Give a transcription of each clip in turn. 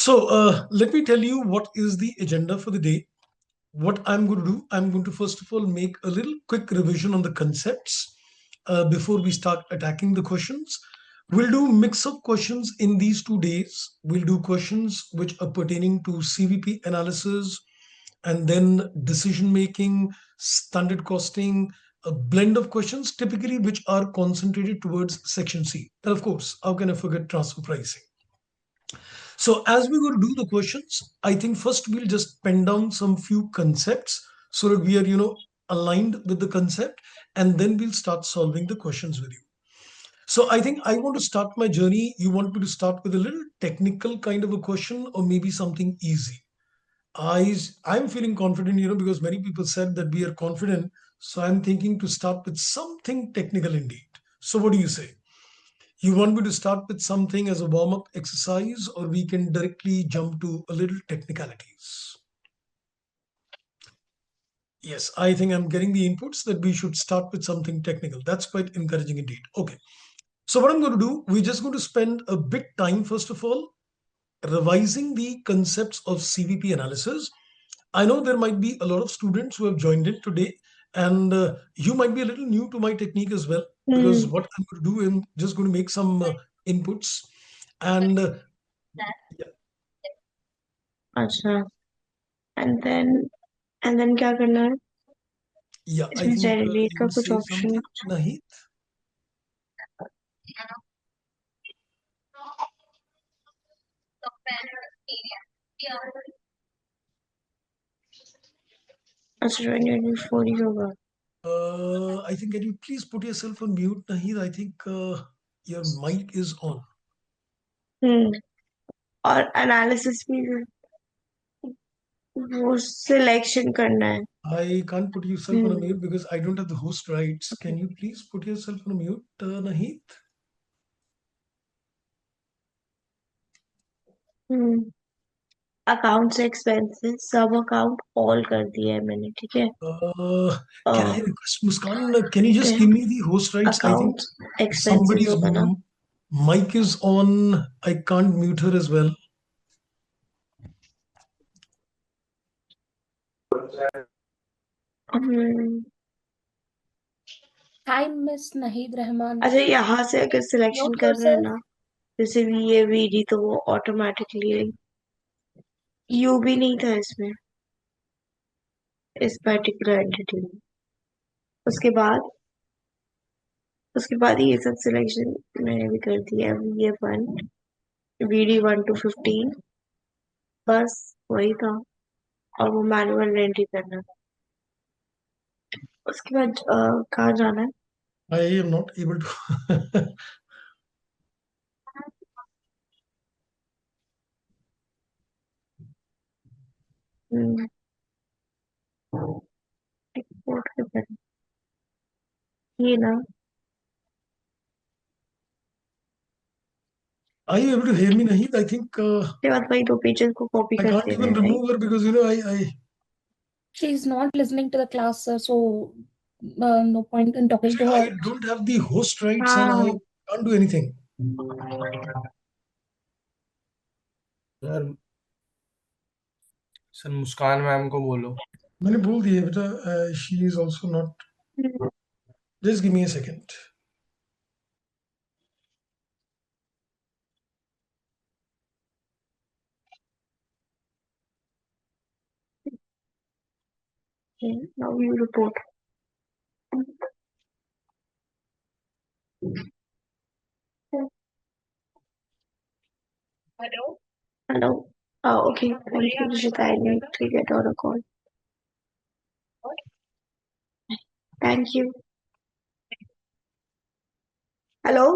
Let me tell you what is the agenda for the day. What I'm going to do, I'm going to first of all make a little quick revision on the concepts before we start attacking the questions. We'll do mix of questions in these 2 days. We'll do questions which are pertaining to CVP analysis and then decision making, standard costing, a blend of questions typically which are concentrated towards section C. And of course, how can I forget transfer pricing? So as we will do the questions, I think first we'll just pen down some few concepts so that we are, aligned with the concept, and then we'll start solving the questions with you. So I think I want to start my journey. You want me to start with a little technical kind of a question or maybe something easy? I'm feeling confident, because many people said that we are confident. So I'm thinking to start with something technical indeed. So what do you say? You want me to start with something as a warm-up exercise, or we can directly jump to a little technicalities? Yes, I think I'm getting the inputs that we should start with something technical. That's quite encouraging indeed. Okay. So what I'm going to do, we're just going to spend a bit time, first of all, revising the concepts of CVP analysis. I know there might be a lot of students who have joined in today, and you might be a little new to my technique as well, because what I'm going to do, I'm just going to make some inputs. And yeah, अच्छा and then क्या करना है yeah, I इसमें think generate you का will कुछ say option something, Nahi. अच्छा 2024 ही होगा I think can you please put yourself on mute, Nahid? I think your mic is on. और एनालिसिस भी वो सिलेक्शन करना है I can't put yourself on a mute because I don't have the host rights. Can you please put yourself on a mute, Nahid? Account से expenses सब account all कर दिया है मैंने ठीक है Can I request Muskan? Can you just give me the host rights? I think account expenses somebody's होगा ना mic is on. I can't mute her as well. Hi, Miss Nahid Rahman. अच्छा यहाँ से अगर सिलेक्शन Mute कर रहे हैं yourself. ना जैसे वी ए वी डी तो वो ऑटोमेटिकली यू भी नहीं था इसमें इस पर्टिकुलर एंटिटी में उसके बाद ये सब सिलेक्शन मैंने भी कर दिया V F 1 V D 1 to 15 बस वही था और वो मैनुअल एंट्री करना उसके बाद कहाँ जाना है I am not able to. Export के बाद ये ना Are you able to hear me, Nahid? I think उसके बाद वही दो पेजेस को कॉपी I कर can't देना even है right remove her because I She is not listening to the class, sir, so no point in talking to I her. don't have the host rights and हाँ I can't do anything. Sir sir Muskan ma'am को बोलो मैंने बोल दिया बेटा. She is also not. Just give me a second. now you report hello okay thank you Rishita I need to get on a call thank you hello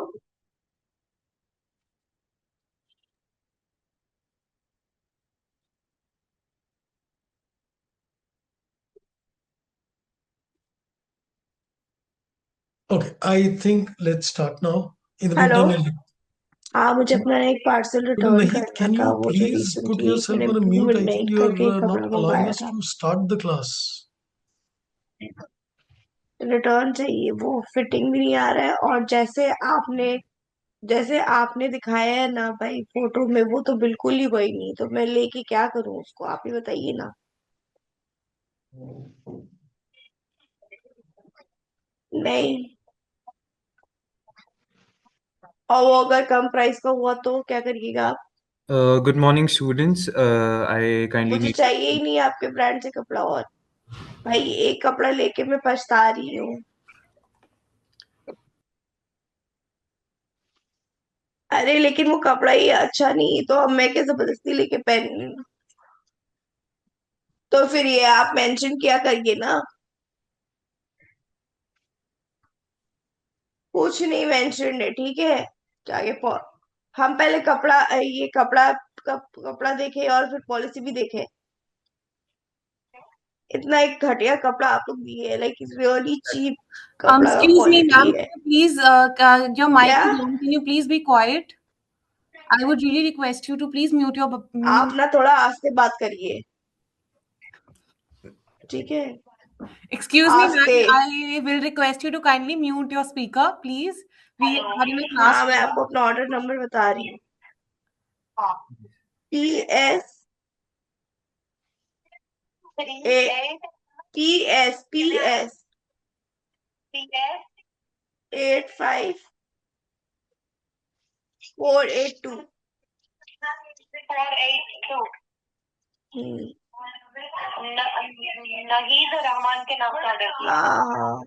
Okay, I think let's start now. In the hello meantime, हाँ मुझे अपना एक parcel return Nahid, करना can था you वो जो please put recently yourself मैंने on a mute? I think midnight you're करके not कपड़ा allowing मंगवाया us था to start the class. Return चाहिए वो फिटिंग भी नहीं आ रहा है और जैसे आपने जैसे आपने दिखाया है ना भाई फोटो में, वो तो बिल्कुल ही वही नहीं, तो मैं लेके क्या करूं उसको, आप ही बताइए ना। नहीं, और वो अगर कम प्राइस का हुआ तो क्या करिएगा आप? Good morning, students. I kindly मुझे need. चाहिए ही नहीं आपके ब्रांड से कपड़ा। और भाई एक कपड़ा लेके मैं पछता रही हूँ। अरे लेकिन वो कपड़ा ही अच्छा नहीं है, तो अब मैं क्या जबरदस्ती लेके पहन रही हूँ? तो फिर ये आप मेंशन किया करिए ना। कुछ नहीं मेंशन है, ठीक है। आगे हम पहले कपड़ा, ये कपड़ा कपड़ा देखे और फिर पॉलिसी भी देखे। इतना एक घटिया कपड़ा आप लोग दिए है, लाइक इट्स रियली चीप कपड़ा का Excuse me, क्वालिटी ma'am. है। Please, your mic क्या? is on. Can you please be quiet? I would really request you to please mute your आप ना थोड़ा आस्ते बात करिए, ठीक है? Excuse me, आस्ते। ma'am. I will request you to kindly mute your speaker, please. We are in a class. हाँ, मैं आपको अपना ऑर्डर नंबर बता रही हूँ। PS PS 85482। नहीद रहमान के नाम का ऑर्डर किया। हाँ।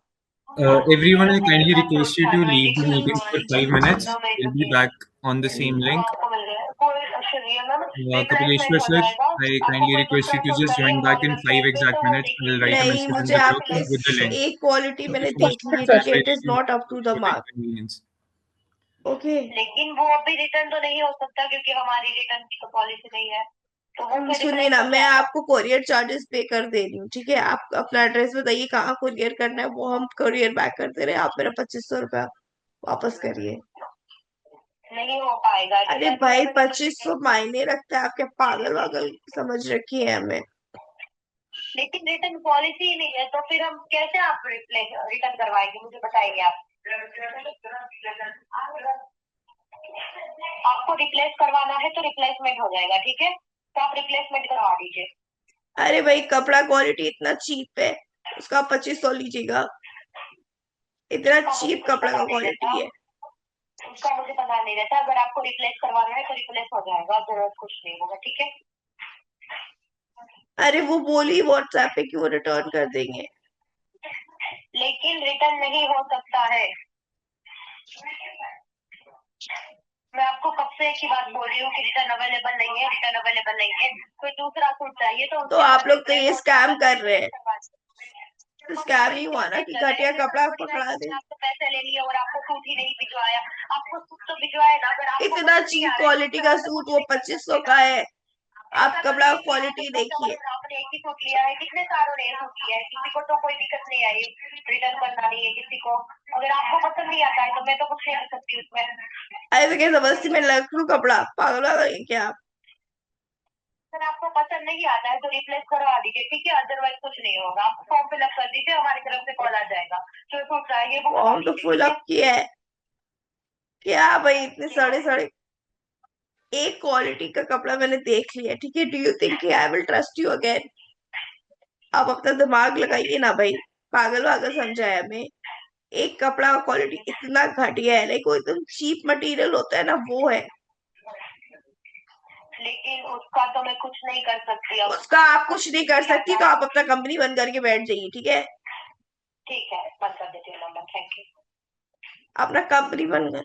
Everyone, I kindly request you to leave the meeting for 5 minutes. We'll be back on the same link. आपको मिल गया कोई रियल Kapileshwar रिप्लेसमेंट हो sir, जाएगा। I आपको kindly कोई कुछ request you to पैसा just चाहिए join back हमारी in वेबसाइट 5 exact पे तो minutes. I will write a नहीं, message in मुझे the group आपके with the link. एक क्वालिटी Thank you मैंने so much देख for ली है, your ठीक है? It is cooperation not up to the for the mark. inconvenience. Okay, लेकिन वो अभी रिटर्न तो नहीं हो सकता क्योंकि हमारी रिटर्न की तो पॉलिसी नहीं है। तो वो सुनिए ना, मैं आपको कोरियर चार्जेस पे कर दे रही हूँ, ठीक है? आप अपना एड्रेस बताइए कहाँ कोरियर करना है, वो हम कोरियर बैक कर दे रहे हैं। आप मेरा 2500 रुपया वापस करिए। नहीं हो पाएगा। अरे भाई 2500 मायने रखता है? आप क्या पागल वागल समझ रखी है हमें? लेकिन रिटर्न पॉलिसी ही नहीं है, तो फिर हम कैसे आप रिटर्न करवाएंगे, मुझे बताइए आप। आपको रिप्लेस करवाना है तो रिप्लेसमेंट हो जाएगा, ठीक है? तो आप रिप्लेसमेंट करवा दीजिए। अरे भाई कपड़ा क्वालिटी इतना चीप है, उसका 2500 लीजिएगा। इतना चीप कपड़ा का क्वालिटी है। उसका मुझे पता नहीं रहता। अगर आपको रिप्लेस करवाना है तो रिप्लेस हो जाएगा, जरूरत कुछ नहीं होगा, ठीक है? अरे वो बोली व्हाट्सएप पे कि वो रिटर्न कर देंगे। लेकिन रिटर्न नहीं हो सकता है। मैं आपको कब से एक ही बात बोल रही हूँ कि रिटर्न अवेलेबल नहीं है, रिटर्न अवेलेबल नहीं है। कोई दूसरा सूट चाहिए तो आप लोग तो ये स्कैम कर रहे हैं। तो स्कैम ही हुआ ना कि घटिया कपड़ा पकड़ा दे। आपको पैसे ले लिए और आपको सूट ही नहीं भिजवाया। आपको सूट तो भिजवाया ना, अगर इतना चीप क्वालिटी का सूट वो 2500 का है। आप कपड़ा क्वालिटी देखिए। आपने एक ही सूट लिया है, कितने सारों ने सूट लिया है, किसी को तो कोई दिक्कत नहीं आई, रिटर्न करना नहीं है किसी को। अगर आपको पसंद नहीं आता है तो मैं तो कुछ नहीं कर सकती उसमें। अरे तो क्या जबरदस्ती में लग लूं कपड़ा? पागल वागल है क्या आप? अगर आपको पसंद नहीं आता है तो रिप्लेस करवा दीजिए, ठीक है? अदरवाइज कुछ नहीं होगा। आप फॉर्म फिलअप कर दीजिए, हमारी तरफ से कॉल आ जाएगा। जो सूट चाहिए वो फॉर्म तो फिलअप किया है। क्या भाई इतने सड़े सड़े, एक क्वालिटी का कपड़ा मैंने देख लिया, ठीक है? Do you think I will trust you again? आप अपना दिमाग लगाइए ना भाई, पागल वागल समझा है हमें। एक कपड़ा का क्वालिटी इतना घटिया है, लाइक वो एकदम चीप मटेरियल होता है ना, वो है। लेकिन उसका तो मैं कुछ नहीं कर सकती। उसका आप कुछ नहीं कर सकती तो आप अपना कंपनी बंद करके बैठ जाइए, ठीक है? ठीक है, बंद कर देती हूँ नंबर, थैंक यू। अपना कंपनी बंद कर।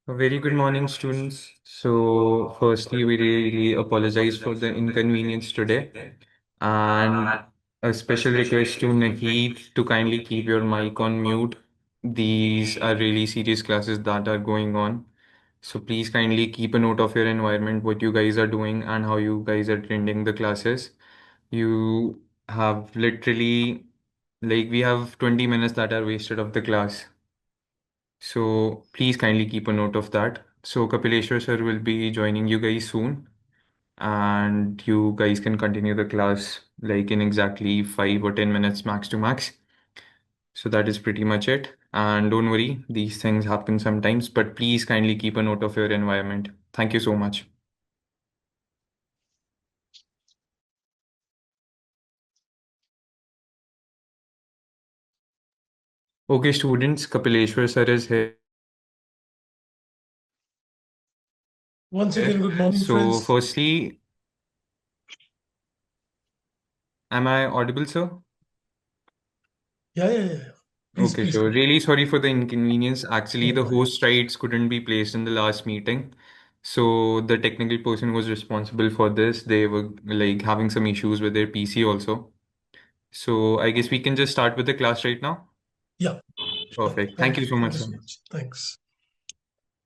A very good morning, students. So, firstly, we really apologize for the inconvenience today. And a special request to Naheed to kindly keep your mic on mute. These are really serious classes that are going on. So, please kindly keep a note of your environment, what you guys are doing, and how you guys are attending the classes. You have literally, like, we have 20 minutes that are wasted of the class. So please kindly keep a note of that. So Kapileshwar sir will be joining you guys soon, and you guys can continue the class like in exactly 5 or 10 minutes max to max. So that is pretty much it. And don't worry, these things happen sometimes, but please kindly keep a note of your environment. Thank you so much. Okay, students, Kapileshwar sir is here. Once again, good morning, So friends. firstly, am I audible, sir? Yeah. Please, Okay, please. so really sorry for the inconvenience. Actually, the No. host rights couldn't be placed in the last meeting. So the technical person who was responsible for this, they were like having some issues with their PC also. So I guess we can just start with the class right now. Yeah. Perfect. Thank Thank you you. so Thank much, you sir. so much. Thanks.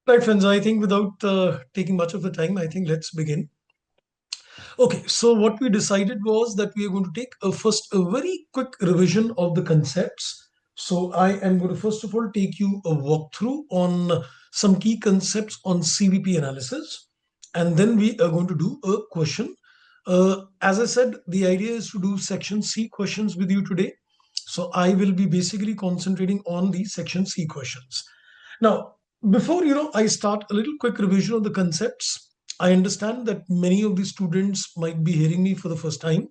Right, friends. I think without taking much of the time, I think let's begin. Okay, so what we decided was that we are going to take a very quick revision of the concepts. So I am going to first of all take you a walkthrough on some key concepts on CVP analysis, and then we are going to do a question. As I said, the idea is to do section C questions with you today. So I will be basically concentrating on the section C questions. Now, before I start a little quick revision of the concepts. I understand that many of the students might be hearing me for the first time.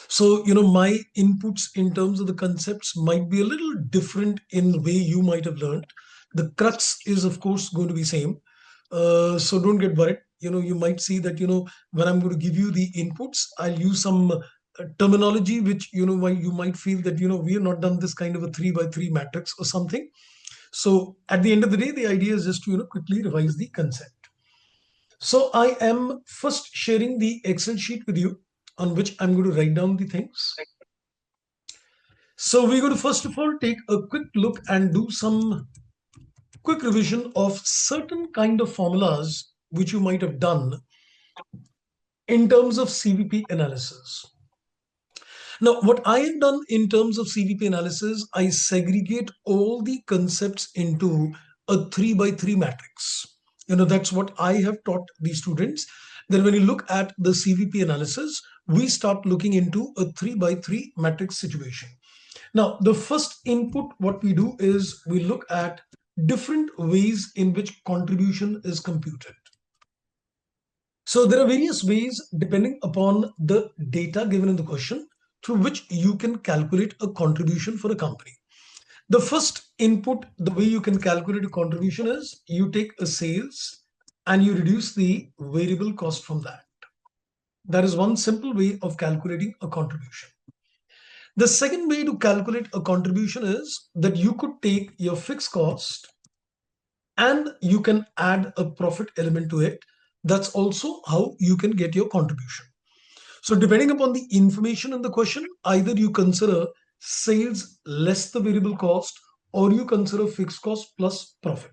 So, my inputs in terms of the concepts might be a little different in the way you might have learned. The crux is, of course, going to be same. So don't get worried. You might see that, when I'm going to give you the inputs, I'll use some terminology which, why you might feel that, we have not done this kind of a 3 by 3 matrix or something. So at the end of the day, the idea is just to, quickly revise the concept. So I am first sharing the Excel sheet with you on which I'm going to write down the things. So we're going to first of all take a quick look and do some quick revision of certain kind of formulas which you might have done in terms of CVP analysis. Now, what I have done in terms of CVP analysis, I segregate all the concepts into a 3 by 3 matrix. That's what I have taught the students. Then when you look at the CVP analysis, we start looking into a 3 by 3 matrix situation. Now, the first input, what we do is we look at different ways in which contribution is computed. So there are various ways depending upon the data given in the question through which you can calculate a contribution for a company. The first input, the way you can calculate a contribution is you take a sales and you reduce the variable cost from that. That is one simple way of calculating a contribution. The second way to calculate a contribution is that you could take your fixed cost and you can add a profit element to it. That's also how you can get your contribution. So depending upon the information in the question, either you consider sales less the variable cost or you consider fixed cost plus profit.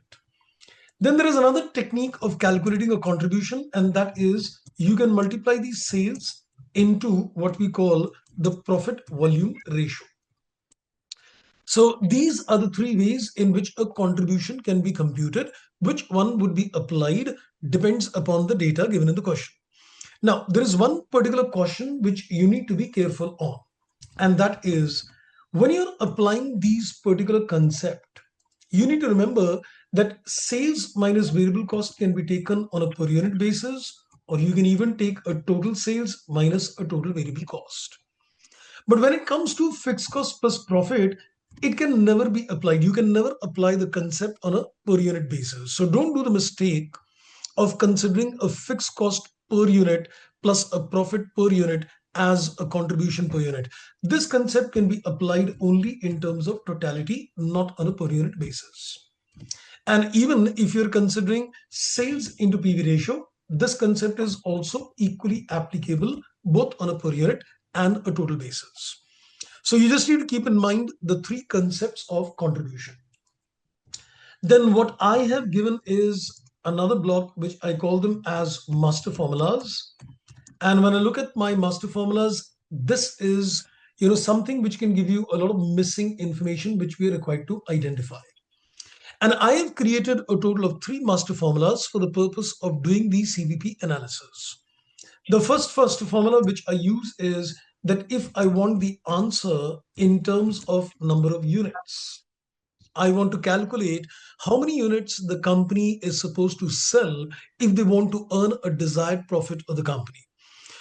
Then there is another technique of calculating a contribution, and that is you can multiply the sales into what we call the profit volume ratio. So these are the 3 ways in which a contribution can be computed. Which one would be applied depends upon the data given in the question. Now, there is one particular question which you need to be careful on, and that is when you're applying these particular concept, you need to remember that sales minus variable cost can be taken on a per unit basis, or you can even take a total sales minus a total variable cost. But when it comes to fixed cost plus profit, it can never be applied. You can never apply the concept on a per unit basis. So don't do the mistake of considering a fixed cost per unit plus a profit per unit as a contribution per unit. This concept can be applied only in terms of totality, not on a per unit basis. And even if you're considering sales into PV ratio, this concept is also equally applicable both on a per unit and a total basis. So you just need to keep in mind the three concepts of contribution. Then what I have given is another block which I call them as master formulas. And when I look at my master formulas, this is something which can give you a lot of missing information which we are required to identify. And I have created a total of 3 master formulas for the purpose of doing the CVP analysis. The first formula which I use is that if I want the answer in terms of number of units, I want to calculate how many units the company is supposed to sell if they want to earn a desired profit of the company.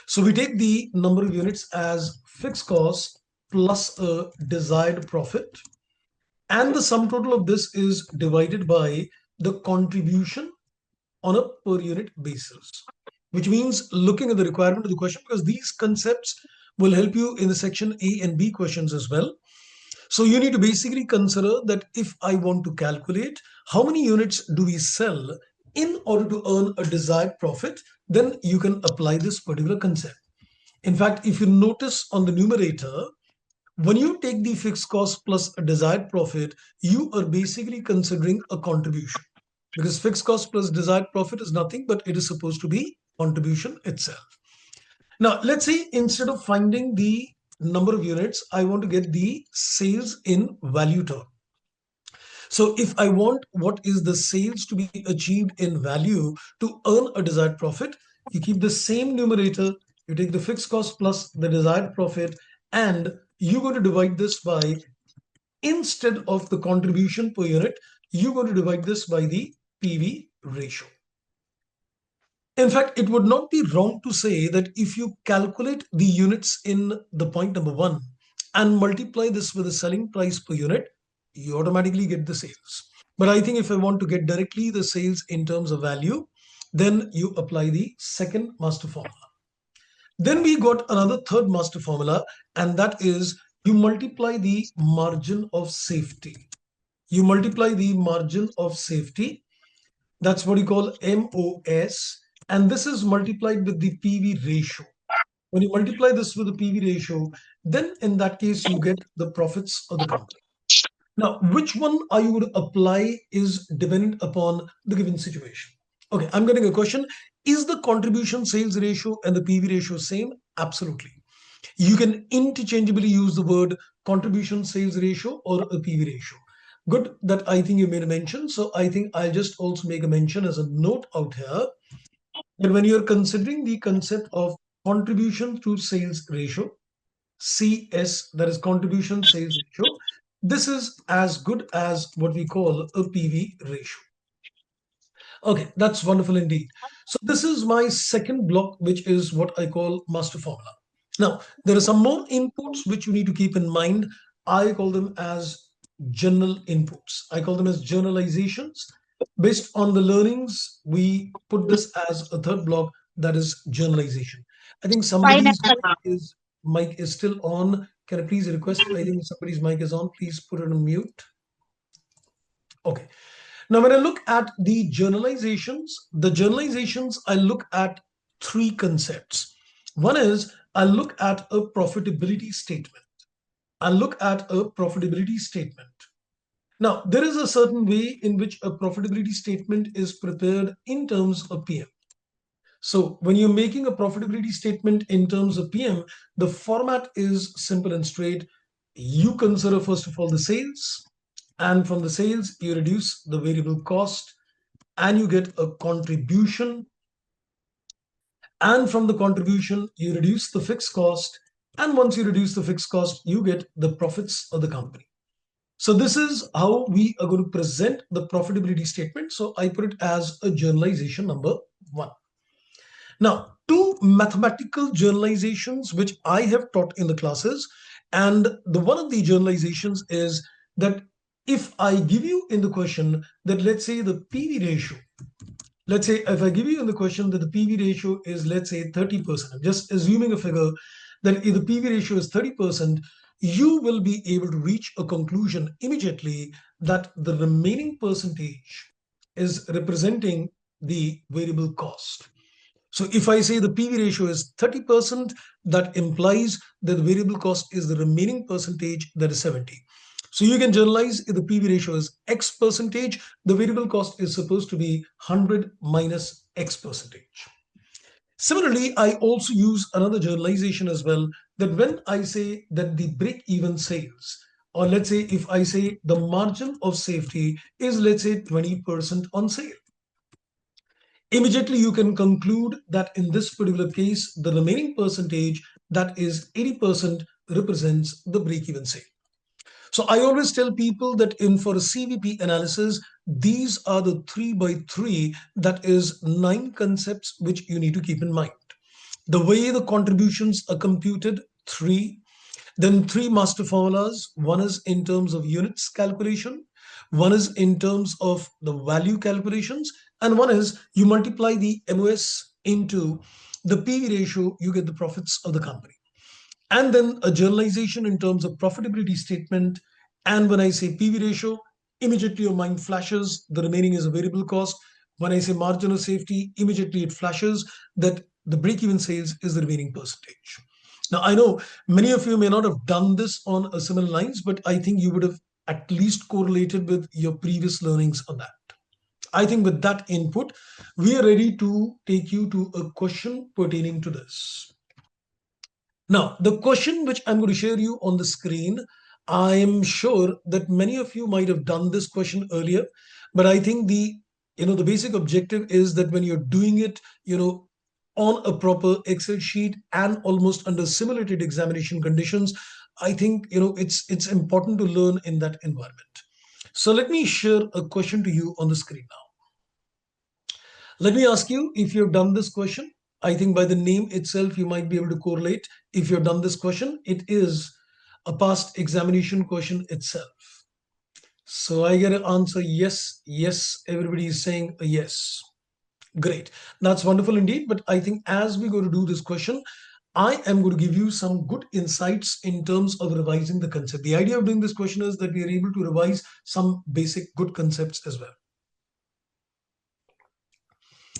So we take the number of units as fixed cost plus a desired profit. And the sum total of this is divided by the contribution on a per unit basis, which means looking at the requirement of the question, because these concepts will help you in the section A and B questions as well. So you need to basically consider that if I want to calculate how many units do we sell in order to earn a desired profit, then you can apply this particular concept. In fact, if you notice on the numerator, when you take the fixed cost plus a desired profit, you are basically considering a contribution, because fixed cost plus desired profit is nothing but it is supposed to be contribution itself. Now, let's say instead of finding the number of units, I want to get the sales in value term. So if I want what is the sales to be achieved in value to earn a desired profit, you keep the same numerator, you take the fixed cost plus the desired profit, and you're going to divide this by, instead of the contribution per unit, you're going to divide this by the PV ratio. In fact, it would not be wrong to say that if you calculate the units in the point number 1 and multiply this with the selling price per unit, you automatically get the sales. But I think if I want to get directly the sales in terms of value, then you apply the second master formula. Then we got another third master formula, and that is you multiply the margin of safety. You multiply the margin of safety. That's what you call MOS. And this is multiplied with the PV ratio. When you multiply this with the PV ratio, then in that case, you get the profits of the company. Now, which one are you going to apply is dependent upon the given situation. Okay, I'm getting a question. Is the contribution sales ratio and the PV ratio same? Absolutely. You can interchangeably use the word contribution sales ratio or a PV ratio. Good that I think you made a mention. So I think I'll just also make a mention as a note out here that when you're considering the concept of contribution to sales ratio, CS, that is contribution sales ratio, this is as good as what we call a PV ratio. Okay, that's wonderful indeed. So this is my second block, which is what I call master formula. Now, there are some more inputs which you need to keep in mind. I call them as general inputs. I call them as generalizations. Based on the learnings, we put this as a third block, that is generalization. I think somebody's mic is still on. Can I please request? I think somebody's mic is on. Please put it on mute. Okay. Now, when I look at the generalizations, I look at 3 concepts. One is I look at a profitability statement. Now, there is a certain way in which a profitability statement is prepared in terms of PM. So when you're making a profitability statement in terms of PM, the format is simple and straight. You consider, first of all, the sales, and from the sales, you reduce the variable cost, and you get a contribution. And from the contribution, you reduce the fixed cost. And once you reduce the fixed cost, you get the profits of the company. So this is how we are going to present the profitability statement. So I put it as a generalization number 1. Now, 2 mathematical generalizations which I have taught in the classes, and the one of the generalizations is that if I give you in the question that, let's say, the PV ratio, let's say if I give you in the question that the PV ratio is, let's say, 30%, I'm just assuming a figure that if the PV ratio is 30%, you will be able to reach a conclusion immediately that the remaining percentage is representing the variable cost. So if I say the PV ratio is 30%, that implies that the variable cost is the remaining percentage, that is 70. So you can generalize if the PV ratio is X percentage, the variable cost is supposed to be 100 minus X percentage. Similarly, I also use another generalization as well, that when I say that the break-even sales, or let's say if I say the margin of safety is, let's say, 20% on sale, immediately you can conclude that in this particular case, the remaining percentage, that is 80%, represents the break-even sale. So I always tell people that for a CVP analysis, these are the 3x3, that is 9 concepts which you need to keep in mind. The way the contributions are computed, 3. Then 3 master formulas. One is in terms of units calculation, one is in terms of the value calculations, and one is you multiply the MOS into the PV ratio, you get the profits of the company. And then a generalization in terms of profitability statement. And when I say PV ratio, immediately your mind flashes the remaining is a variable cost. When I say margin of safety, immediately it flashes that the break-even sales is the remaining percentage. Now, I know many of you may not have done this on a similar lines, but I think you would have at least correlated with your previous learnings on that. I think with that input, we are ready to take you to a question pertaining to this. Now, the question which I'm going to share you on the screen, I am sure that many of you might have done this question earlier, but I think the basic objective is that when you're doing it, on a proper Excel sheet and almost under simulated examination conditions, I think, it's important to learn in that environment. So let me share a question to you on the screen now. Let me ask you if you've done this question. I think by the name itself, you might be able to correlate. If you've done this question, it is a past examination question itself. So I get an answer, yes, yes. Everybody is saying a yes. Great. That's wonderful indeed. But I think as we go to do this question, I am going to give you some good insights in terms of revising the concept. The idea of doing this question is that we are able to revise some basic good concepts as well.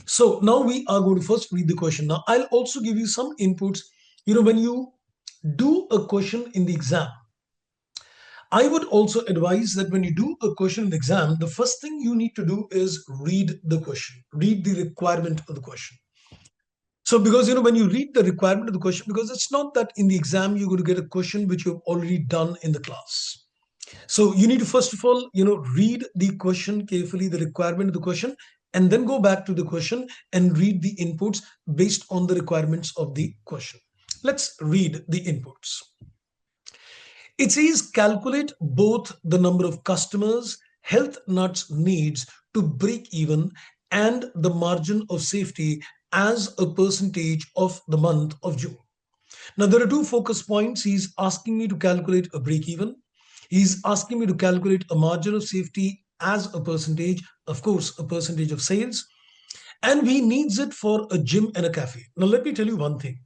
So now we are going to first read the question. Now I'll also give you some inputs. When you do a question in the exam, I would also advise that when you do a question in the exam, the first thing you need to do is read the question, read the requirement of the question. So because, when you read the requirement of the question, because it's not that in the exam, you're going to get a question which you've already done in the class. So you need to, first of all, read the question carefully, the requirement of the question, and then go back to the question and read the inputs based on the requirements of the question. Let's read the inputs. It says calculate both the number of customers Health Nuts needs to break even and the margin of safety as a percentage of the month of June. Now there are 2 focus points. He's asking me to calculate a break even. He's asking me to calculate a margin of safety as a percentage, of course, a percentage of sales. And he needs it for a gym and a cafe. Now let me tell you one thing.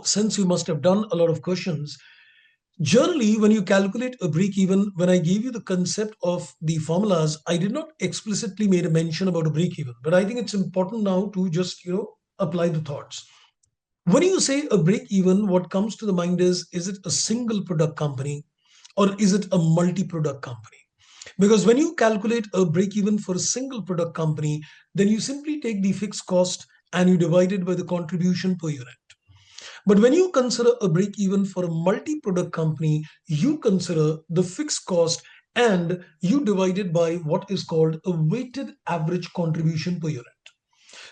Since you must have done a lot of questions, generally, when you calculate a break even, when I gave you the concept of the formulas, I did not explicitly make a mention about a break even, but I think it's important now to just, apply the thoughts. When you say a break even, what comes to the mind is it a single product company or is it a multi-product company? Because when you calculate a break even for a single product company, then you simply take the fixed cost and you divide it by the contribution per unit. But when you consider a break even for a multi-product company, you consider the fixed cost and you divide it by what is called a weighted average contribution per unit.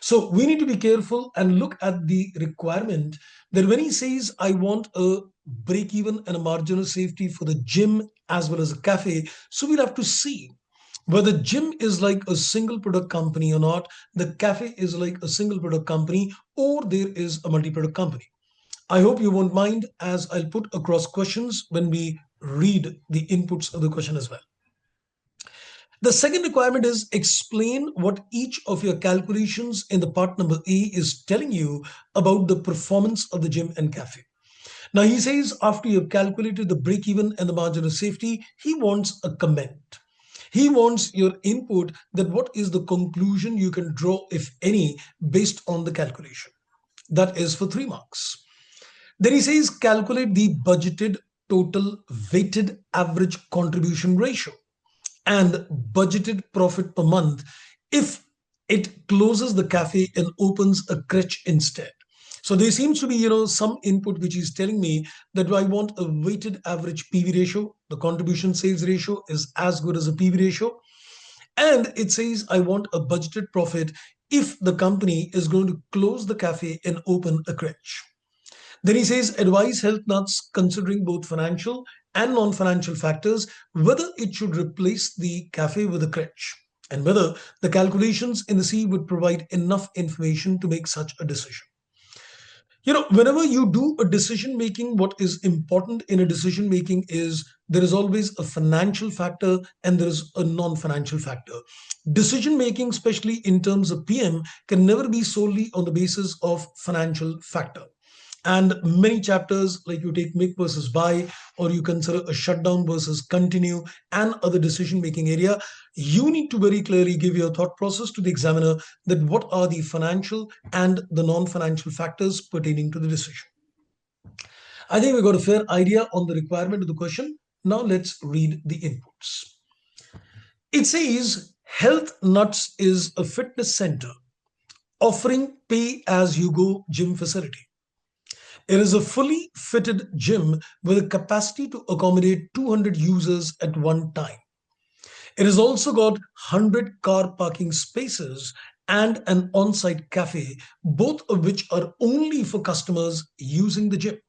So we need to be careful and look at the requirement that when he says, I want a break even and a margin of safety for the gym as well as a cafe. So we'll have to see whether gym is like a single product company or not, the cafe is like a single product company, or there is a multi-product company. I hope you won't mind as I'll put across questions when we read the inputs of the question as well. The second requirement is explain what each of your calculations in the part number A is telling you about the performance of the gym and cafe. Now he says after you have calculated the break even and the margin of safety, he wants a comment. He wants your input that what is the conclusion you can draw, if any, based on the calculation. That is for 3 marks. Then he says calculate the budgeted total weighted average contribution ratio and budgeted profit per month if it closes the cafe and opens a crèche instead. So there seems to be, some input which is telling me that I want a weighted average PV ratio. The contribution sales ratio is as good as a PV ratio. And it says I want a budgeted profit if the company is going to close the cafe and open a crèche. Then he says advise health nuts considering both financial and non-financial factors, whether it should replace the cafe with a crèche and whether the calculations in the C would provide enough information to make such a decision. Whenever you do a decision making, what is important in a decision making is there is always a financial factor and there is a non-financial factor. Decision making, especially in terms of PM, can never be solely on the basis of financial factor. And many chapters, like you take make versus buy, or you consider a shutdown versus continue and other decision-making area, you need to very clearly give your thought process to the examiner that what are the financial and the non-financial factors pertaining to the decision. I think we got a fair idea on the requirement of the question. Now let's read the inputs. It says Health Nuts is a fitness center offering pay-as-you-go gym facility. It is a fully fitted gym with a capacity to accommodate 200 users at one time. It has also got 100 car parking spaces and an on-site cafe, both of which are only for customers using the gym.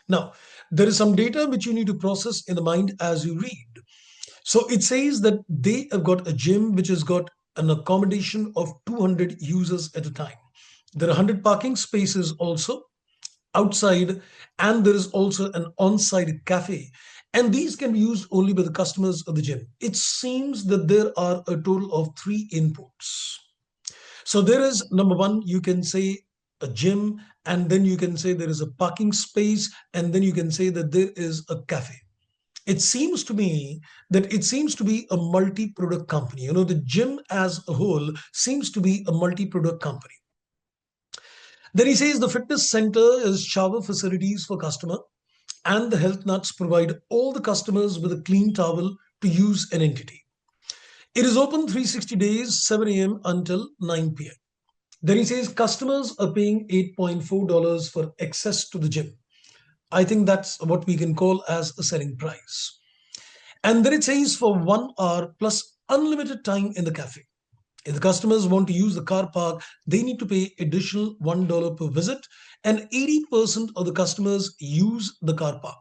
Now, there is some data which you need to process in the mind as you read. So it says that they have got a gym which has got an accommodation of 200 users at a time. There are 100 parking spaces also outside, and there is also an on-site cafe, and these can be used only by the customers of the gym. It seems that there are a total of 3 inputs. So there is number 1, you can say a gym, and then you can say there is a parking space, and then you can say that there is a cafe. It seems to me that it seems to be a multi-product company. The gym as a whole seems to be a multi-product company. Then he says the fitness center is shower facilities for customer, and the Health Nuts provide all the customers with a clean towel to use an entity. It is open 360 days, 7 a.m. until 9 p.m. Then he says customers are paying $8.4 for access to the gym. I think that's what we can call as a selling price. And then it says for 1 hour plus unlimited time in the cafe. If the customers want to use the car park, they need to pay additional $1 per visit, and 80% of the customers use the car park.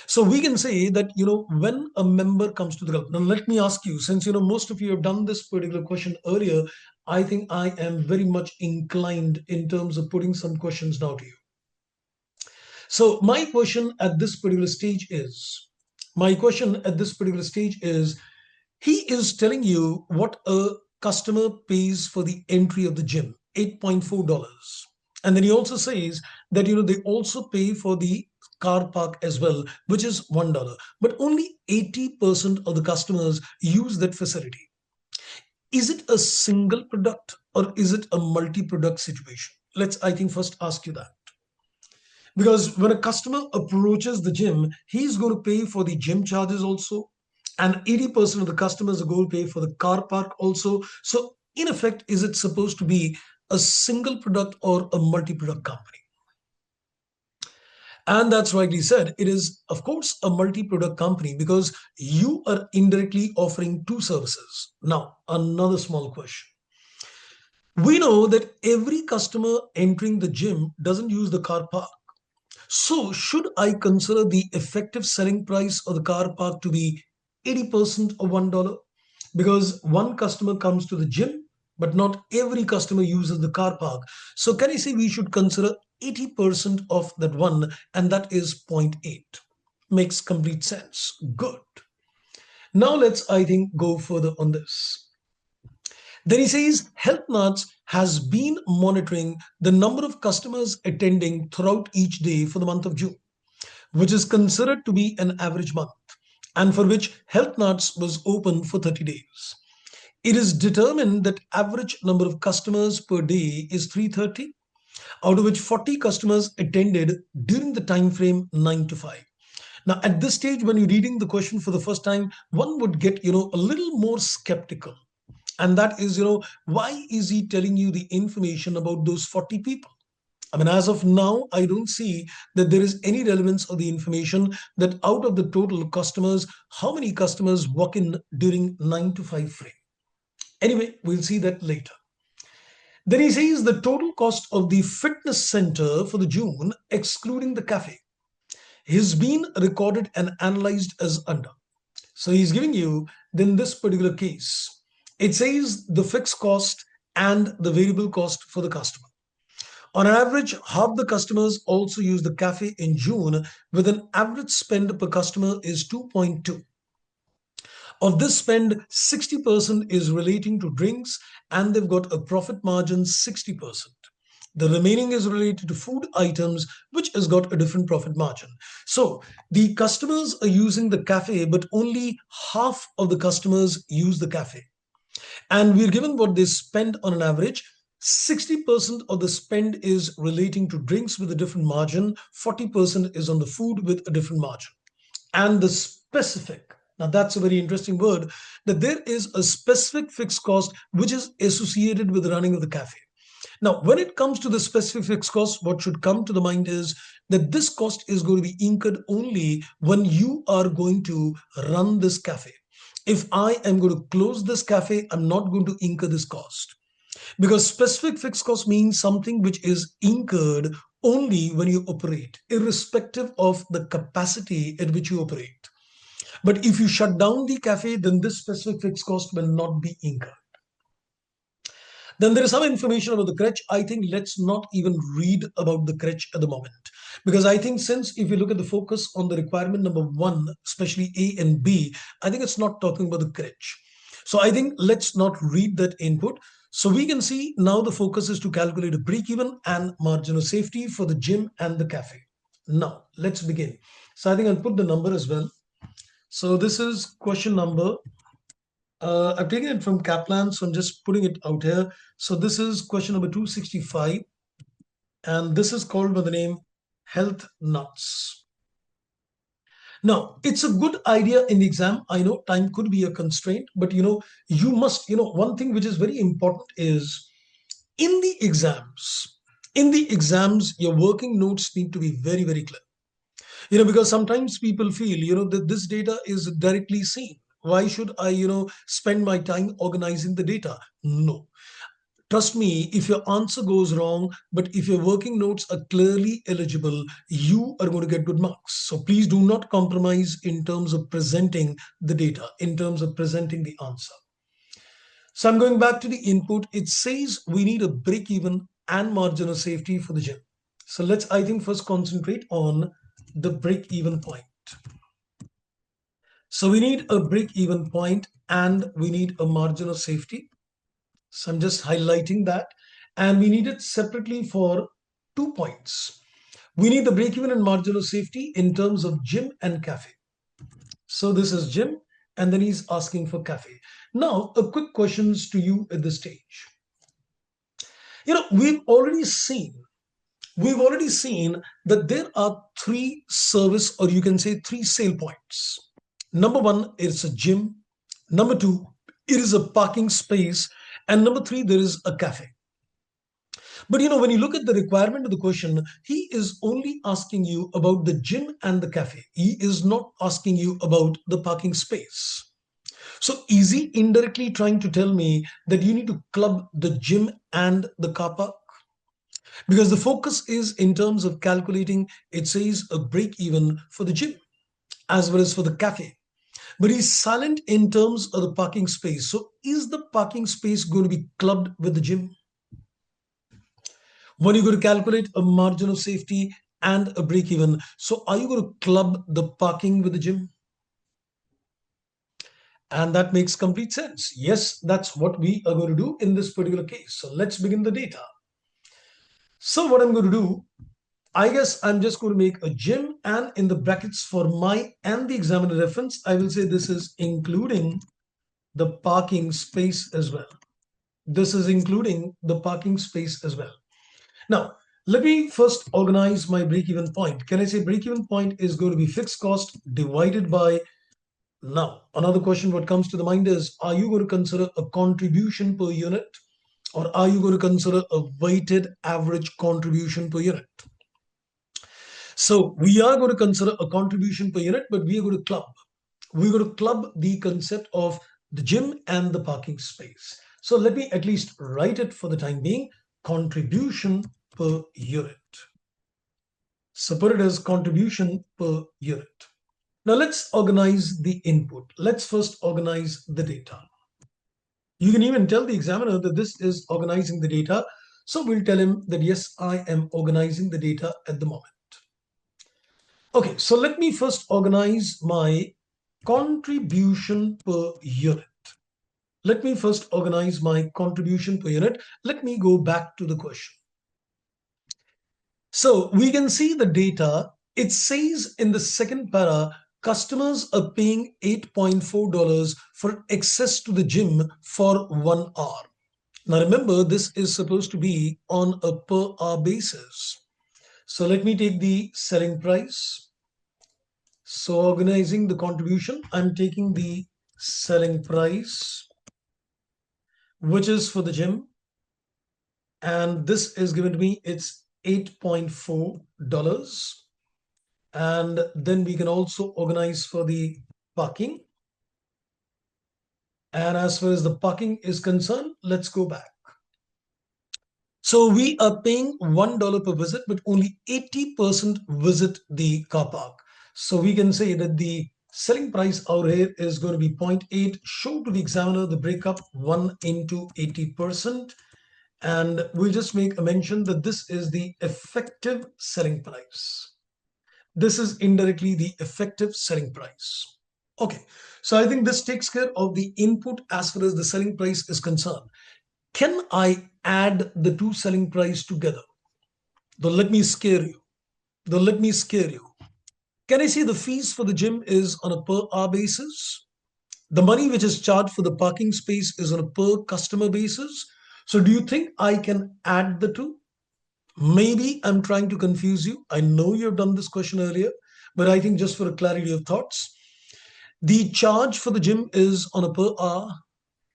So we can say that, when a member comes to the club, now let me ask you, since, most of you have done this particular question earlier, I think I am very much inclined in terms of putting some questions now to you. So my question at this particular stage is, he is telling you what a customer pays for the entry of the gym, $8.4. And then he also says that, they also pay for the car park as well, which is $1. But only 80% of the customers use that facility. Is it a single product or is it a multi-product situation? Let's, I think, first ask you that. Because when a customer approaches the gym, he's going to pay for the gym charges also. And 80% of the customers are going to pay for the car park also. So in effect, is it supposed to be a single product or a multi-product company? And that's rightly said. It is, of course, a multi-product company because you are indirectly offering 2 services. Now, another small question. We know that every customer entering the gym doesn't use the car park. So should I consider the effective selling price of the car park to be 80% of $1? Because one customer comes to the gym, but not every customer uses the car park. So can I say we should consider 80% of that one, and that is 0.8. Makes complete sense. Good. Now let's, I think, go further on this. Then he says Health Nuts has been monitoring the number of customers attending throughout each day for the month of June, which is considered to be an average month, and for which Health Nuts was open for 30 days. It is determined that average number of customers per day is 330, out of which 40 customers attended during the time frame 9 to 5. Now, at this stage, when you're reading the question for the first time, one would get, a little more skeptical. And that is, why is he telling you the information about those 40 people? I mean, as of now, I don't see that there is any relevance of the information that out of the total customers, how many customers walk in during 9 to 5 frame. Anyway, we'll see that later. Then he says the total cost of the fitness center for the June, excluding the cafe, has been recorded and analyzed as under. So he's giving you, then this particular case, it says the fixed cost and the variable cost for the customer. On average, half the customers also use the cafe in June, with an average spend per customer is 2.2. Of this spend, 60% is relating to drinks, and they've got a profit margin 60%. The remaining is related to food items, which has got a different profit margin. So the customers are using the cafe, but only half of the customers use the cafe. And we're given what they spend on an average. 60% of the spend is relating to drinks with a different margin, 40% is on the food with a different margin. And the specific, now that's a very interesting word, that there is a specific fixed cost which is associated with the running of the cafe. Now, when it comes to the specific fixed cost, what should come to the mind is that this cost is going to be incurred only when you are going to run this cafe. If I am going to close this cafe, I'm not going to incur this cost. Because specific fixed cost means something which is incurred only when you operate, irrespective of the capacity at which you operate. But if you shut down the cafe, then this specific fixed cost will not be incurred. Then there is some information about the crutch. I think let's not even read about the crutch at the moment. Because I think since if you look at the focus on the requirement number 1, especially A and B, I think it's not talking about the crutch. So I think let's not read that input. So we can see now the focus is to calculate a break-even and margin of safety for the gym and the cafe. Now, let's begin. So I think I'll put the number as well. So this is question number. I've taken it from Kaplan, so I'm just putting it out here. So this is question number 265. And this is called by the name Health Nuts. Now, it's a good idea in the exam. I know time could be a constraint, but you must, one thing which is very important is in the exams, your working notes need to be very, very clear. Because sometimes people feel, that this data is directly seen. Why should I, spend my time organizing the data? No. Trust me, if your answer goes wrong, but if your working notes are clearly eligible, you are going to get good marks. So please do not compromise in terms of presenting the data, in terms of presenting the answer. So I'm going back to the input. It says we need a break-even and margin of safety for the gym. So let's, I think, first concentrate on the break-even point. So we need a break-even point and we need a margin of safety. So I'm just highlighting that. And we need it separately for 2 points. We need the break-even and margin of safety in terms of gym and cafe. So this is gym, and then he's asking for cafe. Now, a quick questions to you at this stage. We've already seen that there are 3 service, or you can say 3 sale points. Number 1, it's a gym. Number 2, it is a parking space. And number 3, there is a cafe. But when you look at the requirement of the question, he is only asking you about the gym and the cafe. He is not asking you about the parking space. So is he indirectly trying to tell me that you need to club the gym and the car park? Because the focus is in terms of calculating, it says a break even for the gym as well as for the cafe. But he's silent in terms of the parking space. So is the parking space going to be clubbed with the gym? When you're going to calculate a margin of safety and a break even, so are you going to club the parking with the gym? And that makes complete sense. Yes, that's what we are going to do in this particular case. So let's begin the data. So what I'm going to do, I guess I'm just going to make a gym, and in the brackets for my and the examiner reference, I will say this is including the parking space as well. This is including the parking space as well. Now, let me first organize my break-even point. Can I say break-even point is going to be fixed cost divided by... Now, another question what comes to the mind is, are you going to consider a contribution per unit, or are you going to consider a weighted average contribution per unit? So we are going to consider a contribution per unit, but we are going to club. We're going to club the concept of the gym and the parking space. So let me at least write it for the time being, contribution per unit. So put it as contribution per unit. Now let's organize the input. Let's first organize the data. You can even tell the examiner that this is organizing the data. So we'll tell him that yes, I am organizing the data at the moment. Okay, so let me first organize my contribution per unit. Let me first organize my contribution per unit. Let me go back to the question. So we can see the data. It says in the second para, customers are paying $8.4 for access to the gym for 1 hour. Now remember, this is supposed to be on a per hour basis. So let me take the selling price. So organizing the contribution, I'm taking the selling price, which is for the gym. And this is given to me, it's $8.4. And then we can also organize for the parking. And as far as the parking is concerned, let's go back. So we are paying $1 per visit, but only 80% visit the car park. So we can say that the selling price out here is going to be 0.8. Show to the examiner the breakup 1 into 80%. And we'll just make a mention that this is the effective selling price. This is indirectly the effective selling price. Okay, so I think this takes care of the input as far as the selling price is concerned. Can I add the two selling price together? Though let me scare you. Can I say the fees for the gym is on a per hour basis? The money which is charged for the parking space is on a per customer basis. So do you think I can add the two? Maybe I'm trying to confuse you. I know you've done this question earlier, but I think just for a clarity of thoughts, the charge for the gym is on a per hour,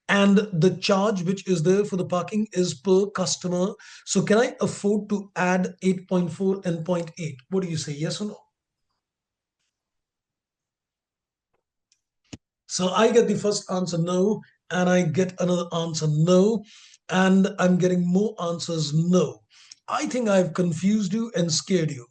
and the charge which is there for the parking is per customer. So can I afford to add 8.4 and 0.8? What do you say, yes or no? So I get the first answer no, and I get another answer no, and I'm getting more answers no. I think I've confused you and scared you.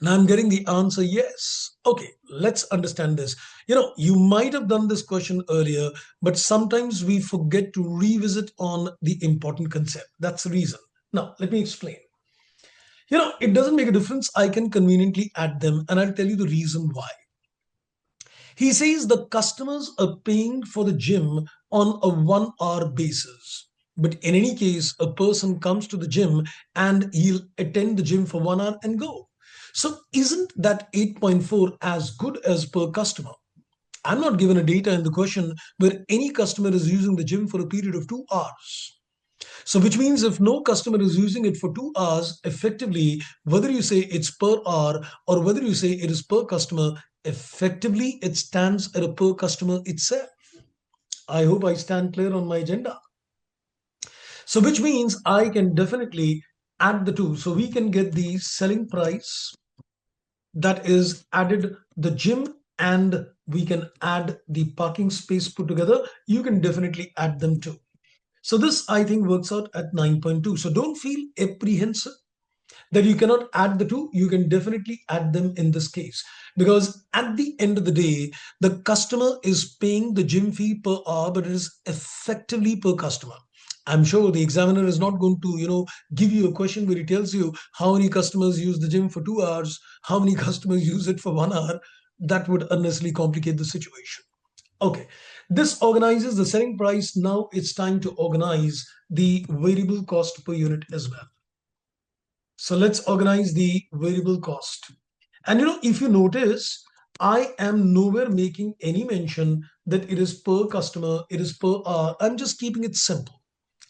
Now I'm getting the answer yes. Okay, let's understand this. You might have done this question earlier, but sometimes we forget to revisit on the important concept. That's the reason. Now, let me explain. It doesn't make a difference. I can conveniently add them, and I'll tell you the reason why. He says the customers are paying for the gym on a 1 hour basis. But in any case, a person comes to the gym and he'll attend the gym for 1 hour and go. So isn't that 8.4 as good as per customer? I'm not given a data in the question where any customer is using the gym for a period of 2 hours. So which means if no customer is using it for 2 hours, effectively, whether you say it's per hour or whether you say it is per customer, effectively it stands at a per customer itself. I hope I stand clear on my agenda. So which means I can definitely add the two. So we can get the selling price that is added the gym, and we can add the parking space put together. You can definitely add them too. So this I think works out at 9.2. So don't feel apprehensive that you cannot add the two. You can definitely add them in this case, because at the end of the day, the customer is paying the gym fee per hour, but it is effectively per customer. I'm sure the examiner is not going to, give you a question where he tells you how many customers use the gym for 2 hours, how many customers use it for 1 hour. That would unnecessarily complicate the situation. Okay, this organizes the selling price. Now it's time to organize the variable cost per unit as well. So let's organize the variable cost. And if you notice, I am nowhere making any mention that it is per customer, it is per hour. I'm just keeping it simple.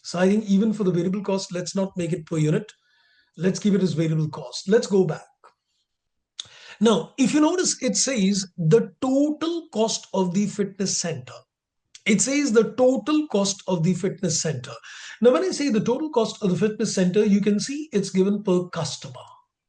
So I think even for the variable cost, let's not make it per unit. Let's keep it as variable cost. Let's go back. Now, if you notice, it says the total cost of the fitness center. It says the total cost of the fitness center. Now, when I say the total cost of the fitness center, you can see it's given per customer.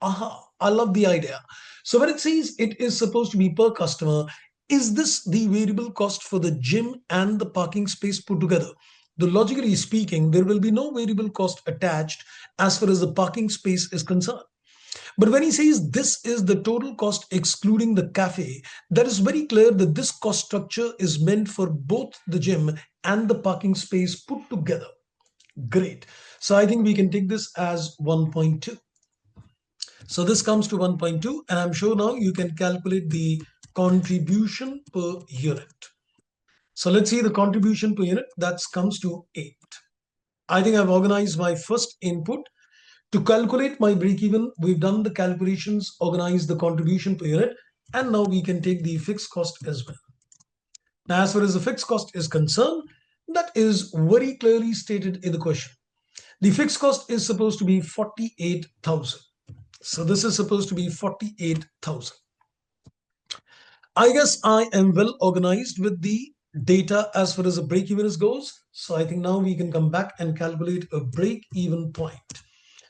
Aha, I love the idea. So when it says it is supposed to be per customer, is this the variable cost for the gym and the parking space put together? The logically speaking, there will be no variable cost attached as far as the parking space is concerned. But when he says this is the total cost excluding the cafe, that is very clear that this cost structure is meant for both the gym and the parking space put together. Great. So I think we can take this as 1.2. So this comes to 1.2, and I'm sure now you can calculate the contribution per unit. So let's see the contribution per unit. That comes to 8. I think I've organized my first input. To calculate my break-even, we've done the calculations, organized the contribution per unit, and now we can take the fixed cost as well. Now, as far as the fixed cost is concerned, that is very clearly stated in the question. The fixed cost is supposed to be 48,000. So this is supposed to be 48,000. I guess I am well organized with the data as far as the break-even goes. So I think now we can come back and calculate a break-even point.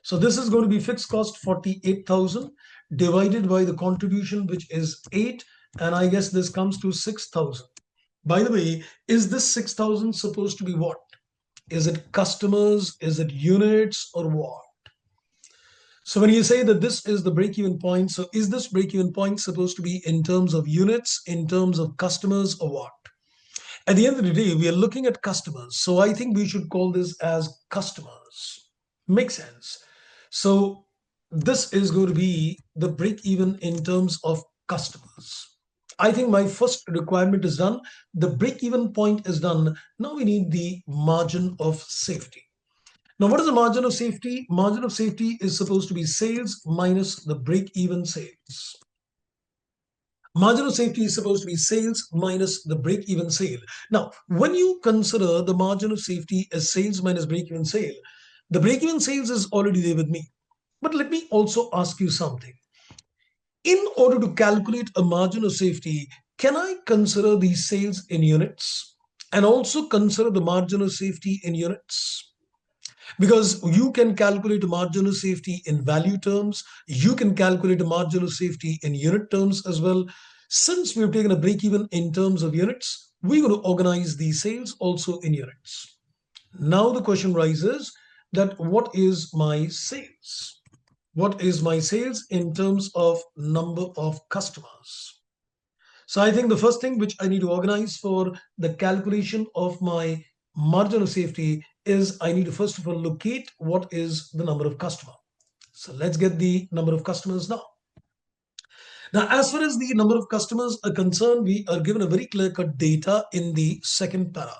So this is going to be fixed cost 48,000 divided by the contribution, which is 8. And I guess this comes to 6,000. By the way, is this 6,000 supposed to be what? Is it customers? Is it units or what? So when you say that this is the break-even point, so is this break-even point supposed to be in terms of units, in terms of customers, or what? At the end of the day, we are looking at customers. So I think we should call this as customers. Makes sense. So this is going to be the break-even in terms of customers. I think my first requirement is done. The break-even point is done. Now we need the margin of safety. Now, what is the margin of safety? Margin of safety is supposed to be sales minus the break-even sales. Margin of safety is supposed to be sales minus the break-even sale. Now, when you consider the margin of safety as sales minus break-even sale, the break-even sales is already there with me. But let me also ask you something. In order to calculate a margin of safety, can I consider the sales in units and also consider the margin of safety in units? Because you can calculate a margin of safety in value terms, you can calculate a margin of safety in unit terms as well. Since we've taken a break-even in terms of units, we're going to organize the sales also in units. Now the question rises that what is my sales? What is my sales in terms of number of customers? So I think the first thing which I need to organize for the calculation of my margin of safety is I need to first of all locate what is the number of customers. So let's get the number of customers now. Now, as far as the number of customers are concerned, we are given a very clear-cut data in the second para.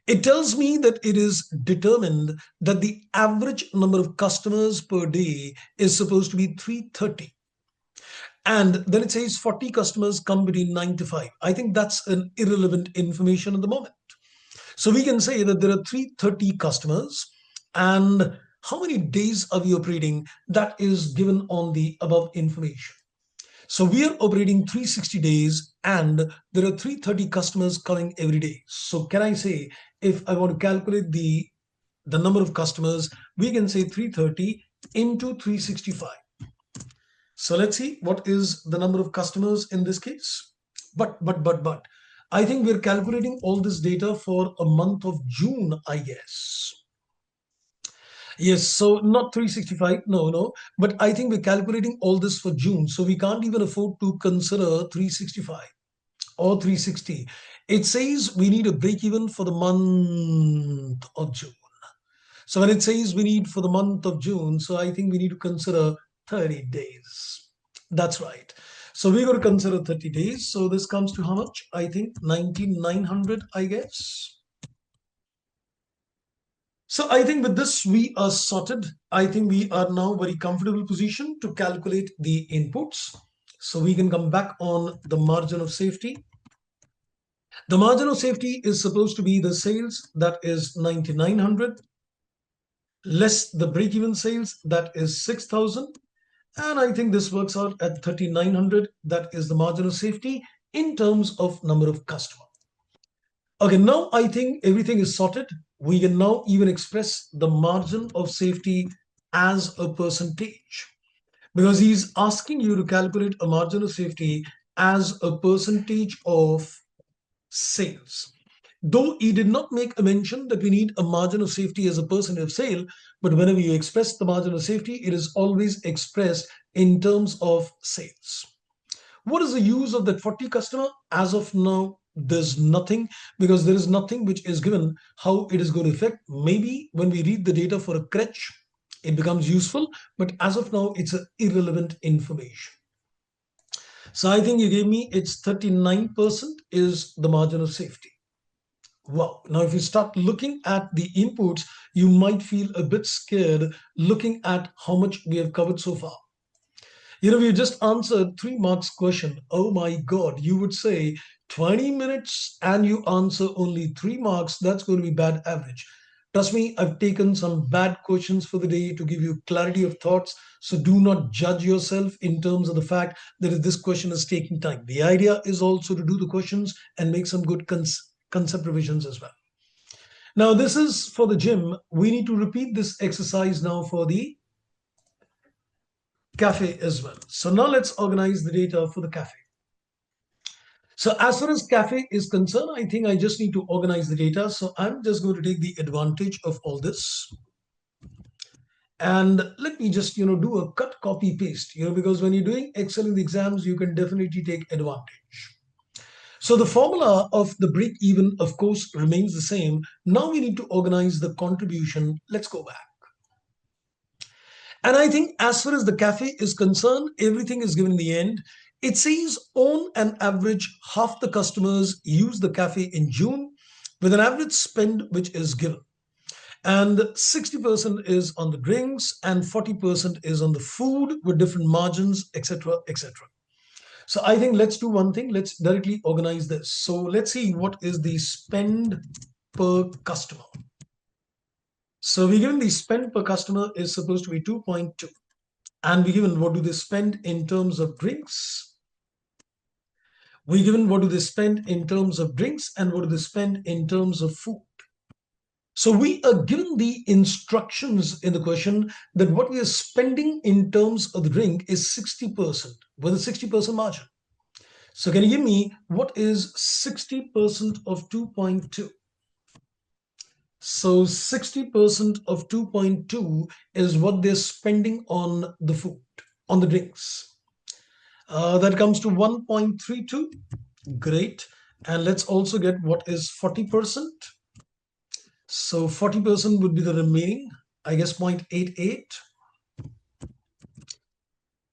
It tells me that it is determined that the average number of customers per day is supposed to be 330. And then it says 40 customers come between 9 to 5. I think that's an irrelevant information at the moment. So we can say that there are 330 customers, and how many days are we operating? That is given on the above information. So we are operating 360 days and there are 330 customers coming every day. So can I say, if I want to calculate the number of customers, we can say 330 into 365. So let's see what is the number of customers in this case. But, I think we're calculating all this data for a month of June, I guess. Yes, so not 365, no, but I think we're calculating all this for June. So we can't even afford to consider 365 or 360. It says we need a break even for the month of June. So when it says we need for the month of June, so I think we need to consider 30 days. That's right. So we're going to consider 30 days. So this comes to how much? I think 9,900, I guess. So I think with this, we are sorted. I think we are now very comfortable position to calculate the inputs. So we can come back on the margin of safety. The margin of safety is supposed to be the sales, that is 9,900, less the break-even sales, that is 6,000. And I think this works out at 3,900. That is the margin of safety in terms of number of customers. Okay, now I think everything is sorted. We can now even express the margin of safety as a percentage, because he's asking you to calculate a margin of safety as a percentage of sales. Though he did not make a mention that we need a margin of safety as a percentage of sale, but whenever you express the margin of safety, it is always expressed in terms of sales. What is the use of that 40 customer? As of now, there's nothing, because there is nothing which is given how it is going to affect. Maybe when we read the data for a crutch, it becomes useful, but as of now, it's an irrelevant information. So I think you gave me it's 39% is the margin of safety. Wow. Now, if you start looking at the inputs, you might feel a bit scared looking at how much we have covered so far. We just answered 3 marks question. Oh my God, you would say 20 minutes and you answer only 3 marks. That's going to be bad average. Trust me, I've taken some bad questions for the day to give you clarity of thoughts. So do not judge yourself in terms of the fact that if this question is taking time. The idea is also to do the questions and make some good concept revisions as well. Now, this is for the gym. We need to repeat this exercise now for the cafe as well. So now let's organize the data for the cafe. So as far as cafe is concerned, I think I just need to organize the data. So I'm just going to take the advantage of all this. And let me just, do a cut, copy, paste, because when you're doing Excel in the exams, you can definitely take advantage. So the formula of the break even, of course, remains the same. Now we need to organize the contribution. Let's go back. And I think as far as the cafe is concerned, everything is given in the end. It says on an average, half the customers use the cafe in June with an average spend which is given. And 60% is on the drinks and 40% is on the food with different margins, etc., etc. So I think let's do one thing. Let's directly organize this. So let's see what is the spend per customer. So we given the spend per customer is supposed to be 2.2. And we given what do they spend in terms of drinks. We given what do they spend in terms of drinks and what do they spend in terms of food. So we are given the instructions in the question that what we are spending in terms of the drink is 60% with a 60% margin. So can you give me what is 60% of 2.2? So 60% of 2.2 is what they're spending on the food, on the drinks. That comes to 1.32. Great. And let's also get what is 40%. So 40% would be the remaining, I guess 0.88.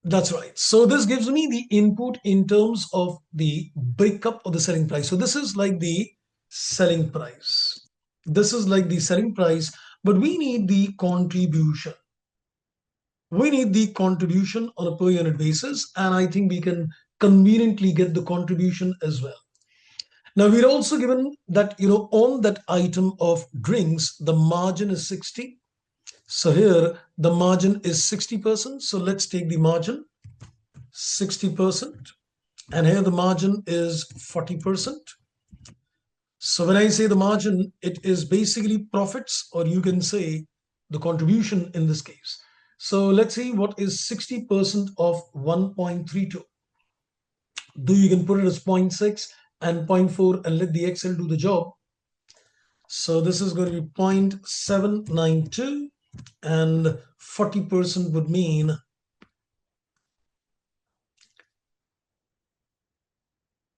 That's right. So this gives me the input in terms of the breakup of the selling price. So this is like the selling price. This is like the selling price, but we need the contribution. We need the contribution on a per unit basis, and I think we can conveniently get the contribution as well. Now we're also given that, on that item of drinks, the margin is 60. So here the margin is 60%. So let's take the margin 60%. And here the margin is 40%. So when I say the margin, it is basically profits, or you can say the contribution in this case. So let's see what is 60% of 1.32. Though you can put it as 0.6 and 0.4 and let the Excel do the job. So this is going to be 0.792 and 40% would mean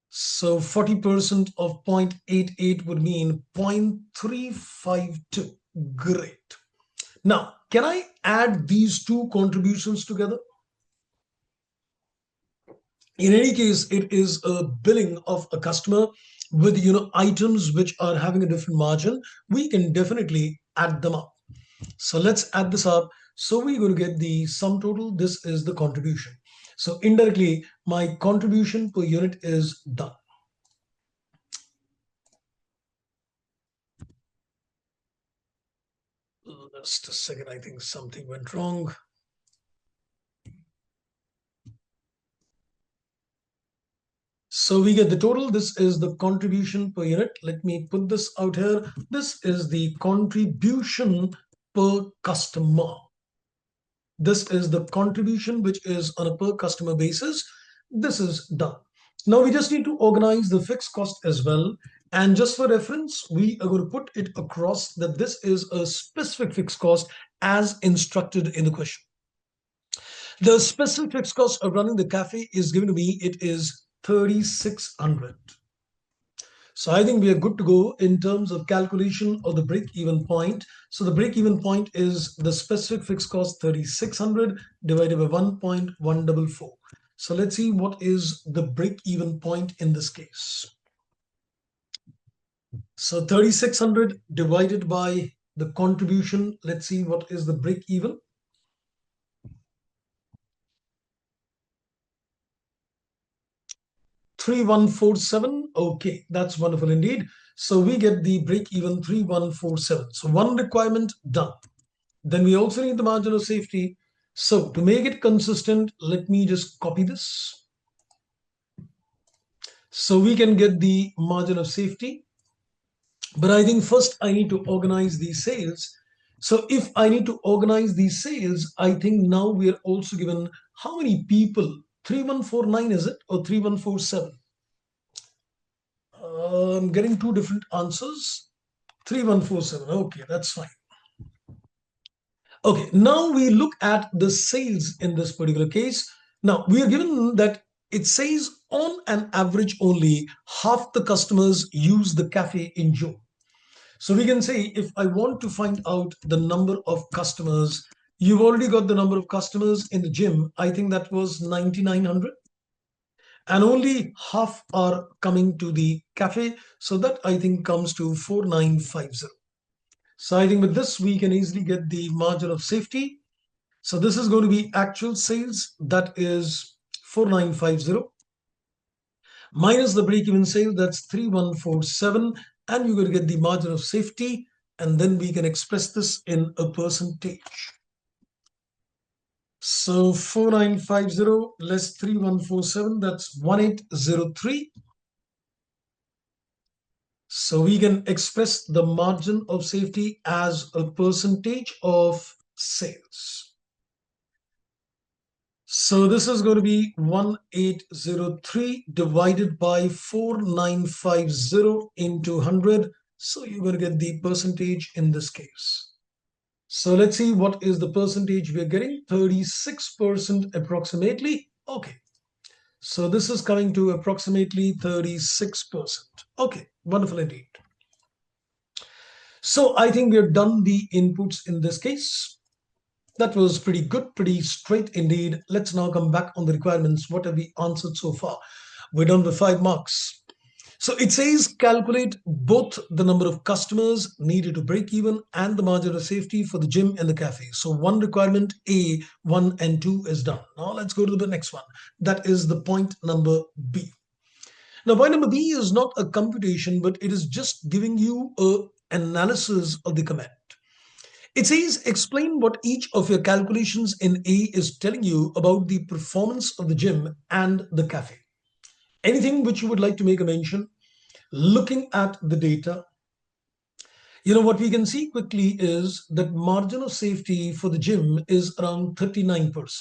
so 40% of 0.88 would mean 0.352. Great. Now, can I add these two contributions together? In any case, it is a billing of a customer with items which are having a different margin. We can definitely add them up. So let's add this up. So we're going to get the sum total. This is the contribution. So indirectly, my contribution per unit is done. Just a second, I think something went wrong. So we get the total. This is the contribution per unit. Let me put this out here. This is the contribution per customer. This is the contribution which is on a per customer basis. This is done. Now we just need to organize the fixed cost as well. And just for reference, we are going to put it across that this is a specific fixed cost as instructed in the question. The specific fixed cost of running the cafe is given to me. It is 3,600. So I think we are good to go in terms of calculation of the break-even point. So the break-even point is the specific fixed cost 3,600 divided by 1.144. So let's see what is the break-even point in this case. So 3,600 divided by the contribution. Let's see what is the break-even. 3,147. Okay, that's wonderful indeed. So we get the break-even 3,147. So one requirement done. Then we also need the margin of safety. So to make it consistent, let me just copy this. So we can get the margin of safety. But I think first I need to organize these sales. So if I need to organize these sales, I think now we are also given how many people. 3,149 is it or 3,147? I'm getting two different answers. 3,147. Okay, that's fine. Okay, now we look at the sales in this particular case. Now we are given that it says on an average only half the customers use the cafe in June. So we can say if I want to find out the number of customers, you've already got the number of customers in the gym. I think that was 9,900. And only half are coming to the cafe. So that I think comes to 4,950. So I think with this, we can easily get the margin of safety. So this is going to be actual sales. That is 4,950 minus the break-even sale. That's 3,147. And you're going to get the margin of safety. And then we can express this in a percentage. So 4,950 less 3,147, that's 1,803. So we can express the margin of safety as a percentage of sales. So this is going to be 1,803 divided by 4,950 into 100. So you're going to get the percentage in this case. So let's see what is the percentage we're getting. 36% approximately. Okay. So this is coming to approximately 36%. Okay, wonderful indeed. So I think we have done the inputs in this case. That was pretty good, pretty straight indeed. Let's now come back on the requirements. What have we answered so far? We're done with 5 marks. So it says calculate both the number of customers needed to break even and the margin of safety for the gym and the cafe. So one requirement A, 1 and 2 is done. Now let's go to the next one. That is the point number B. Now point number B is not a computation, but it is just giving you an analysis of the comment. It says explain what each of your calculations in A is telling you about the performance of the gym and the cafe. Anything which you would like to make a mention, looking at the data, what we can see quickly is that margin of safety for the gym is around 39%.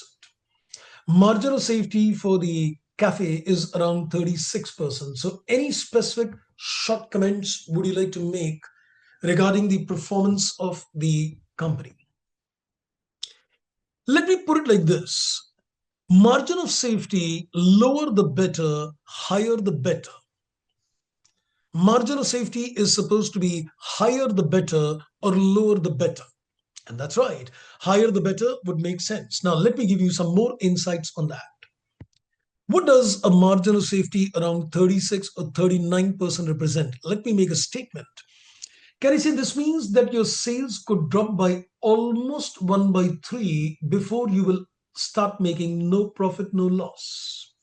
Margin of safety for the cafe is around 36%. So any specific short comments would you like to make regarding the performance of the company? Let me put it like this. Margin of safety, lower the better, higher the better. Margin of safety is supposed to be higher the better or lower the better. And that's right. Higher the better would make sense. Now, let me give you some more insights on that. What does a margin of safety around 36 or 39% represent? Let me make a statement. Can I say this means that your sales could drop by almost 1 by 3 before you will start making no profit, no loss?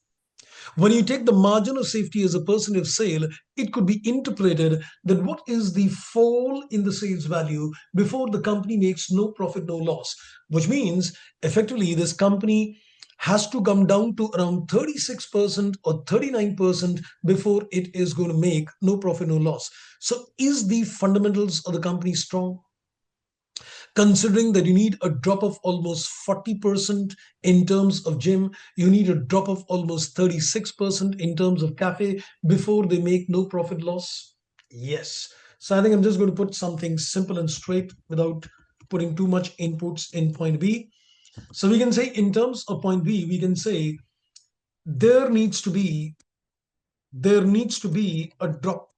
When you take the margin of safety as a percentage of sale, it could be interpreted that what is the fall in the sales value before the company makes no profit, no loss, which means effectively this company has to come down to around 36% or 39% before it is going to make no profit, no loss. So is the fundamentals of the company strong? Considering that you need a drop of almost 40% in terms of gym, you need a drop of almost 36% in terms of cafe before they make no profit loss? Yes. So I think I'm just going to put something simple and straight without putting too much inputs in point B. So we can say in terms of point B, we can say there needs to be a drop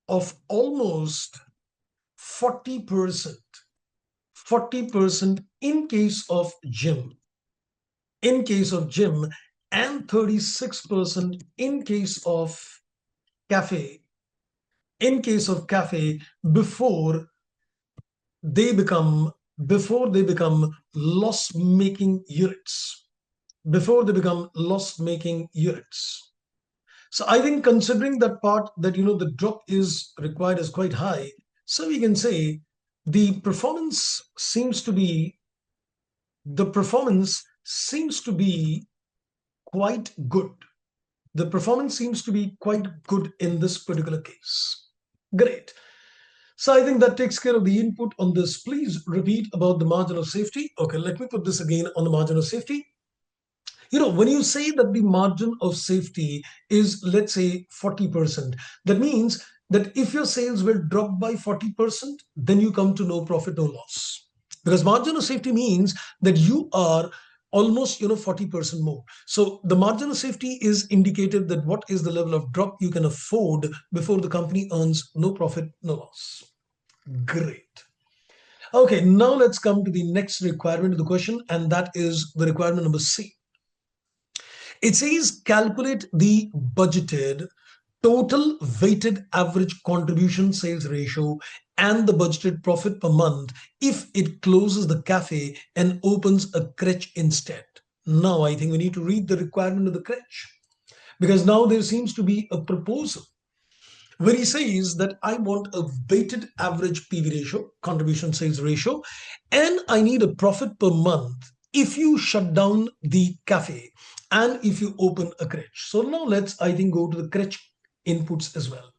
of almost 40% in case of gym, and 36% in case of cafe, before they become loss-making units. So I think considering that part that the drop is required is quite high, so we can say the performance seems to be quite good. The performance seems to be quite good in this particular case. Great. So I think that takes care of the input on this. Please repeat about the margin of safety. Okay, let me put this again on the margin of safety. When you say that the margin of safety is, let's say, 40%, that means that if your sales will drop by 40%, then you come to no profit, no loss. Because margin of safety means that you are almost 40% more. So the margin of safety is indicated that what is the level of drop you can afford before the company earns no profit, no loss. Great. Okay, now let's come to the next requirement of the question, and that is the requirement number C. It says calculate the budgeted total weighted average contribution sales ratio and the budgeted profit per month if it closes the cafe and opens a crèche instead. Now I think we need to read the requirement of the crèche, because now there seems to be a proposal where he says that I want a weighted average PV ratio, contribution sales ratio, and I need a profit per month if you shut down the cafe and if you open a crèche. So now let's, I think, go to the crèche inputs as well.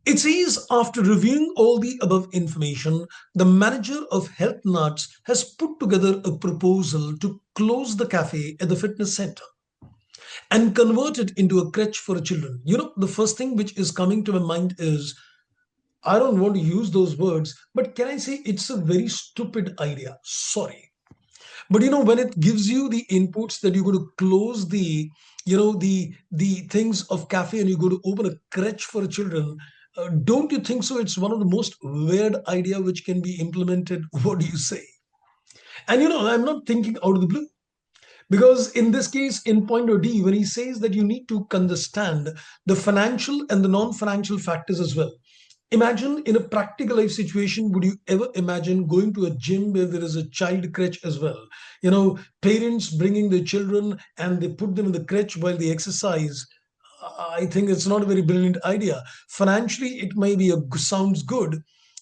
It says, after reviewing all the above information, the manager of Health Nuts has put together a proposal to close the cafe at the fitness center and convert it into a crèche for children. The first thing which is coming to my mind is, I don't want to use those words, but can I say it's a very stupid idea? Sorry. But when it gives you the inputs that you're going to close the things of cafe and you're going to open a crèche for children, don't you think so? It's one of the most weird idea which can be implemented. What do you say? And I'm not thinking out of the blue, because in this case, in point D, when he says that you need to understand the financial and the non-financial factors as well. Imagine in a practical life situation, would you ever imagine going to a gym where there is a child crèche as well? Parents bringing their children and they put them in the crèche while they exercise. I think it's not a very brilliant idea. Financially, it may be sounds good.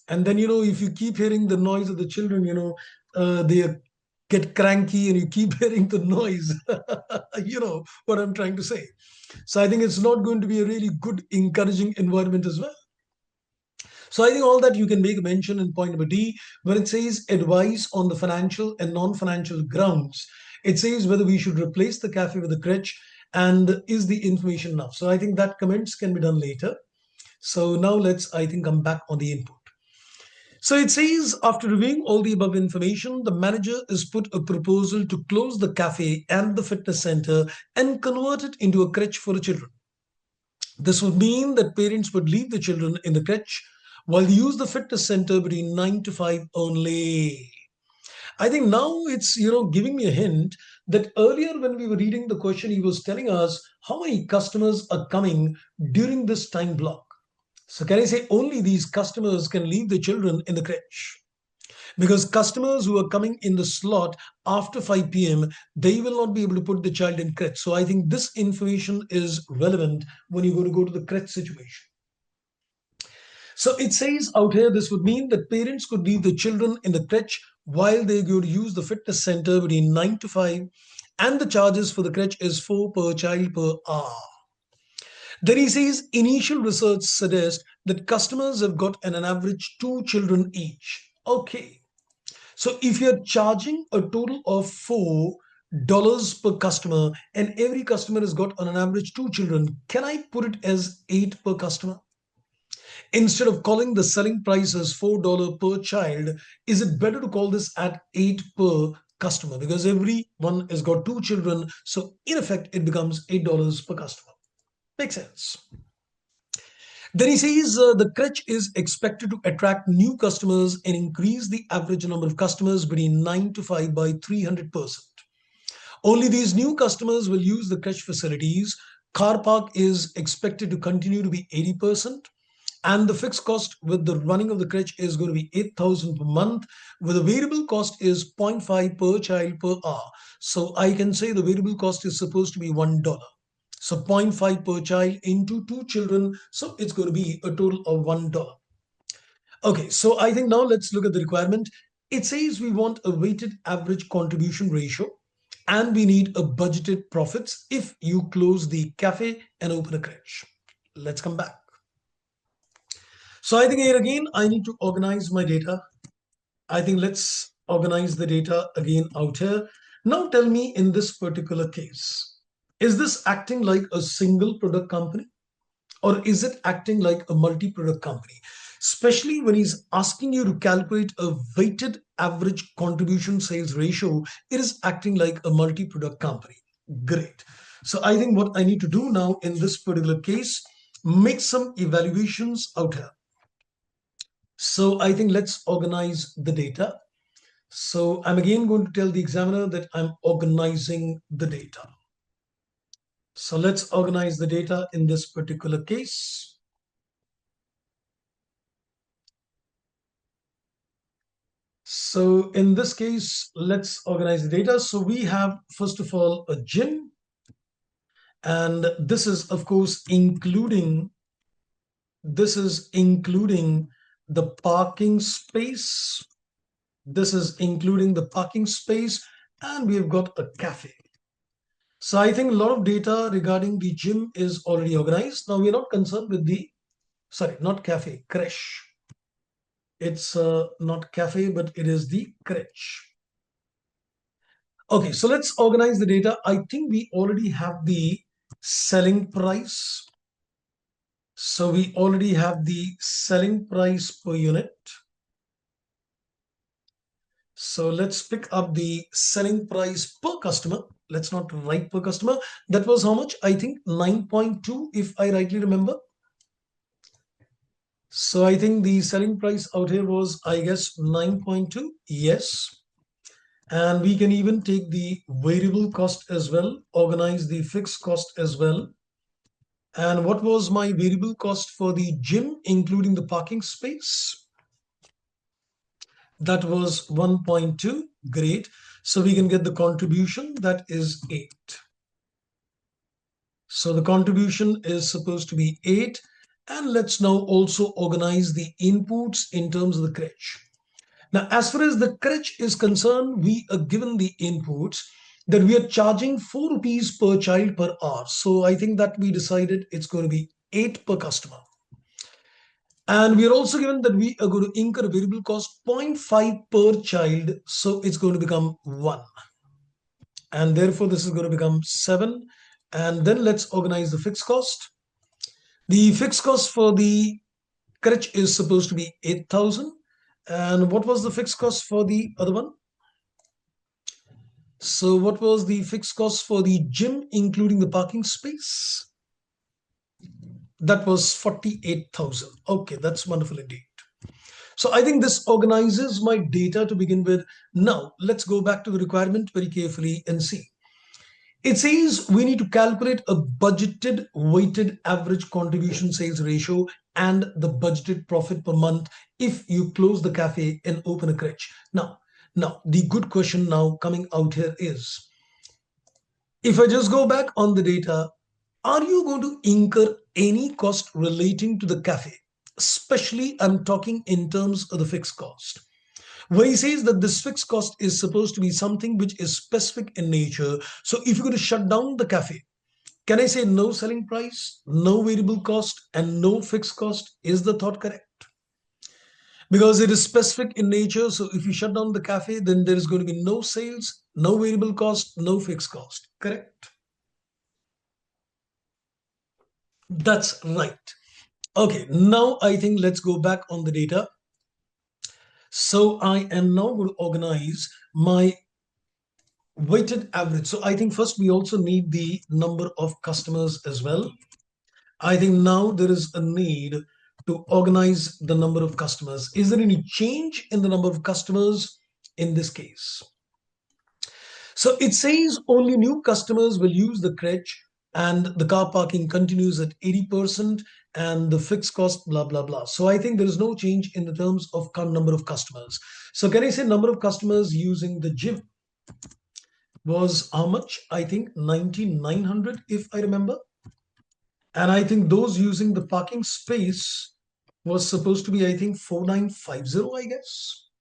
And then, if you keep hearing the noise of the children, they get cranky and you keep hearing the noise. You know what I'm trying to say. So I think it's not going to be a really good, encouraging environment as well. So I think all that you can make a mention in point number D, when it says advice on the financial and non-financial grounds. It says whether we should replace the cafe with a crèche and is the information enough. So I think that comments can be done later. So now let's, I think, come back on the input. So it says, after reviewing all the above information, the manager has put a proposal to close the cafe and the fitness center and convert it into a crèche for the children. This would mean that parents would leave the children in the crèche while they use the fitness center between 9 to 5 only. I think now it's, giving me a hint that earlier when we were reading the question, he was telling us how many customers are coming during this time block. So can I say only these customers can leave the children in the crèche? Because customers who are coming in the slot after 5 p.m., they will not be able to put the child in crèche. So I think this information is relevant when you go to the crèche situation. So it says out here, this would mean that parents could leave the children in the crèche while they go to use the fitness center between 9 to 5, and the charges for the crèche is 4 per child per hour. Then he says initial research suggests that customers have got an average 2 children each. Okay. So if you're charging a total of $4 per customer and every customer has got on an average 2 children, can I put it as 8 per customer? Instead of calling the selling price as $4 per child, is it better to call this at 8 per customer? Because everyone has got 2 children. So in effect, it becomes $8 per customer. Makes sense. Then he says the crèche is expected to attract new customers and increase the average number of customers between 9 to 5 by 300%. Only these new customers will use the crèche facilities. Car park is expected to continue to be 80%. And the fixed cost with the running of the crèche is going to be 8,000 per month, with the variable cost is 0.5 per child per hour. So I can say the variable cost is supposed to be $1. So 0.5 per child into 2 children. So it's going to be a total of $1. Okay, so I think now let's look at the requirement. It says we want a weighted average contribution ratio, and we need a budgeted profits if you close the cafe and open a crèche. Let's come back. So I think here again, I need to organize my data. I think let's organize the data again out here. Now tell me, in this particular case, is this acting like a single product company, or is it acting like a multi-product company? Especially when he's asking you to calculate a weighted average contribution sales ratio, it is acting like a multi-product company. Great. So I think what I need to do now in this particular case, make some evaluations out here. So I think let's organize the data. So I'm again going to tell the examiner that I'm organizing the data. So let's organize the data in this particular case. So in this case, let's organize the data. So we have, first of all, a gym. And this is, of course, including the parking space. This is including the parking space, and we've got a cafe. So I think a lot of data regarding the gym is already organized. Now we're not concerned with the, sorry, not cafe, crèche. It's not cafe, but it is the crèche. Okay, so let's organize the data. I think we already have the selling price. So we already have the selling price per unit. So let's pick up the selling price per customer. Let's not write per customer. That was how much? I think 9.2, if I rightly remember. So I think the selling price out here was, I guess, 9.2. Yes. And we can even take the variable cost as well, organize the fixed cost as well. And what was my variable cost for the gym, including the parking space? That was 1.2. Great. So we can get the contribution, that is 8. So the contribution is supposed to be 8. And let's now also organize the inputs in terms of the crèche. Now, as far as the crèche is concerned, we are given the inputs that we are charging 4 rupees per child per hour. So I think that we decided it's going to be 8 per customer. And we are also given that we are going to incur a variable cost 0.5 per child. So it's going to become 1. And therefore, this is going to become 7. And then let's organize the fixed cost. The fixed cost for the crèche is supposed to be 8,000. And what was the fixed cost for the other one? So what was the fixed cost for the gym, including the parking space? That was 48,000. Okay, that's wonderful indeed. So I think this organizes my data to begin with. Now, let's go back to the requirement very carefully and see. It says we need to calculate a budgeted weighted average contribution sales ratio and the budgeted profit per month if you close the cafe and open a crèche. Now, the good question now coming out here is, if I just go back on the data, are you going to incur any cost relating to the cafe? Especially, I'm talking in terms of the fixed cost. Where he says that this fixed cost is supposed to be something which is specific in nature. So if you're going to shut down the cafe, can I say no selling price, no variable cost, and no fixed cost? Is the thought correct? Because it is specific in nature. So if you shut down the cafe, then there is going to be no sales, no variable cost, no fixed cost. Correct? That's right. Okay, now I think let's go back on the data. So I am now going to organize my weighted average. So I think first we also need the number of customers as well. I think now there is a need to organize the number of customers. Is there any change in the number of customers in this case? So it says only new customers will use the crèche and the car parking continues at 80% and the fixed cost, blah, blah, blah. So I think there is no change in the terms of number of customers. So can I say number of customers using the gym was how much? I think 9,900 if I remember. And I think those using the parking space was supposed to be, I think, 4,950, I guess.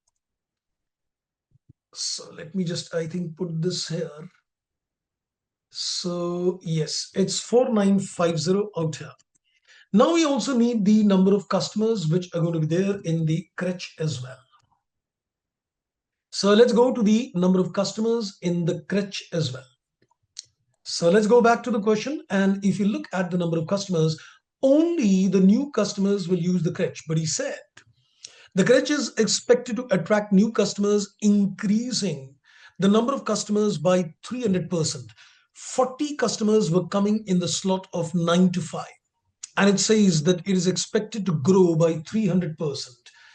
So let me just, I think, put this here. So yes, it's 4,950 out here. Now we also need the number of customers which are going to be there in the crèche as well. So let's go to the number of customers in the crèche as well. So let's go back to the question. And if you look at the number of customers, only the new customers will use the crèche. But he said the crèche is expected to attract new customers, increasing the number of customers by 300%. 40 customers were coming in the slot of 9 to 5. And it says that it is expected to grow by 300%.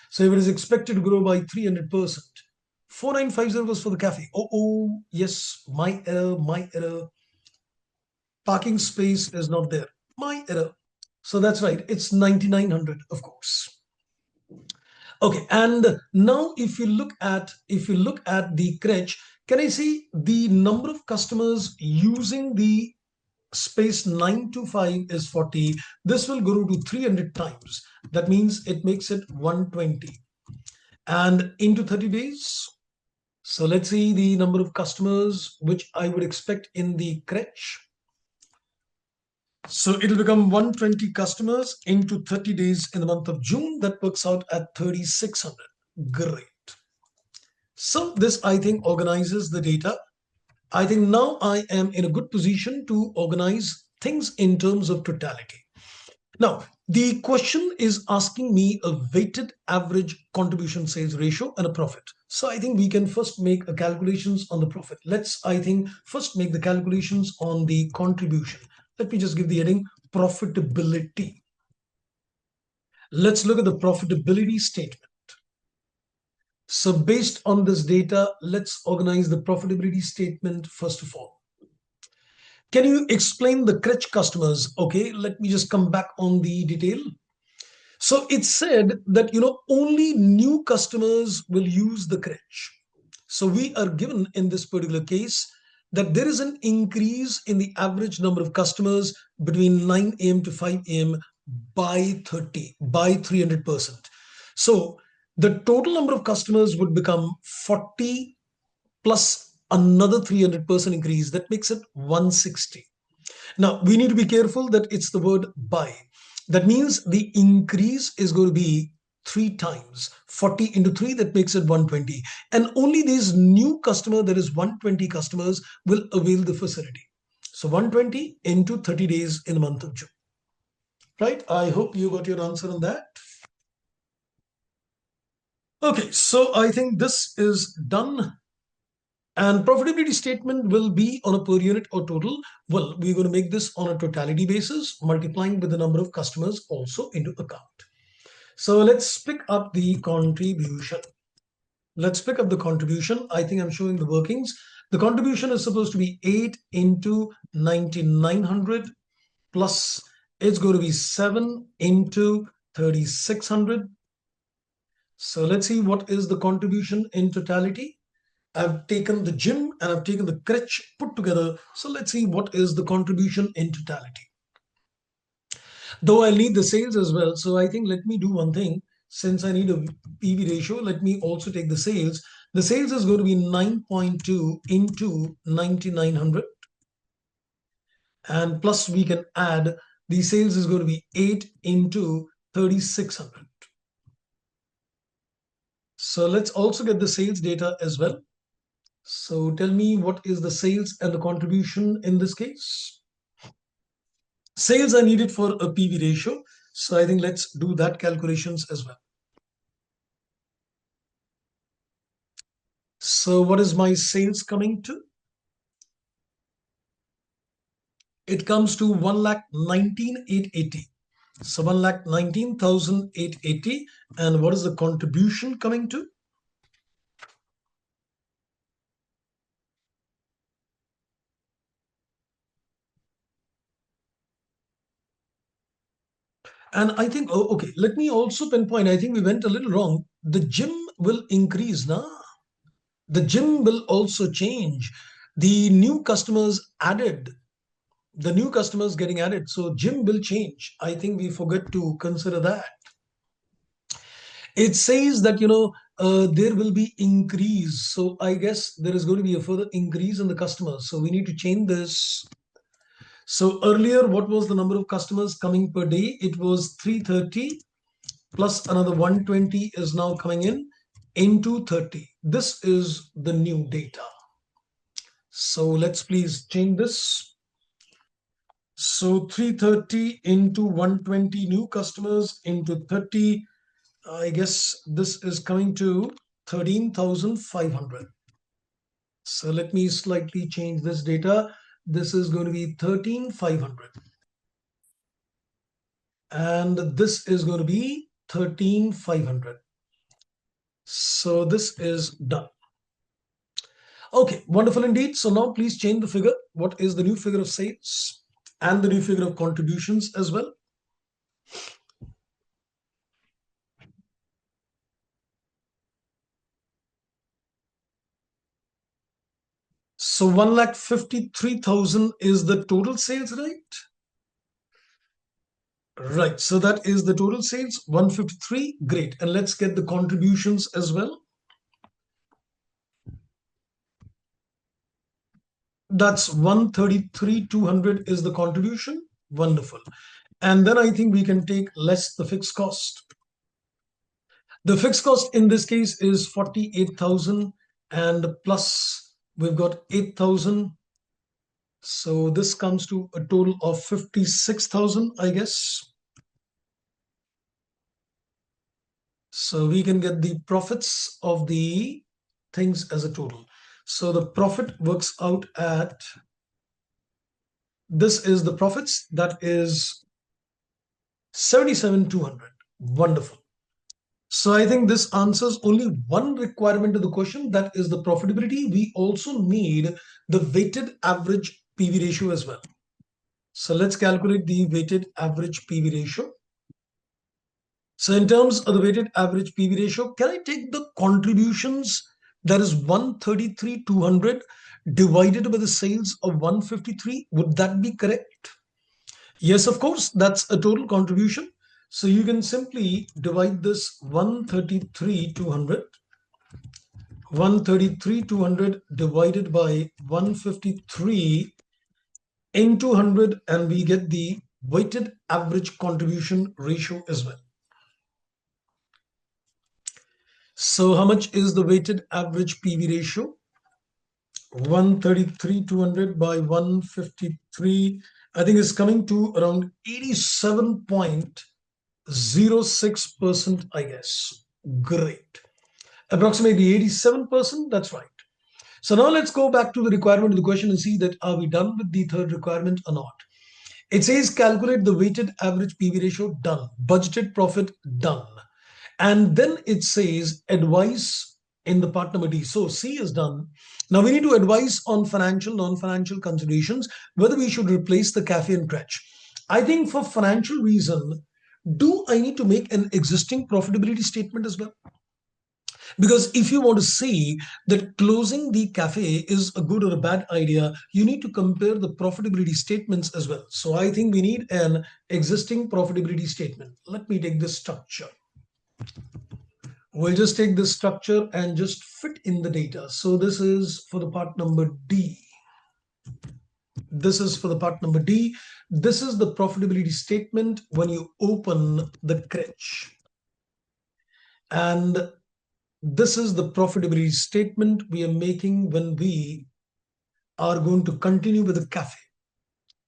So if it is expected to grow by 300%, 4,950 was for the cafe. Oh, yes, my error. Parking space is not there. My error. So that's right. It's 9,900, of course. Okay, and now if you look at the crèche, can I see the number of customers using the space 9 to 5 is 40. This will grow to 300 times. That means it makes it 120. And into 30 days. So let's see the number of customers which I would expect in the crèche. So it'll become 120 customers into 30 days in the month of June. That works out at 3,600. Great. So this, I think, organizes the data. I think now I am in a good position to organize things in terms of totality. Now, the question is asking me a weighted average contribution sales ratio and a profit. So I think we can first make calculations on the profit. Let's, I think, first make the calculations on the contribution. Let me just give the heading profitability. Let's look at the profitability statement. So based on this data, let's organize the profitability statement first of all. Can you explain the crèche customers? Okay, let me just come back on the detail. So it said that, only new customers will use the crèche. So we are given in this particular case that there is an increase in the average number of customers between 9 a.m. to 5 a.m. by 300%. So the total number of customers would become 40 plus another 300% increase. That makes it 160. Now, we need to be careful that it's the word by. That means the increase is going to be 3 times. 40 into 3, that makes it 120. And only these new customer, that is 120 customers, will avail the facility. So 120 into 30 days in the month of June. Right? I hope you got your answer on that. Okay, so I think this is done. And profitability statement will be on a per unit or total. Well, we're going to make this on a totality basis, multiplying with the number of customers also into account. So let's pick up the contribution. Let's pick up the contribution. I think I'm showing the workings. The contribution is supposed to be 8 into 9900 plus it's going to be 7 into 3600. So let's see what is the contribution in totality. I've taken the gym and I've taken the crutch put together. So let's see what is the contribution in totality. Though I'll need the sales as well. So I think let me do one thing. Since I need a PV ratio, let me also take the sales. The sales is going to be 9.2 into 9900. And plus we can add the sales is going to be 8 into 3600. So let's also get the sales data as well. So tell me what is the sales and the contribution in this case. Sales are needed for a PV ratio. So I think let's do that calculations as well. So what is my sales coming to? It comes to 1,19,880. So 1,19,880. And what is the contribution coming to? And I think, oh, okay, let me also pinpoint, I think we went a little wrong. The gym will increase now. The gym will also change. The new customers added, the new customers getting added. So gym will change. I think we forget to consider that. It says that, there will be increase. So I guess there is going to be a further increase in the customers. So we need to change this. So earlier, what was the number of customers coming per day? It was 330 plus another 120 is now coming in into 30. This is the new data. So let's please change this. So 330 into 120 new customers into 30. I guess this is coming to 13,500. So let me slightly change this data. This is going to be 13,500. And this is going to be 13,500. So this is done. Okay, wonderful indeed. So now please change the figure. What is the new figure of sales and the new figure of contributions as well? So 1,53,000 is the total sales, right? Right. So that is the total sales, 153. Great. And let's get the contributions as well. That's 133,200 is the contribution. Wonderful. And then I think we can take less the fixed cost. The fixed cost in this case is 48,000 and plus we've got 8,000. So this comes to a total of 56,000, I guess. So we can get the profits of the things as a total. So the profit works out at, this is the profits, that is 77,200. Wonderful. So I think this answers only one requirement of the question, that is the profitability. We also need the weighted average PV ratio as well. So let's calculate the weighted average PV ratio. So in terms of the weighted average PV ratio, can I take the contributions, that is 133,200 divided by the sales of 153? Would that be correct? Yes, of course, that's a total contribution. So you can simply divide this 133,200 divided by 153 into 100, and we get the weighted average contribution ratio as well. So how much is the weighted average PV ratio? 133,200 by 153, I think is coming to around 87.06%, I guess. Great. Approximately 87%, that's right. So now let's go back to the requirement of the question and see that are we done with the third requirement or not. It says calculate the weighted average PV ratio, done. Budgeted profit, done. And then it says advise in the part number D. So C is done. Now we need to advise on financial, non-financial considerations, whether we should replace the cafe and crèche. I think for financial reason, do I need to make an existing profitability statement as well? Because if you want to see that closing the cafe is a good or a bad idea, you need to compare the profitability statements as well. So I think we need an existing profitability statement. Let me take this structure. We'll just take this structure and just fit in the data. So this is for the part number D. This is for the part number D. This is the profitability statement when you open the crèche. And this is the profitability statement we are making when we are going to continue with the cafe.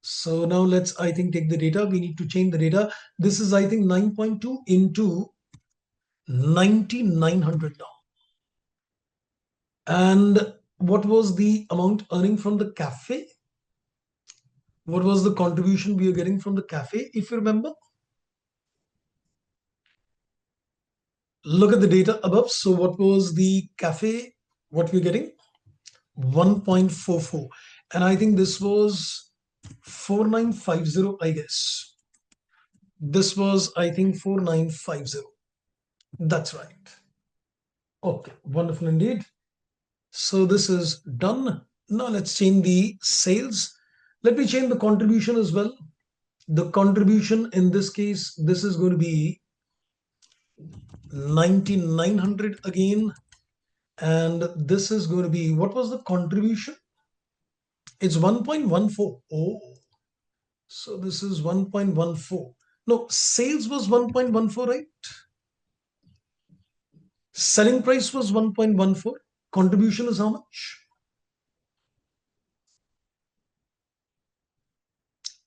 So now let's, I think, take the data. We need to change the data. This is, I think, 9.2 into 9,900 now. And what was the amount earning from the cafe? What was the contribution we are getting from the cafe, if you remember? Look at the data above. So what was the cafe, what we're getting? 1.44. And I think this was 4950, I guess. This was, I think, 4950. That's right. Okay, wonderful indeed. So this is done. Now let's change the sales. Let me change the contribution as well. The contribution in this case, this is going to be 9,900 again. And this is going to be, what was the contribution? It's 1.14. Oh, so this is 1.14. No, sales was 1.14, right? Selling price was 1.14. Contribution is how much?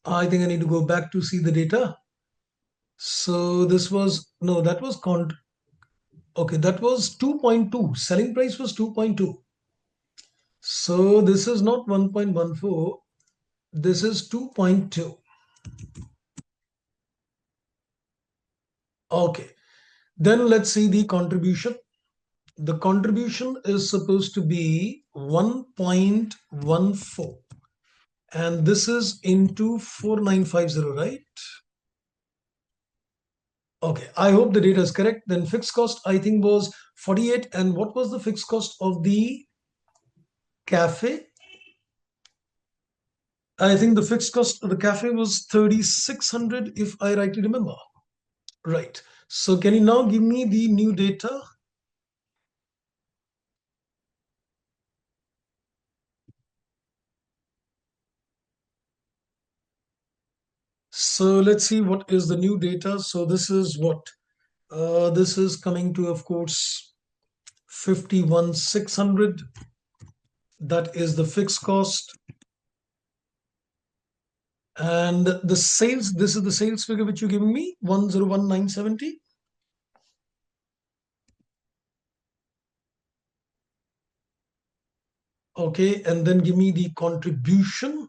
I think I need to go back to see the data. So this was, no, that was okay, that was 2.2. Selling price was 2.2. So this is not 1.14. This is 2.2. Okay. Then let's see the contribution. The contribution is supposed to be 1.14. And this is into 4950, right? Okay, I hope the data is correct. Then fixed cost, I think, was 48. And what was the fixed cost of the cafe? I think the fixed cost of the cafe was 3,600, if I rightly remember. Right. So can you now give me the new data? So let's see what is the new data. So this is what? This is coming to, of course, 51,600. That is the fixed cost. And the sales, this is the sales figure which you're giving me, 101,970. Okay, and then give me the contribution,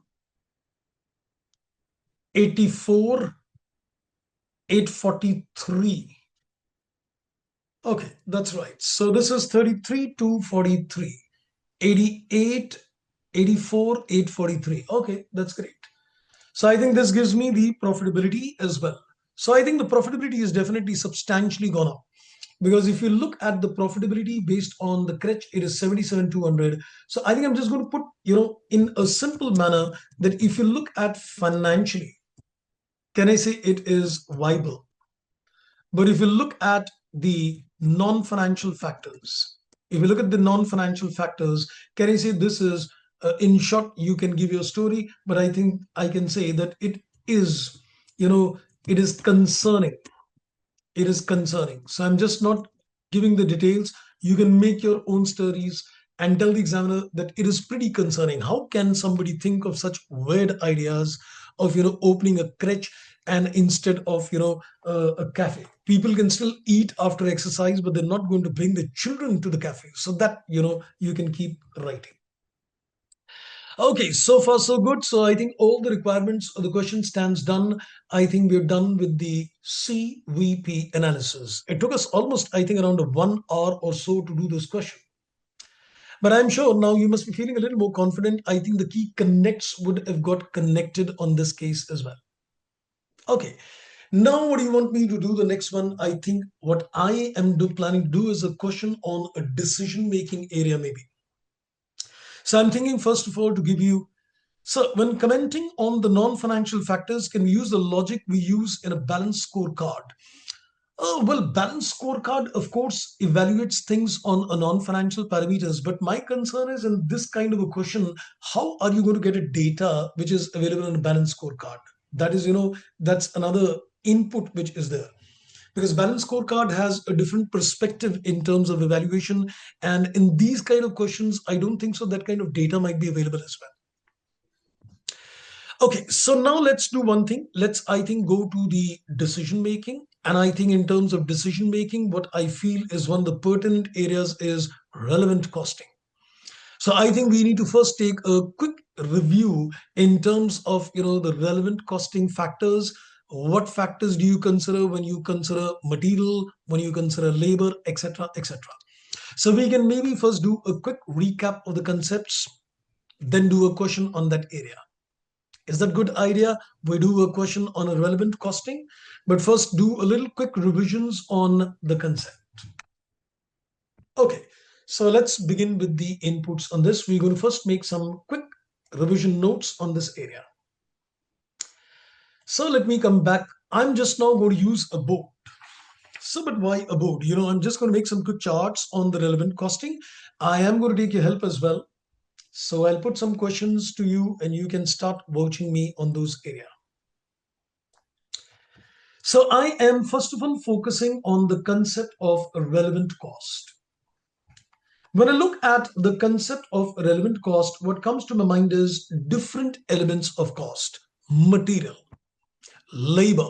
84,843. Okay, that's right. So this is 33,243, 88, 84, 843. Okay, that's great. So I think this gives me the profitability as well. So I think the profitability is definitely substantially gone up. Because if you look at the profitability based on the crèche, it is 77,200. So I think I'm just going to put, in a simple manner that if you look at financially, can I say it is viable? But if you look at the non-financial factors, can I say this is, in short, you can give your story, but I think I can say that it is, it is concerning. It is concerning. So I'm just not giving the details. You can make your own stories and tell the examiner that it is pretty concerning. How can somebody think of such weird ideas of, opening a crèche and instead of, a cafe? People can still eat after exercise, but they're not going to bring the children to the cafe. So that, you can keep writing. Okay, so far so good. So I think all the requirements of the question stands done. I think we're done with the CVP analysis. It took us almost, I think, around 1 hour or so to do this question. But I'm sure now you must be feeling a little more confident. I think the key connects would have got connected on this case as well. Okay. Now, what do you want me to do? The next one, I think what I am planning to do is a question on a decision-making area, maybe. So I'm thinking, first of all, to give you, so when commenting on the non-financial factors, can we use the logic we use in a balanced scorecard? Well, balanced scorecard, of course, evaluates things on a non-financial parameters. But my concern is in this kind of a question, how are you going to get a data which is available in a balanced scorecard? That is, that's another input which is there. Because balanced scorecard has a different perspective in terms of evaluation. And in these kind of questions, I don't think so that kind of data might be available as well. Okay, so now let's do one thing. Let's, I think, go to the decision making. And I think in terms of decision making, what I feel is one of the pertinent areas is relevant costing. So I think we need to first take a quick review in terms of, the relevant costing factors. What factors do you consider when you consider material, when you consider labor, etc., etc. So we can maybe first do a quick recap of the concepts, then do a question on that area. Is that a good idea? We do a question on a relevant costing, but first do a little quick revisions on the concept. Okay, so let's begin with the inputs on this. We're going to first make some quick revision notes on this area. So let me come back. I'm just now going to use a board. So, but why a board? I'm just going to make some quick charts on the relevant costing. I am going to take your help as well. So I'll put some questions to you and you can start watching me on those areas. So I am first of all focusing on the concept of a relevant cost. When I look at the concept of relevant cost, what comes to my mind is different elements of cost: material, labor,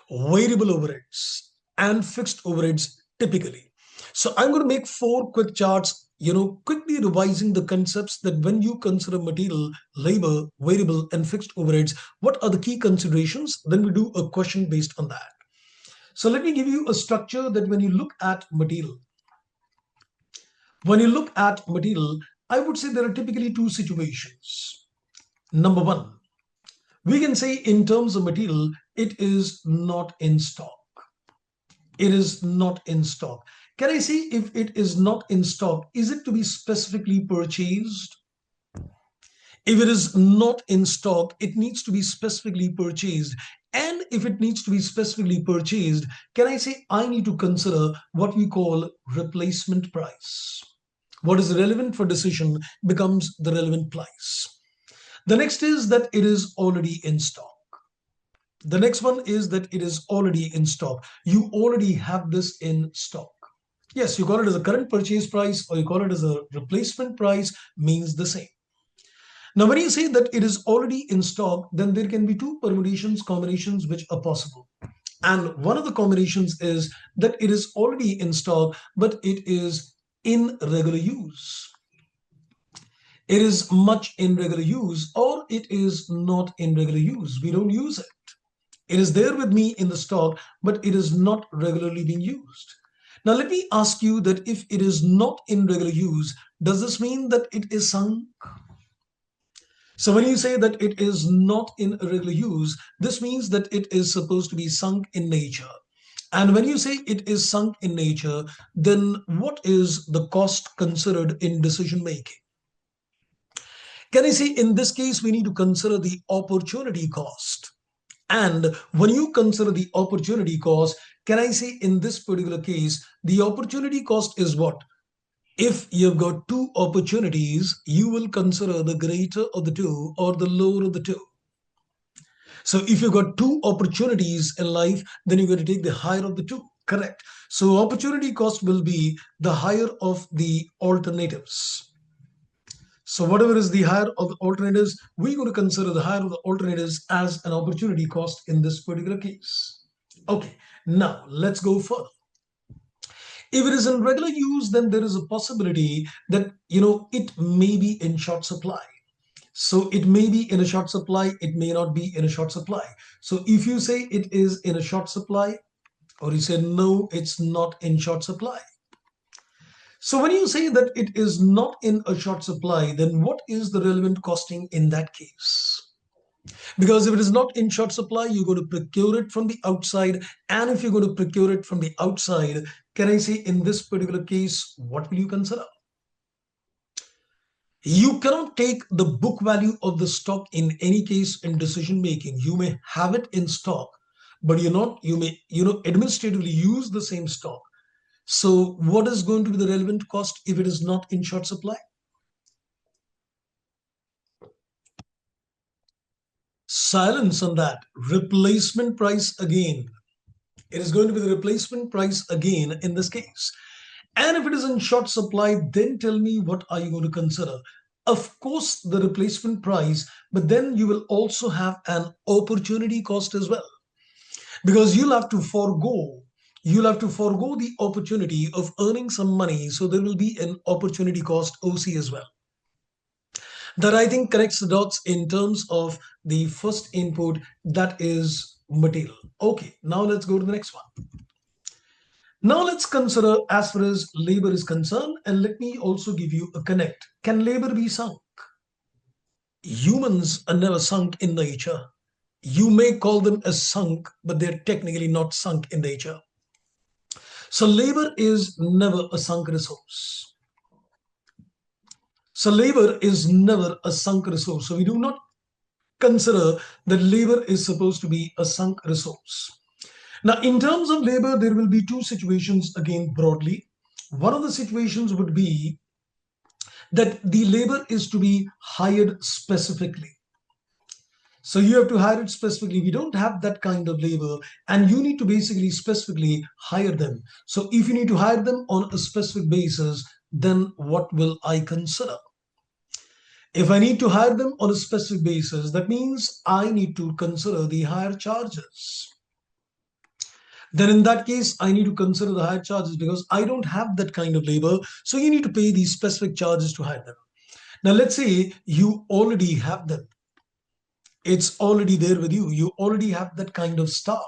variable overheads, and fixed overheads typically. So I'm going to make 4 quick charts, quickly revising the concepts that when you consider material, labor, variable, and fixed overheads, what are the key considerations? Then we do a question based on that. So let me give you a structure that when you look at material, I would say there are typically 2 situations. Number 1, we can say in terms of material, it is not in stock. It is not in stock. Can I say if it is not in stock, is it to be specifically purchased? If it is not in stock, it needs to be specifically purchased. And if it needs to be specifically purchased, can I say I need to consider what we call replacement price? What is relevant for decision becomes the relevant price. The next is that it is already in stock. The next one is that it is already in stock. You already have this in stock. Yes, you call it as a current purchase price or you call it as a replacement price, means the same. Now, when you say that it is already in stock, then there can be 2 permutations, combinations which are possible. And one of the combinations is that it is already in stock, but it is in regular use. It is much in regular use, or it is not in regular use. We don't use it. It is there with me in the stock, but it is not regularly being used. Now, let me ask you that if it is not in regular use, does this mean that it is sunk? So when you say that it is not in regular use, this means that it is supposed to be sunk in nature. And when you say it is sunk in nature, then what is the cost considered in decision making? Can I say in this case, we need to consider the opportunity cost. And when you consider the opportunity cost, can I say in this particular case, the opportunity cost is what? If you've got 2 opportunities, you will consider the greater of the 2 or the lower of the 2. So if you've got 2 opportunities in life, then you're going to take the higher of the 2. Correct. So opportunity cost will be the higher of the alternatives. So whatever is the higher of the alternatives, we're going to consider the higher of the alternatives as an opportunity cost in this particular case. Okay, now let's go further. If it is in regular use, then there is a possibility that, it may be in short supply. So it may be in a short supply, it may not be in a short supply. So if you say it is in a short supply, or you say, no, it's not in short supply. So when you say that it is not in a short supply, then what is the relevant costing in that case? Because if it is not in short supply, you're going to procure it from the outside. And if you're going to procure it from the outside, can I say in this particular case, what will you consider? You cannot take the book value of the stock in any case in decision making. You may have it in stock, but you may, administratively use the same stock. So what is going to be the relevant cost if it is not in short supply? Silence on that. Replacement price again. It is going to be the replacement price again in this case. And if it is in short supply, then tell me what are you going to consider? Of course, the replacement price, but then you will also have an opportunity cost as well. Because you'll have to forego the opportunity of earning some money. So there will be an opportunity cost OC as well. That I think connects the dots in terms of the first input, that is material. Okay, now let's go to the next one. Now let's consider as far as labor is concerned, and let me also give you a connect. Can labor be sunk? Humans are never sunk in nature. You may call them as sunk, but they're technically not sunk in nature. So labor is never a sunk resource. So labor is never a sunk resource. So we do not consider that labor is supposed to be a sunk resource. Now, in terms of labor, there will be two situations again broadly. One of the situations would be that the labor is to be hired specifically. So you have to hire it specifically. We don't have that kind of labor, and you need to basically specifically hire them. So if you need to hire them on a specific basis, then what will I consider? If I need to hire them on a specific basis, that means I need to consider the hire charges. Then in that case, I need to consider the hire charges because I don't have that kind of labor. So you need to pay these specific charges to hire them. Now, let's say you already have them. It's already there with you. You already have that kind of staff.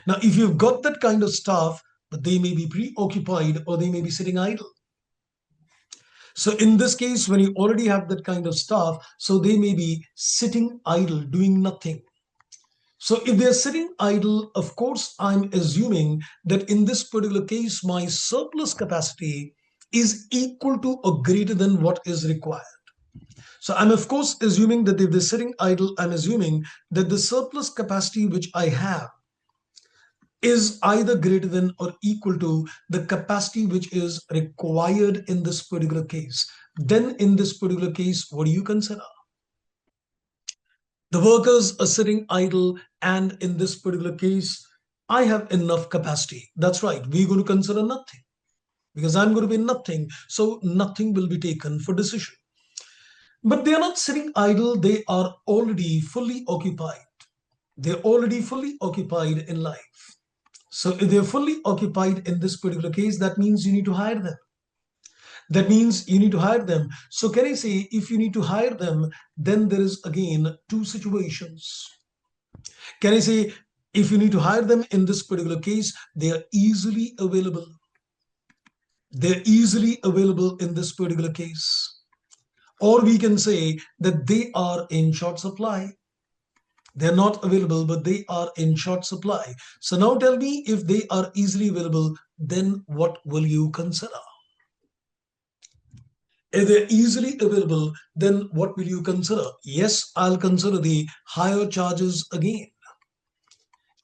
Now, if you've got that kind of staff, but they may be preoccupied or they may be sitting idle. So in this case, when you already have that kind of staff, so they may be sitting idle, doing nothing. So if they're sitting idle, of course, I'm assuming that in this particular case, my surplus capacity is equal to or greater than what is required. So I'm of course assuming that if they're sitting idle, I'm assuming that the surplus capacity which I have is either greater than or equal to the capacity which is required in this particular case. Then in this particular case, what do you consider? The workers are sitting idle, and in this particular case, I have enough capacity. That's right. We're going to consider nothing because I'm going to be nothing. So nothing will be taken for decision. But they are not sitting idle. They are already fully occupied. They're already fully occupied in life. So if they're fully occupied in this particular case, that means you need to hire them. That means you need to hire them. So can I say if you need to hire them, then there is again two situations. Can I say if you need to hire them in this particular case, they are easily available. They're easily available in this particular case. Or we can say that they are in short supply. They're not available, but they are in short supply. So now tell me if they are easily available, then what will you consider? If they're easily available, then what will you consider? Yes, I'll consider the higher charges again.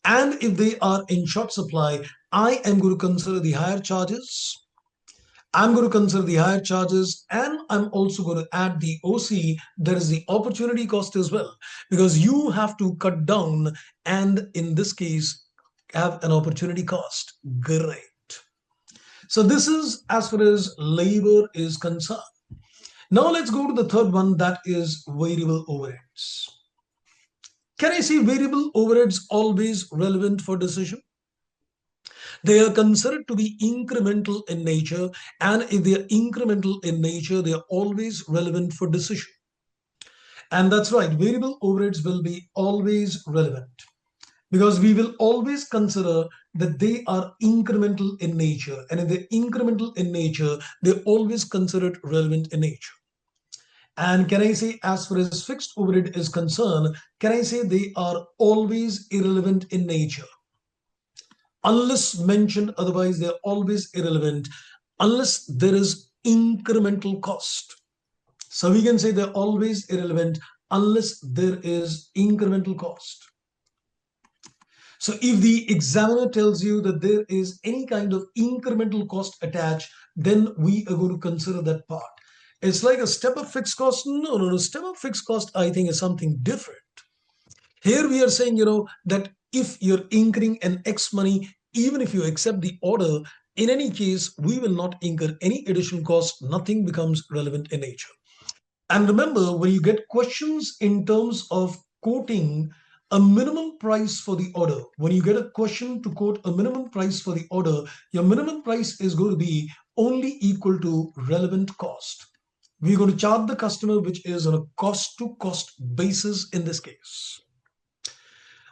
And if they are in short supply, I am going to consider the higher charges. I'm going to consider the higher charges, and I'm also going to add the OC, that is the opportunity cost as well, because you have to cut down and in this case have an opportunity cost. Great. So this is as far as labor is concerned. Now let's go to the third one, that is variable overheads. Can I say variable overheads always relevant for decision? They are considered to be incremental in nature, and if they are incremental in nature, they are always relevant for decision. And that's right, variable overheads will be always relevant. because we will always consider that they are incremental in nature, and if they're incremental in nature, they're always considered relevant in nature. And can I say, as far as fixed overhead is concerned, can I say they are always irrelevant in nature? Unless mentioned otherwise, they're always irrelevant unless there is incremental cost. So we can say they're always irrelevant unless there is incremental cost. So if the examiner tells you that there is any kind of incremental cost attached, then we are going to consider that part. It's like a step up fixed cost. No. Step up fixed cost, I think, is something different. Here we are saying, that if you're incurring an X money, even if you accept the order, in any case, we will not incur any additional cost. Nothing becomes relevant in nature. And remember, when you get questions in terms of quoting a minimum price for the order, when you get a question to quote a minimum price for the order, your minimum price is going to be only equal to relevant cost. We're going to charge the customer, which is on a cost to cost basis in this case.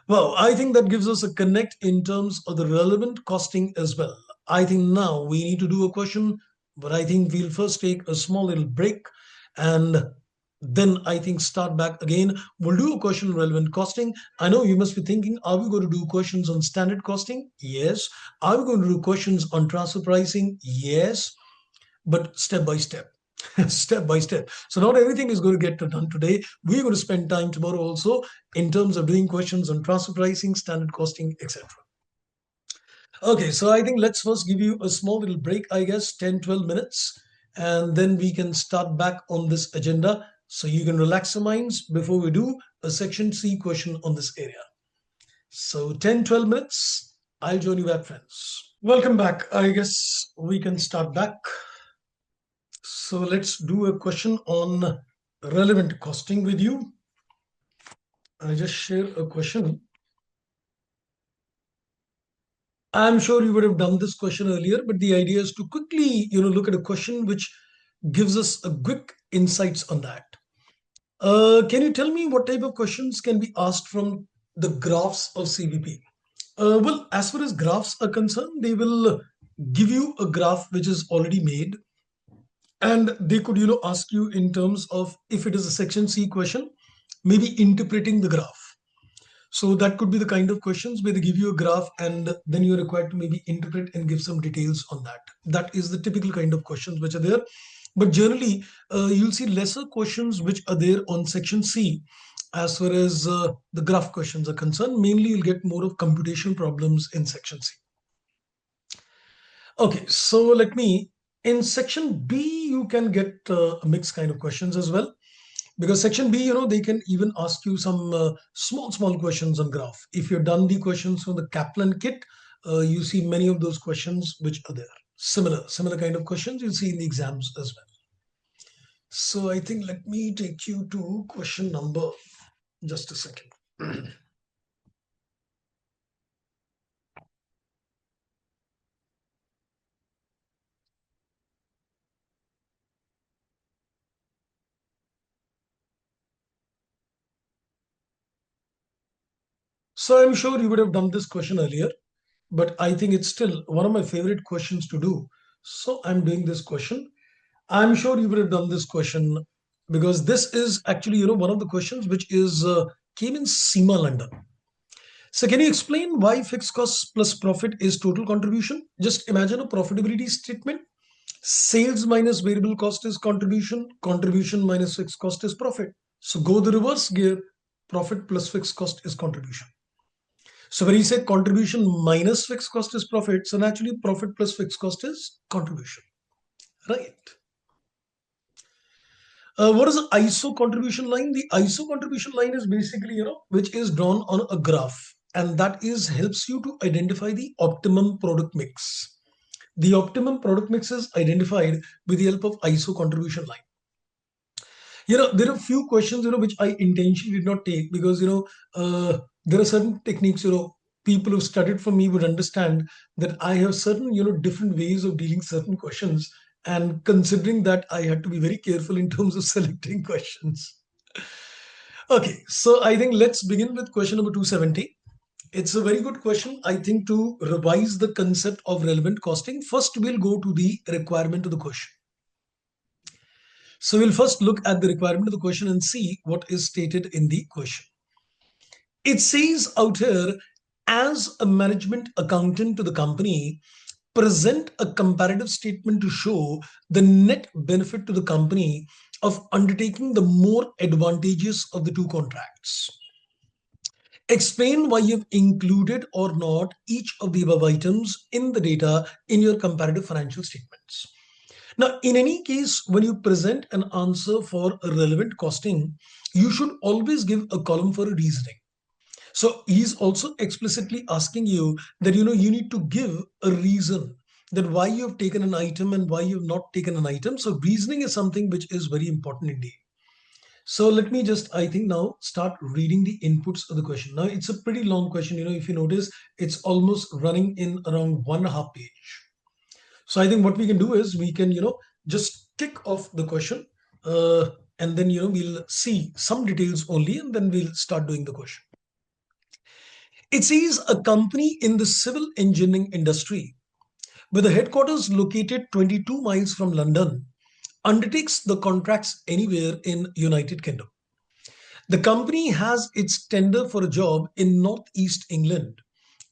Well, I think that gives us a connect in terms of the relevant costing as well. I think now we need to do a question, but I think we'll first take a small little break and then I think start back again. We'll do a question on relevant costing. I know you must be thinking, are we going to do questions on standard costing? Yes. Are we going to do questions on transfer pricing? Yes, but step by step. Step by step. So not everything is going to get done today. We're going to spend time tomorrow also in terms of doing questions on transfer pricing, standard costing, etc. Okay, so I think let's first give you a small little break, I guess 10-12 minutes, and then we can start back on this agenda so you can relax your minds before we do a section C question on this area. So 10-12 minutes, I'll join you back, friends. Welcome back. I guess we can start back. So let's do a question on relevant costing with you. I just share a question. I'm sure you would have done this question earlier, but the idea is to quickly, look at a question which gives us a quick insights on that. Can you tell me what type of questions can be asked from the graphs of CVP? Well, as far as graphs are concerned, they will give you a graph which is already made. And they could, ask you in terms of, if it is a section C question, maybe interpreting the graph. So that could be the kind of questions where they give you a graph and then you're required to maybe interpret and give some details on that. That is the typical kind of questions which are there. But generally, you'll see lesser questions which are there on section C as far as the graph questions are concerned. Mainly, you'll get more of computation problems in section C. Okay, so in section B, you can get a mixed kind of questions as well. Because section B, they can even ask you some small questions on graph. If you've done the questions from the Kaplan kit, you see many of those questions which are there. Similar kind of questions you'll see in the exams as well. So I think let me take you to question number, just a second. So I'm sure you would have done this question earlier, but I think it's still one of my favorite questions to do. So I'm doing this question. I'm sure you would have done this question because this is actually, one of the questions which is came in SEMA London. So can you explain why fixed costs plus profit is total contribution? Just imagine a profitability statement. Sales minus variable cost is contribution. Contribution minus fixed cost is profit. So go the reverse gear. Profit plus fixed cost is contribution. So when you say contribution minus fixed cost is profit, so naturally profit plus fixed cost is contribution, right? What is the ISO contribution line? The ISO contribution line is basically, which is drawn on a graph, and that helps you to identify the optimum product mix. The optimum product mix is identified with the help of ISO contribution line. There are a few questions, which I intentionally did not take because, there are certain techniques, people who studied from me would understand that I have certain, different ways of dealing certain questions. And considering that, I had to be very careful in terms of selecting questions. Okay, so I think let's begin with question number 270. It's a very good question. I think to revise the concept of relevant costing, first we'll go to the requirement of the question. So we'll first look at the requirement of the question and see what is stated in the question. It says out here, as a management accountant to the company, present a comparative statement to show the net benefit to the company of undertaking the more advantageous of the two contracts. Explain why you've included or not each of the above items in the data in your comparative financial statements. Now, in any case, when you present an answer for a relevant costing, you should always give a column for a reasoning. So he's also explicitly asking you that, you need to give a reason that why you've taken an item and why you've not taken an item. So reasoning is something which is very important indeed. So let me just, I think now start reading the inputs of the question. Now it's a pretty long question. If you notice, it's almost running in around 1.5 pages. So I think what we can do is we can, just kick off the question and then, we'll see some details only and then we'll start doing the question. It says a company in the civil engineering industry with the headquarters located 22 miles from London undertakes the contracts anywhere in United Kingdom. The company has its tender for a job in Northeast England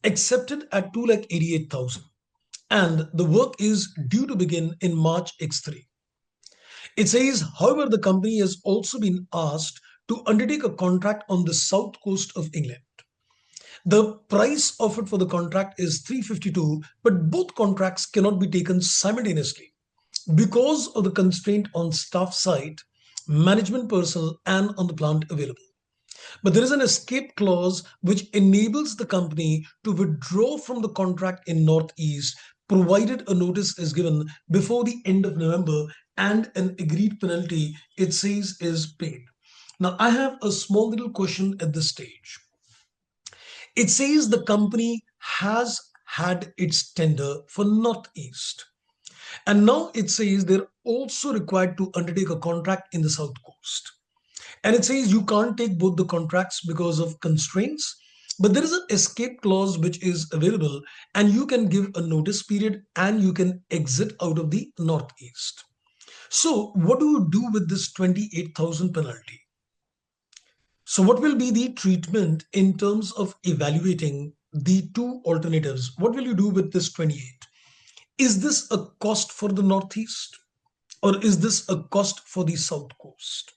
accepted at 2,88,000 and the work is due to begin in March X3. It says, however, the company has also been asked to undertake a contract on the south coast of England. The price offered for the contract is 352, but both contracts cannot be taken simultaneously because of the constraint on staff side, management personnel, and on the plant available. But there is an escape clause which enables the company to withdraw from the contract in Northeast, provided a notice is given before the end of November and an agreed penalty, it says, is paid. Now, I have a small little question at this stage. It says the company has had its tender for Northeast. And now it says they're also required to undertake a contract in the South Coast. And it says you can't take both the contracts because of constraints, but there is an escape clause which is available and you can give a notice period and you can exit out of the Northeast. So what do you do with this 28,000 penalty? So what will be the treatment in terms of evaluating the two alternatives? What will you do with this 28? Is this a cost for the Northeast or is this a cost for the South Coast?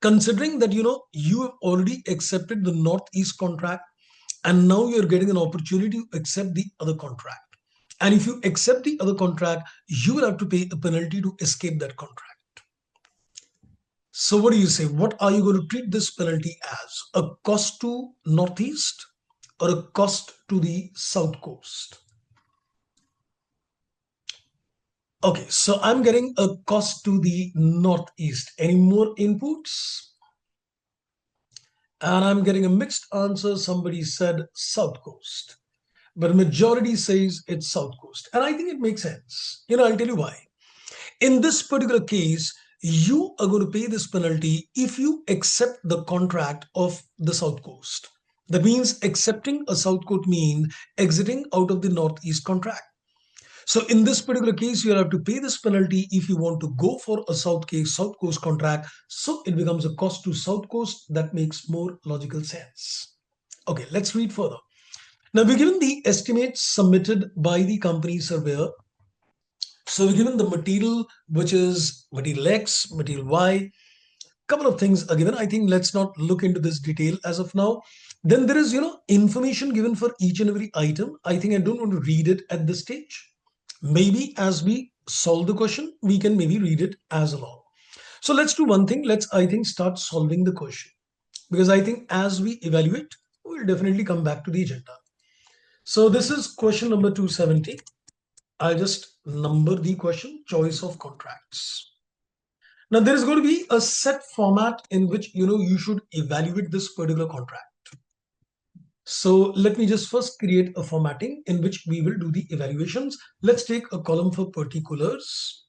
Considering that, you have already accepted the Northeast contract and now you're getting an opportunity to accept the other contract. And if you accept the other contract, you will have to pay a penalty to escape that contract. So what do you say? What are you going to treat this penalty as? A cost to Northeast or a cost to the South Coast? Okay, so I'm getting a cost to the Northeast. Any more inputs? And I'm getting a mixed answer. Somebody said South Coast, but majority says it's South Coast. And I think it makes sense. I'll tell you why. In this particular case, you are going to pay this penalty if you accept the contract of the South Coast. That means accepting a South Coast means exiting out of the Northeast contract. So in this particular case, you have to pay this penalty if you want to go for a South Coast contract. So it becomes a cost to South Coast. That makes more logical sense. Okay, let's read further. Now we're given the estimates submitted by the company surveyor. So we're given the material, which is material X, material Y. Couple of things are given. I think let's not look into this detail as of now. Then there is, information given for each and every item. I think I don't want to read it at this stage. Maybe as we solve the question, we can maybe read it as along. So let's do one thing. Let's, I think, start solving the question. Because I think as we evaluate, we'll definitely come back to the agenda. So this is question number 270. I'll just number the question, choice of contracts. Now there is going to be a set format in which you should evaluate this particular contract. So let me just first create a formatting in which we will do the evaluations. Let's take a column for particulars.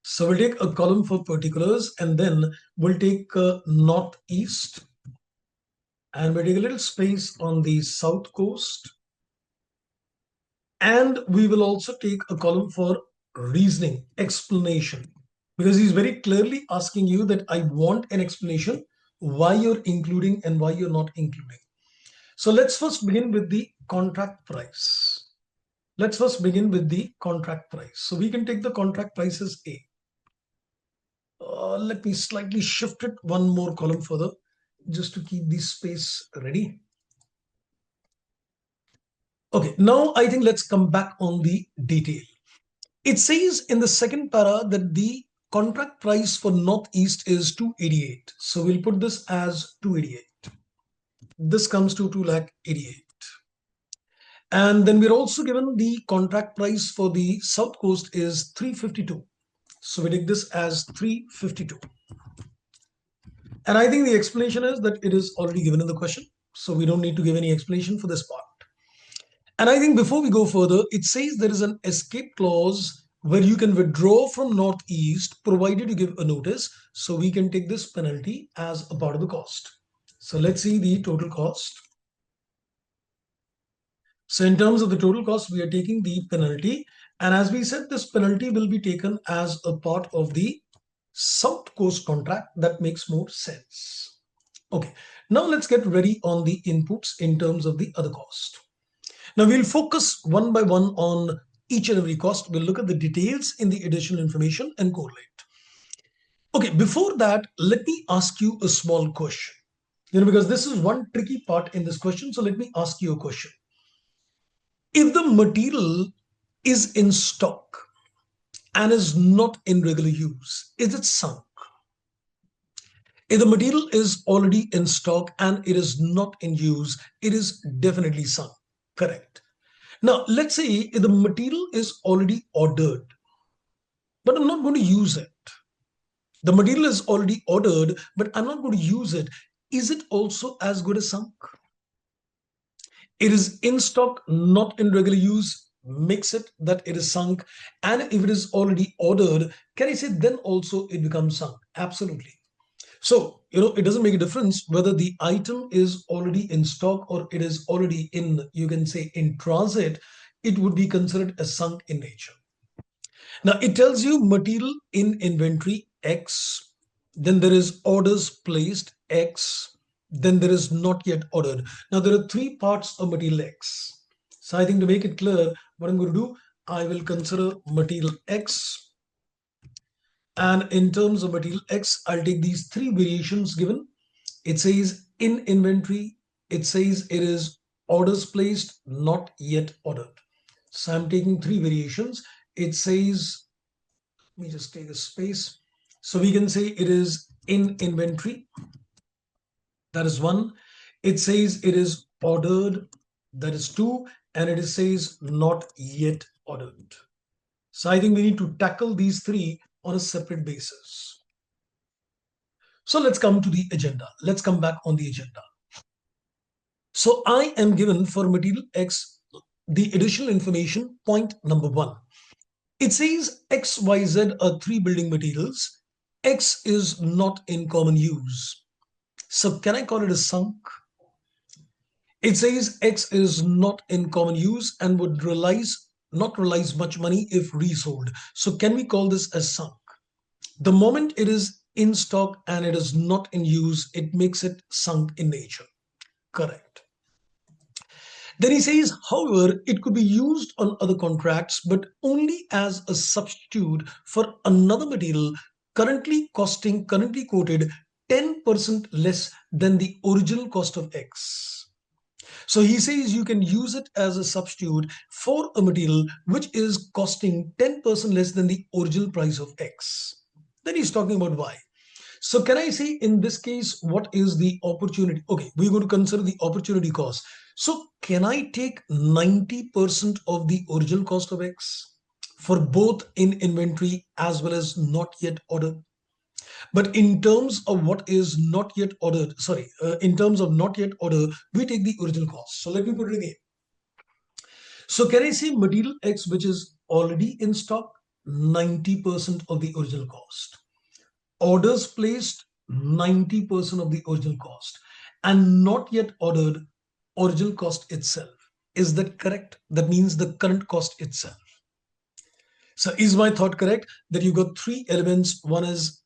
So we'll take a column for particulars and then we'll take Northeast And we take a little space on the south coast. And we will also take a column for reasoning, explanation, because he's very clearly asking you that I want an explanation why you're including and why you're not including. So let's first begin with the contract price. Let's first begin with the contract price. So we can take the contract price as A. Let me slightly shift it one more column further just to keep the space ready. Okay, now I think let's come back on the detail. It says in the second para that the contract price for Northeast is 288. So we'll put this as 288. This comes to 2,88,000. And then we're also given the contract price for the South Coast is 352. So we take this as 352. And I think the explanation is that it is already given in the question. So we don't need to give any explanation for this part. And I think before we go further, it says there is an escape clause where you can withdraw from Northeast provided you give a notice. So we can take this penalty as a part of the cost. So let's see the total cost. So in terms of the total cost, we are taking the penalty. And as we said, this penalty will be taken as a part of the South Coast contract. That makes more sense. Okay, now let's get ready on the inputs in terms of the other cost. Now we'll focus one by one on each and every cost. We'll look at the details in the additional information and correlate. Okay, before that, let me ask you a small question. Because this is one tricky part in this question. So let me ask you a question. If the material is in stock and is not in regular use, is it sunk? If the material is already in stock and it is not in use, it is definitely sunk. Correct. Now, let's say if the material is already ordered, but I'm not going to use it. The material is already ordered, but I'm not going to use it. Is it also as good as sunk? It is in stock, not in regular use, makes it that it is sunk. And if it is already ordered, can I say then also it becomes sunk? Absolutely. So, it doesn't make a difference whether the item is already in stock or it is already in, you can say, in transit, it would be considered as sunk in nature. Now, it tells you material in inventory X, then there is orders placed X, then there is not yet ordered. Now, there are three parts of material X. So I think to make it clear, what I'm going to do, I will consider material X. And in terms of material X, I'll take these three variations given. It says in inventory, it says it is orders placed, not yet ordered. So I'm taking three variations. It says, let me just take a space. So we can say it is in inventory. That is one. It says it is ordered. That is two. And it says not yet ordered. So I think we need to tackle these three on a separate basis. So let's come to the agenda. Let's come back on the agenda. So I am given for material X the additional information, point number one. It says X, Y, Z are three building materials. X is not in common use. So can I call it a sunk? It says X is not in common use and would not realize much money if resold. So can we call this as sunk? The moment it is in stock and it is not in use, it makes it sunk in nature. Correct. Then he says, however, it could be used on other contracts, but only as a substitute for another material currently quoted 10% less than the original cost of X. So he says you can use it as a substitute for a material which is costing 10% less than the original price of X. Then he's talking about Y. So can I say in this case, what is the opportunity? Okay, we're going to consider the opportunity cost. So can I take 90% of the original cost of X for both in inventory as well as not yet ordered? But in terms of what is not yet ordered, in terms of not yet ordered, we take the original cost. So let me put it again. So can I say material X, which is already in stock, 90% of the original cost. Orders placed, 90% of the original cost. and not yet ordered original cost itself. Is that correct? That means the current cost itself. So is my thought correct that you got three elements? One is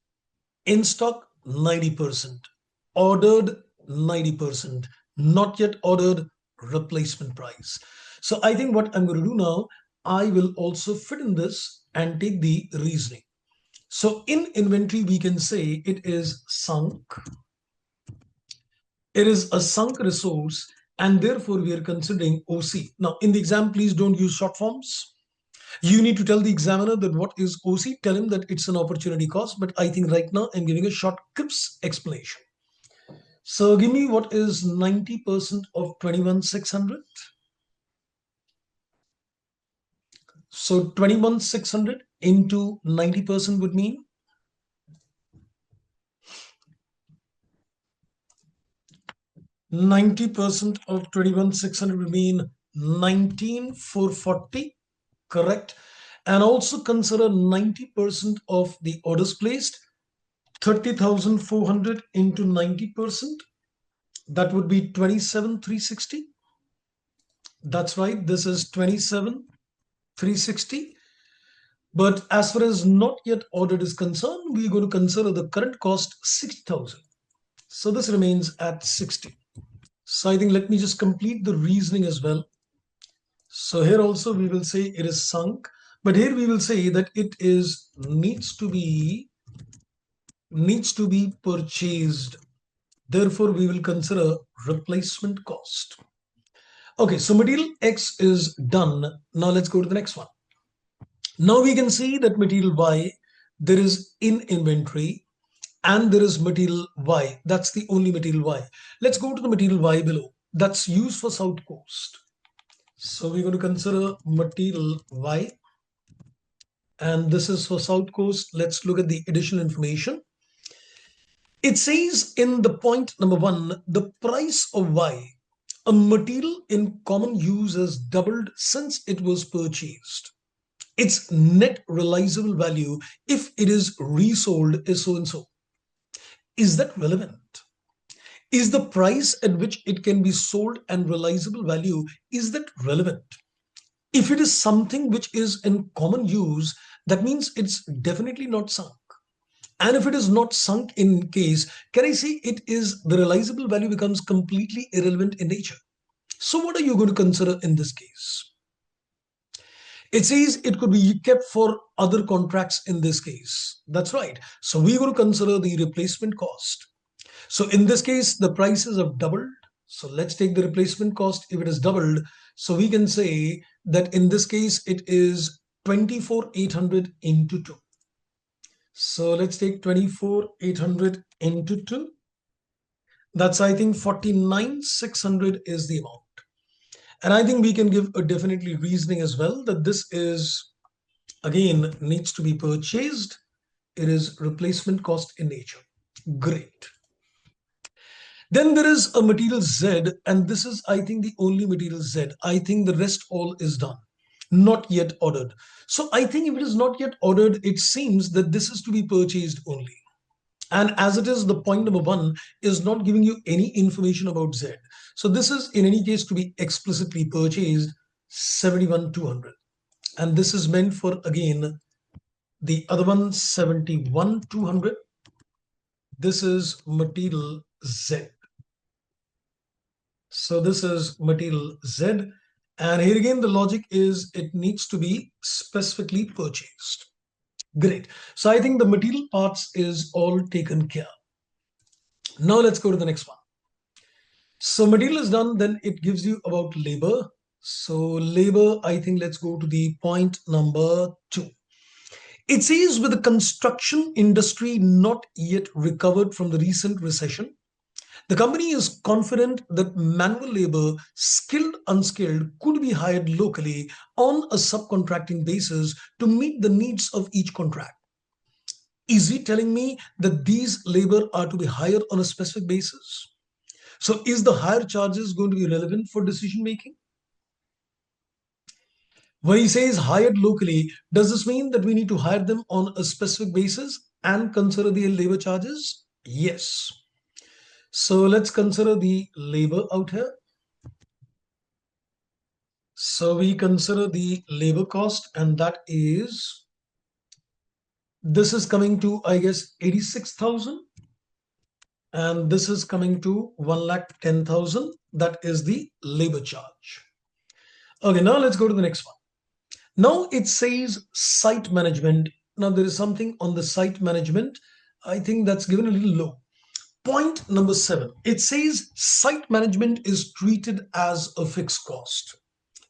in stock 90%, ordered 90%, not yet ordered replacement price. So I think what I'm going to do now, I will also fit in this and take the reasoning. So in inventory, we can say it is sunk. It is a sunk resource, and therefore we are considering OC. Now in the exam, please don't use short forms. You need to tell the examiner that what is OC, tell him that it's an opportunity cost, but I think right now I'm giving a short crisp explanation. So give me what is 90% of 21,600. So 21,600 into 90% would mean 90% of 21,600 would mean 19,440, correct? And also consider 90% of the orders placed, 30,400 into 90%. That would be 27,360. That's right. This is 27,360. But as far as not yet ordered is concerned, we're going to consider the current cost 60,000. So this remains at 60. So I think let me just complete the reasoning as well. So here also we will say it is sunk, but here we will say that it is needs to be purchased. Therefore, we will consider replacement cost. Okay, so material X is done. Now let's go to the next one. Now we can see that material Y, there is in inventory, and there is material Y. That's the only material Y. Let's go to the material Y below. That's used for South Coast. So we're going to consider material Y. And this is for South Coast. Let's look at the additional information. It says in the point number 1, the price of Y, a material in common use, has doubled since it was purchased. Its net realizable value, if it is resold, is so and so. Is that relevant? Is the price at which it can be sold and realizable value, is that relevant? If it is something which is in common use, that means it's definitely not sunk. And if it is not sunk in case, can I say it is the realizable value becomes completely irrelevant in nature? So what are you going to consider in this case? It says it could be kept for other contracts in this case. That's right. So we're going to consider the replacement cost. So in this case, the prices have doubled. So let's take the replacement cost if it is doubled. So we can say that in this case, it is 24,800 into 2. So let's take 24,800 into 2. That's, I think, 49,600 is the amount. And I think we can give a definitely reasoning as well that this is, again, needs to be purchased. It is replacement cost in nature. Great. Then there is a material Z, and this is, I think, the only material Z. I think the rest all is done, not yet ordered. So I think if it is not yet ordered, it seems that this is to be purchased only. And as it is, the point number 1 is not giving you any information about Z. So this is in any case to be explicitly purchased 71,200. And this is meant for, again, the other one 71,200. This is material Z. So this is material Z. And here again, the logic is it needs to be specifically purchased. Great. So I think the material parts is all taken care. Now let's go to the next one. So material is done, then it gives you about labor. So labor, I think let's go to the point number 2. It says with the construction industry not yet recovered from the recent recession, the company is confident that manual labor, skilled, unskilled, could be hired locally on a subcontracting basis to meet the needs of each contract. Is he telling me that these labor are to be hired on a specific basis? So is the higher charges going to be relevant for decision making? When he says hired locally, does this mean that we need to hire them on a specific basis and consider the labor charges? Yes. So let's consider the labor out here. So we consider the labor cost, and that is, this is coming to, I guess, 86,000. And this is coming to 1,10,000. That is the labor charge. Okay, now let's go to the next one. Now it says site management. Now there is something on the site management. I think that's given a little low. Point number 7. It says site management is treated as a fixed cost.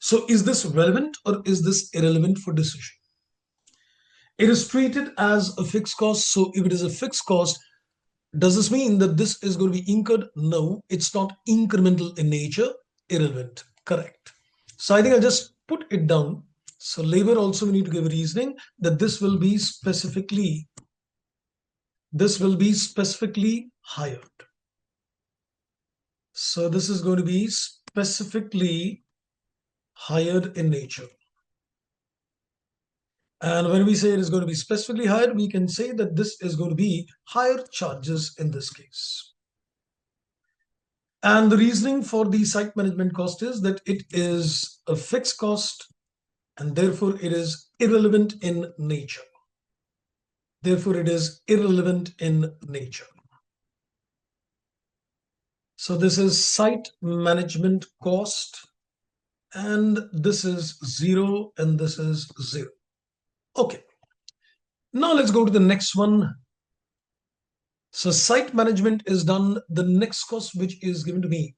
So is this relevant or is this irrelevant for decision? It is treated as a fixed cost. So if it is a fixed cost, does this mean that this is going to be incurred? No, it's not incremental in nature. Irrelevant. Correct. So I think I'll just put it down. So labor also we need to give reasoning that this will be specifically hired. So this is going to be specifically hired in nature. And when we say it is going to be specifically hired, we can say that this is going to be higher charges in this case. And the reasoning for the site management cost is that it is a fixed cost and therefore it is irrelevant in nature. Therefore, it is irrelevant in nature. So this is site management cost, and this is 0, and this is 0. Okay. Now let's go to the next one. So site management is done. The next cost which is given to me,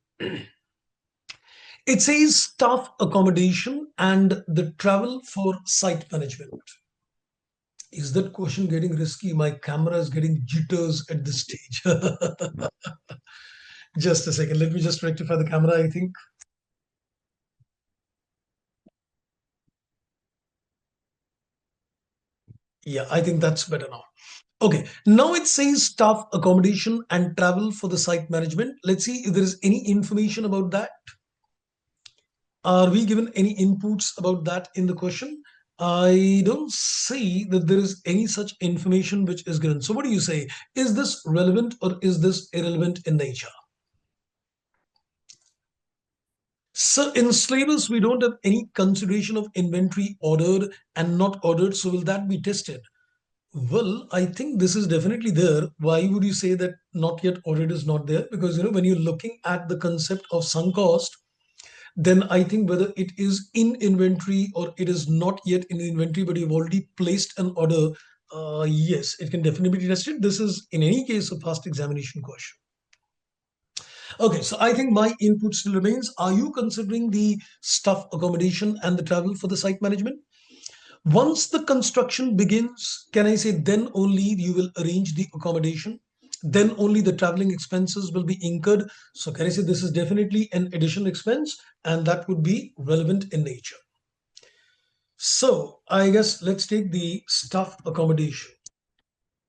it says staff accommodation and the travel for site management. Is that question getting risky? My camera is getting jitters at this stage. Just a second. Let me just rectify the camera, I think. Yeah, I think that's better now. Okay, now it says staff accommodation and travel for the site management. Let's see if there is any information about that. Are we given any inputs about that in the question? I don't see that there is any such information which is given. So what do you say? Is this relevant or is this irrelevant in nature? So in syllabus, we don't have any consideration of inventory ordered and not ordered. So will that be tested? Well, I think this is definitely there. Why would you say that not yet ordered is not there? Because, when you're looking at the concept of sunk cost, then I think whether it is in inventory or it is not yet in inventory, but you've already placed an order, yes, it can definitely be tested. This is in any case a past examination question. Okay, so I think my input still remains. Are you considering the staff accommodation and the travel for the site management? Once the construction begins, can I say then only you will arrange the accommodation? Then only the traveling expenses will be incurred. So can I say this is definitely an additional expense and that would be relevant in nature. So I guess let's take the staff accommodation.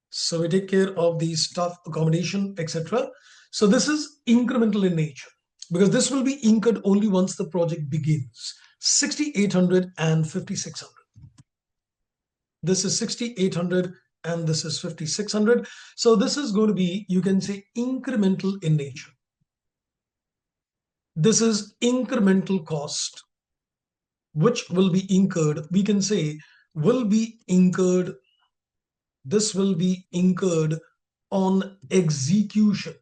So we take care of the staff accommodation, etc. So this is incremental in nature because this will be incurred only once the project begins. 6,800 and 5,600. This is 6,800 and this is 5,600. So this is going to be, you can say, incremental in nature. This is incremental cost, which will be incurred. We can say will be incurred. This will be incurred on execution.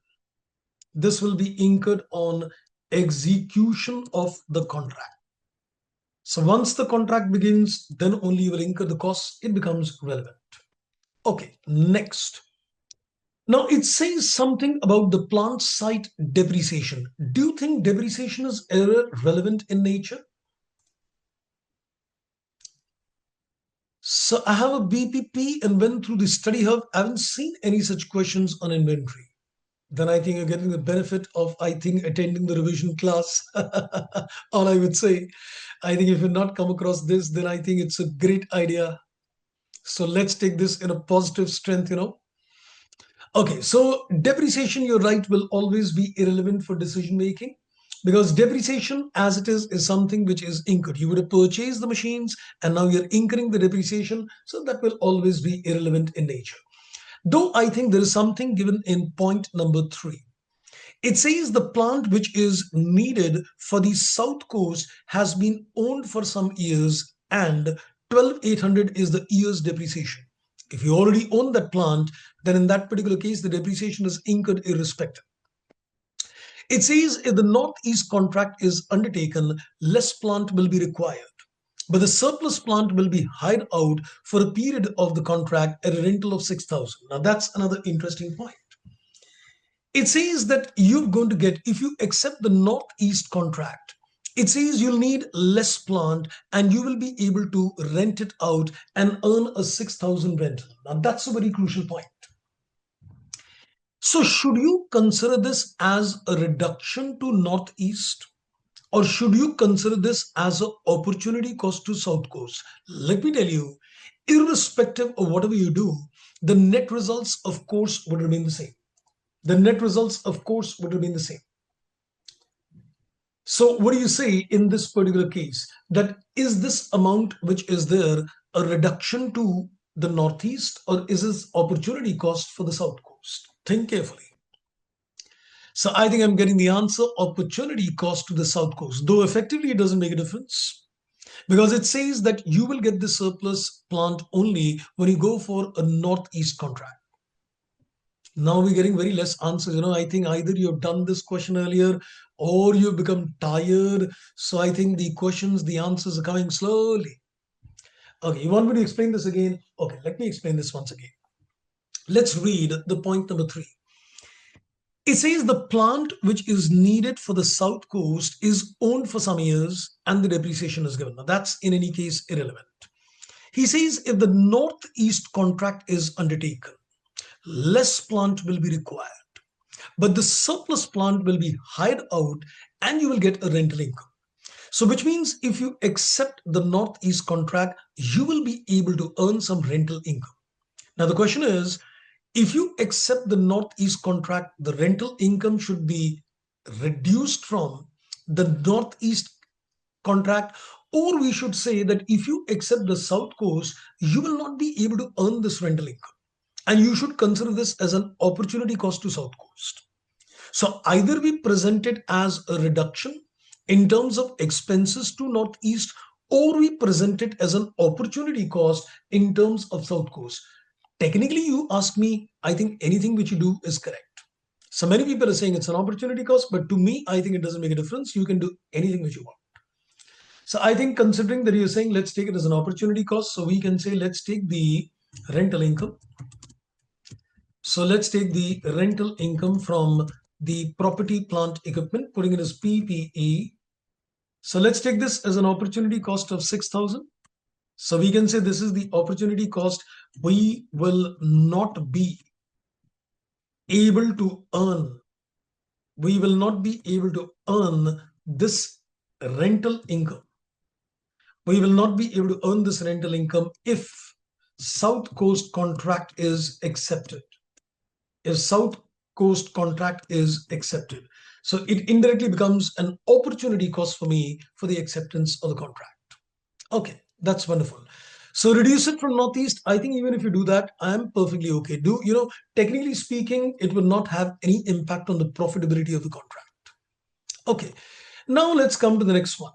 This will be incurred on execution of the contract. So once the contract begins, then only you will incur the costs. It becomes relevant. Okay, next. Now it says something about the plant site depreciation. Do you think depreciation is relevant in nature? So I have a BPP and went through the study hub. I haven't seen any such questions on inventory. Then I think you're getting the benefit of, attending the revision class. All I would say, I think if you've not come across this, then I think it's a great idea. So let's take this in a positive strength, Okay, so depreciation, you're right, will always be irrelevant for decision making because depreciation as it is something which is incurred. You would have purchased the machines and now you're incurring the depreciation. So that will always be irrelevant in nature. Though I think there is something given in point number 3. It says the plant which is needed for the south coast has been owned for some years and 12,800 is the year's depreciation. If you already own that plant, then in that particular case, the depreciation is incurred irrespective. It says if the northeast contract is undertaken, less plant will be required, but the surplus plant will be hired out for a period of the contract at a rental of 6,000. Now that's another interesting point. It says that you're going to get, if you accept the northeast contract, it says you'll need less plant and you will be able to rent it out and earn a 6,000 rental. Now that's a very crucial point. So should you consider this as a reduction to northeast, or should you consider this as an opportunity cost to south coast? Let me tell you, irrespective of whatever you do, the net results of course would remain the same. The net results of course would remain the same. So what do you say in this particular case? That is this amount which is there a reduction to the northeast, or is this opportunity cost for the south coast? Think carefully. So I think I'm getting the answer, opportunity cost to the south coast, though effectively it doesn't make a difference, because it says that you will get the surplus plant only when you go for a northeast contract. Now we're getting very less answers. I think either you've done this question earlier or you've become tired. So I think the answers are coming slowly. Okay, you want me to explain this again? Okay, let me explain this once again. Let's read the point number 3. It says the plant which is needed for the south coast is owned for some years and the depreciation is given. Now that's in any case irrelevant. He says if the northeast contract is undertaken, less plant will be required, but the surplus plant will be hired out and you will get a rental income. So which means if you accept the northeast contract, you will be able to earn some rental income. Now the question is, if you accept the northeast contract, the rental income should be reduced from the northeast contract, or we should say that if you accept the south coast, you will not be able to earn this rental income. And you should consider this as an opportunity cost to south coast. So either we present it as a reduction in terms of expenses to northeast, or we present it as an opportunity cost in terms of south coast. Technically, you ask me, I think anything which you do is correct. So many people are saying it's an opportunity cost, but to me, I think it doesn't make a difference. You can do anything which you want. So I think considering that you're saying, let's take it as an opportunity cost. So we can say, let's take the rental income. So let's take the rental income from the property, plant, equipment, putting it as PPE. So let's take this as an opportunity cost of 6,000. So we can say this is the opportunity cost. We will not be able to earn. We will not be able to earn this rental income. We will not be able to earn this rental income if South Coast contract is accepted. If South Coast contract is accepted. So it indirectly becomes an opportunity cost for me for the acceptance of the contract. Okay, that's wonderful. So reduce it from Northeast. I think even if you do that, I'm perfectly okay. Technically speaking, it will not have any impact on the profitability of the contract. Okay, now let's come to the next one.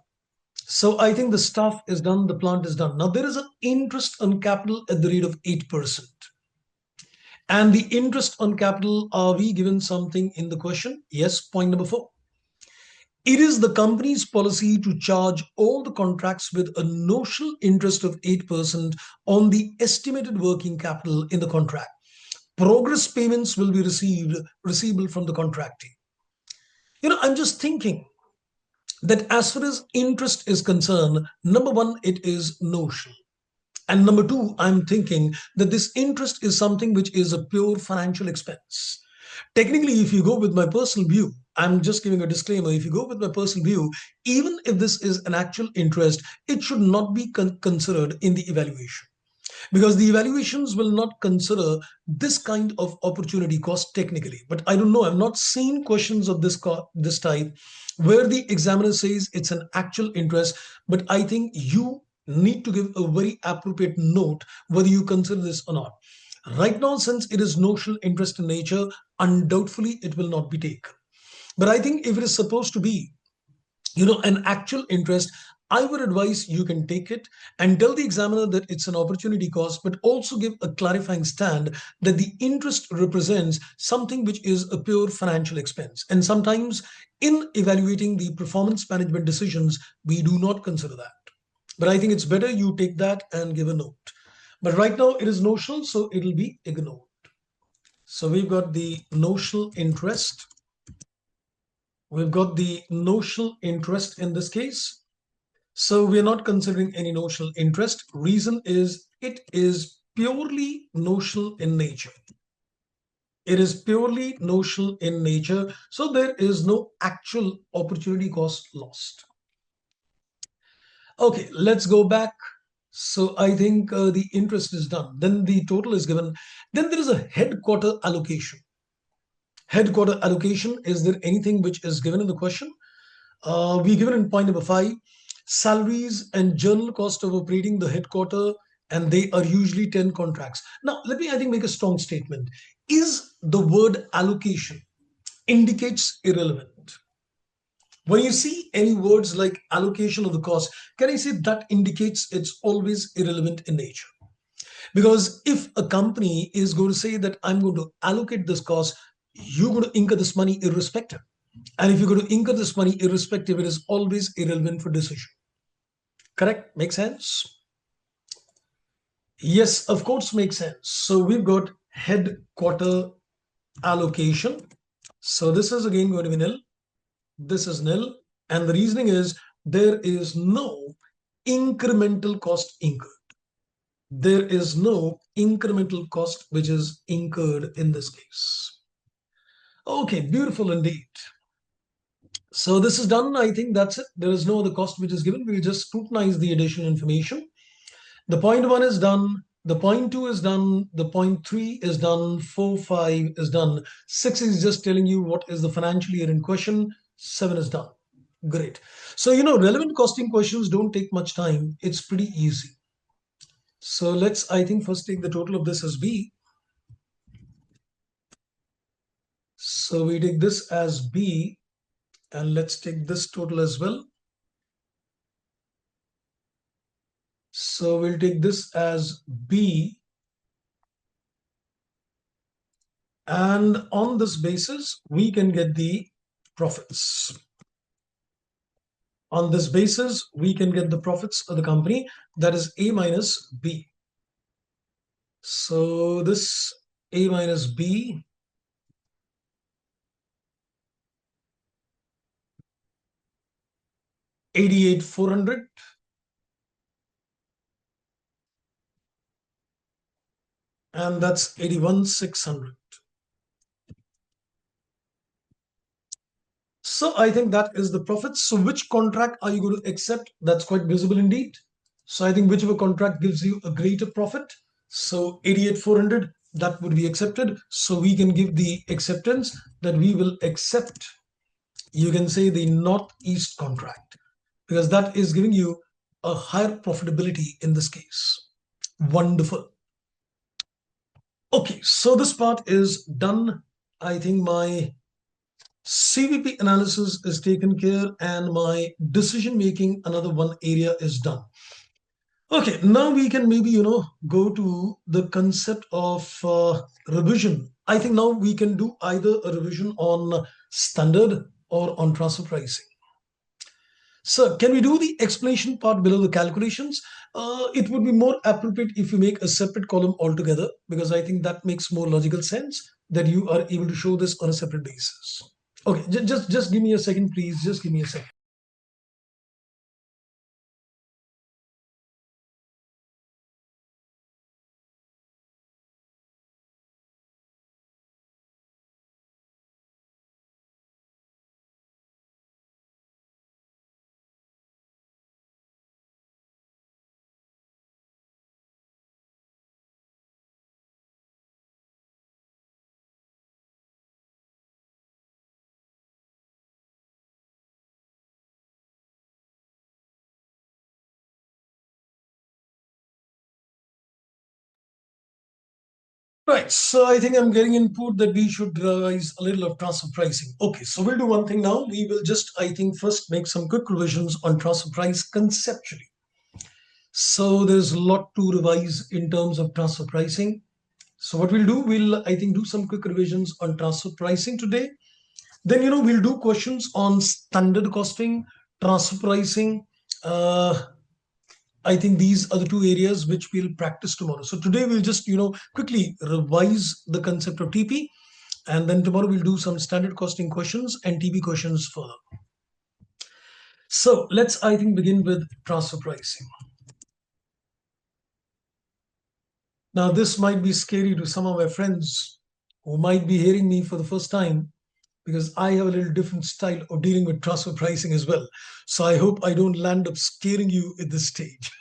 So I think the stuff is done, the plant is done. Now there is an interest on capital at the rate of 8%. And the interest on capital, are we given something in the question? Yes, point number 4. It is the company's policy to charge all the contracts with a notional interest of 8% on the estimated working capital in the contract. Progress payments will be receivable from the contractee. I'm just thinking that as far as interest is concerned, number 1, it is notional. And number 2, I'm thinking that this interest is something which is a pure financial expense. Technically, if you go with my personal view, I'm just giving a disclaimer. If you go with my personal view, even if this is an actual interest, it should not be considered in the evaluation, because the evaluations will not consider this kind of opportunity cost technically. But I don't know, I've not seen questions of this type where the examiner says it's an actual interest, but I think you need to give a very appropriate note whether you consider this or not. Right now, since it is notional interest in nature, undoubtedly it will not be taken. But I think if it is supposed to be, an actual interest, I would advise you can take it and tell the examiner that it's an opportunity cost, but also give a clarifying stand that the interest represents something which is a pure financial expense. And sometimes in evaluating the performance management decisions, we do not consider that. But I think it's better you take that and give a note. But right now it is notional, so it'll be ignored. So we've got the notional interest. We've got the notional interest in this case. So we're not considering any notional interest. Reason is it is purely notional in nature. It is purely notional in nature. So there is no actual opportunity cost lost. Okay, let's go back. So I think the interest is done. Then the total is given. Then there is a headquarter allocation. Headquarter allocation, is there anything which is given in the question? We given in point number 5, salaries and general cost of operating the headquarter, and they are usually 10 contracts. Now, let me, I think, make a strong statement. Is the word allocation indicates irrelevant? When you see any words like allocation of the cost, can I say that indicates it's always irrelevant in nature? Because if a company is going to say that I'm going to allocate this cost, you're going to incur this money irrespective. And if you're going to incur this money irrespective, it is always irrelevant for decision. Correct? Make sense? Yes, of course, makes sense. So we've got headquarter allocation. So this is again going to be nil. This is nil. And the reasoning is there is no incremental cost incurred. There is no incremental cost which is incurred in this case. Okay, beautiful indeed. So this is done. I think that's it. There is no other cost which is given. We'll just scrutinize the additional information. The point 1 is done. The point 2 is done. The point 3 is done. 4, 5 is done. 6 is just telling you what is the financial year in question. 7 is done. Great. So, relevant costing questions don't take much time. It's pretty easy. So let's, I think, first take the total of this as B. So we take this as B, and let's take this total as well. So we'll take this as B. And on this basis, we can get the profits. On this basis, we can get the profits of the company, that is A minus B. So this A minus B, $88,400. And that's $81,600. So I think that is the profits. So which contract are you going to accept? That's quite visible indeed. So I think whichever contract gives you a greater profit. So 88,400, that would be accepted. So we can give the acceptance that we will accept, you can say, the Northeast contract, because that is giving you a higher profitability in this case. Wonderful. Okay, so this part is done. I think my CVP analysis is taken care and my decision making, another one area, is done. Okay, now we can maybe, go to the concept of revision. I think now we can do either a revision on standard or on transfer pricing. So can we do the explanation part below the calculations? It would be more appropriate if you make a separate column altogether, because I think that makes more logical sense that you are able to show this on a separate basis. Okay, just give me a second, please. Just give me a second. Right, so I think I'm getting input that we should revise a little of transfer pricing. Okay, so we'll do one thing now. We will just, I think, first make some quick revisions on transfer price conceptually. So there's a lot to revise in terms of transfer pricing. So what we'll do, we'll, I think, do some quick revisions on transfer pricing today. Then, we'll do questions on standard costing, transfer pricing. I think these are the two areas which we'll practice tomorrow. So today we'll just, quickly revise the concept of TP. And then tomorrow we'll do some standard costing questions and TP questions further. So let's, I think, begin with transfer pricing. Now, this might be scary to some of my friends who might be hearing me for the first time, because I have a little different style of dealing with transfer pricing as well. So I hope I don't land up scaring you at this stage.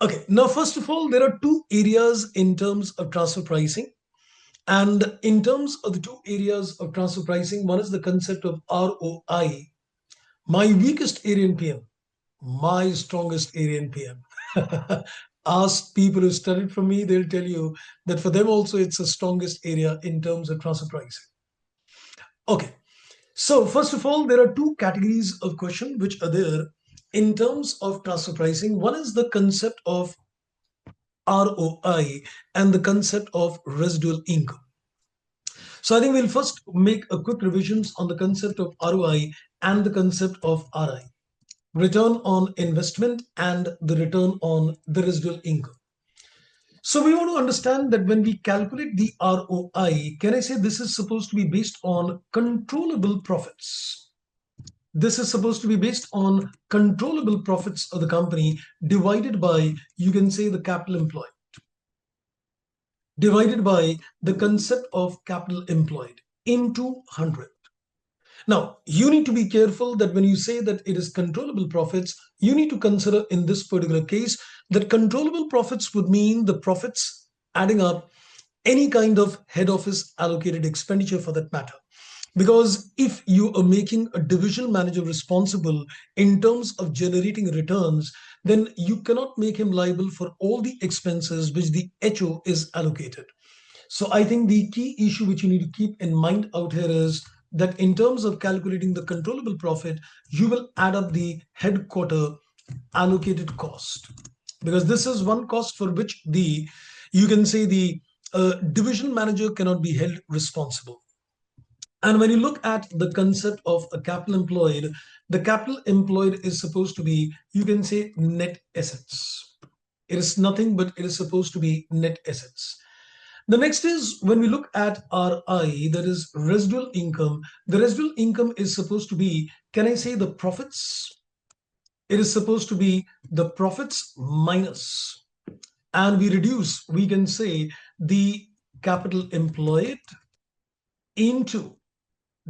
Okay, now, first of all, there are two areas in terms of transfer pricing. And in terms of the two areas of transfer pricing, one is the concept of ROI, my weakest area in PM, my strongest area in PM. Ask people who studied from me, they'll tell you that for them also it's the strongest area in terms of transfer pricing. Okay, so first of all, there are two categories of question which are there in terms of transfer pricing. One is the concept of ROI and the concept of residual income. So I think we'll first make a quick revisions on the concept of ROI and the concept of RI, return on investment and the return on the residual income. So we want to understand that when we calculate the ROI, can I say this is supposed to be based on controllable profits? This is supposed to be based on controllable profits of the company divided by, you can say, the capital employed, divided by the concept of capital employed into 100. Now, you need to be careful that when you say that it is controllable profits, you need to consider in this particular case that controllable profits would mean the profits adding up any kind of head office allocated expenditure for that matter. Because if you are making a division manager responsible in terms of generating returns, then you cannot make him liable for all the expenses which the HO is allocated. So I think the key issue which you need to keep in mind out here is that in terms of calculating the controllable profit, you will add up the headquarter allocated cost, because this is one cost for which you can say the division manager cannot be held responsible. And when you look at the concept of a capital employed, the capital employed is supposed to be, you can say, net assets. It is nothing but it is supposed to be net assets. The next is when we look at RI, that is residual income. The residual income is supposed to be, can I say, the profits? It is supposed to be the profits minus, and we reduce, we can say, the capital employed into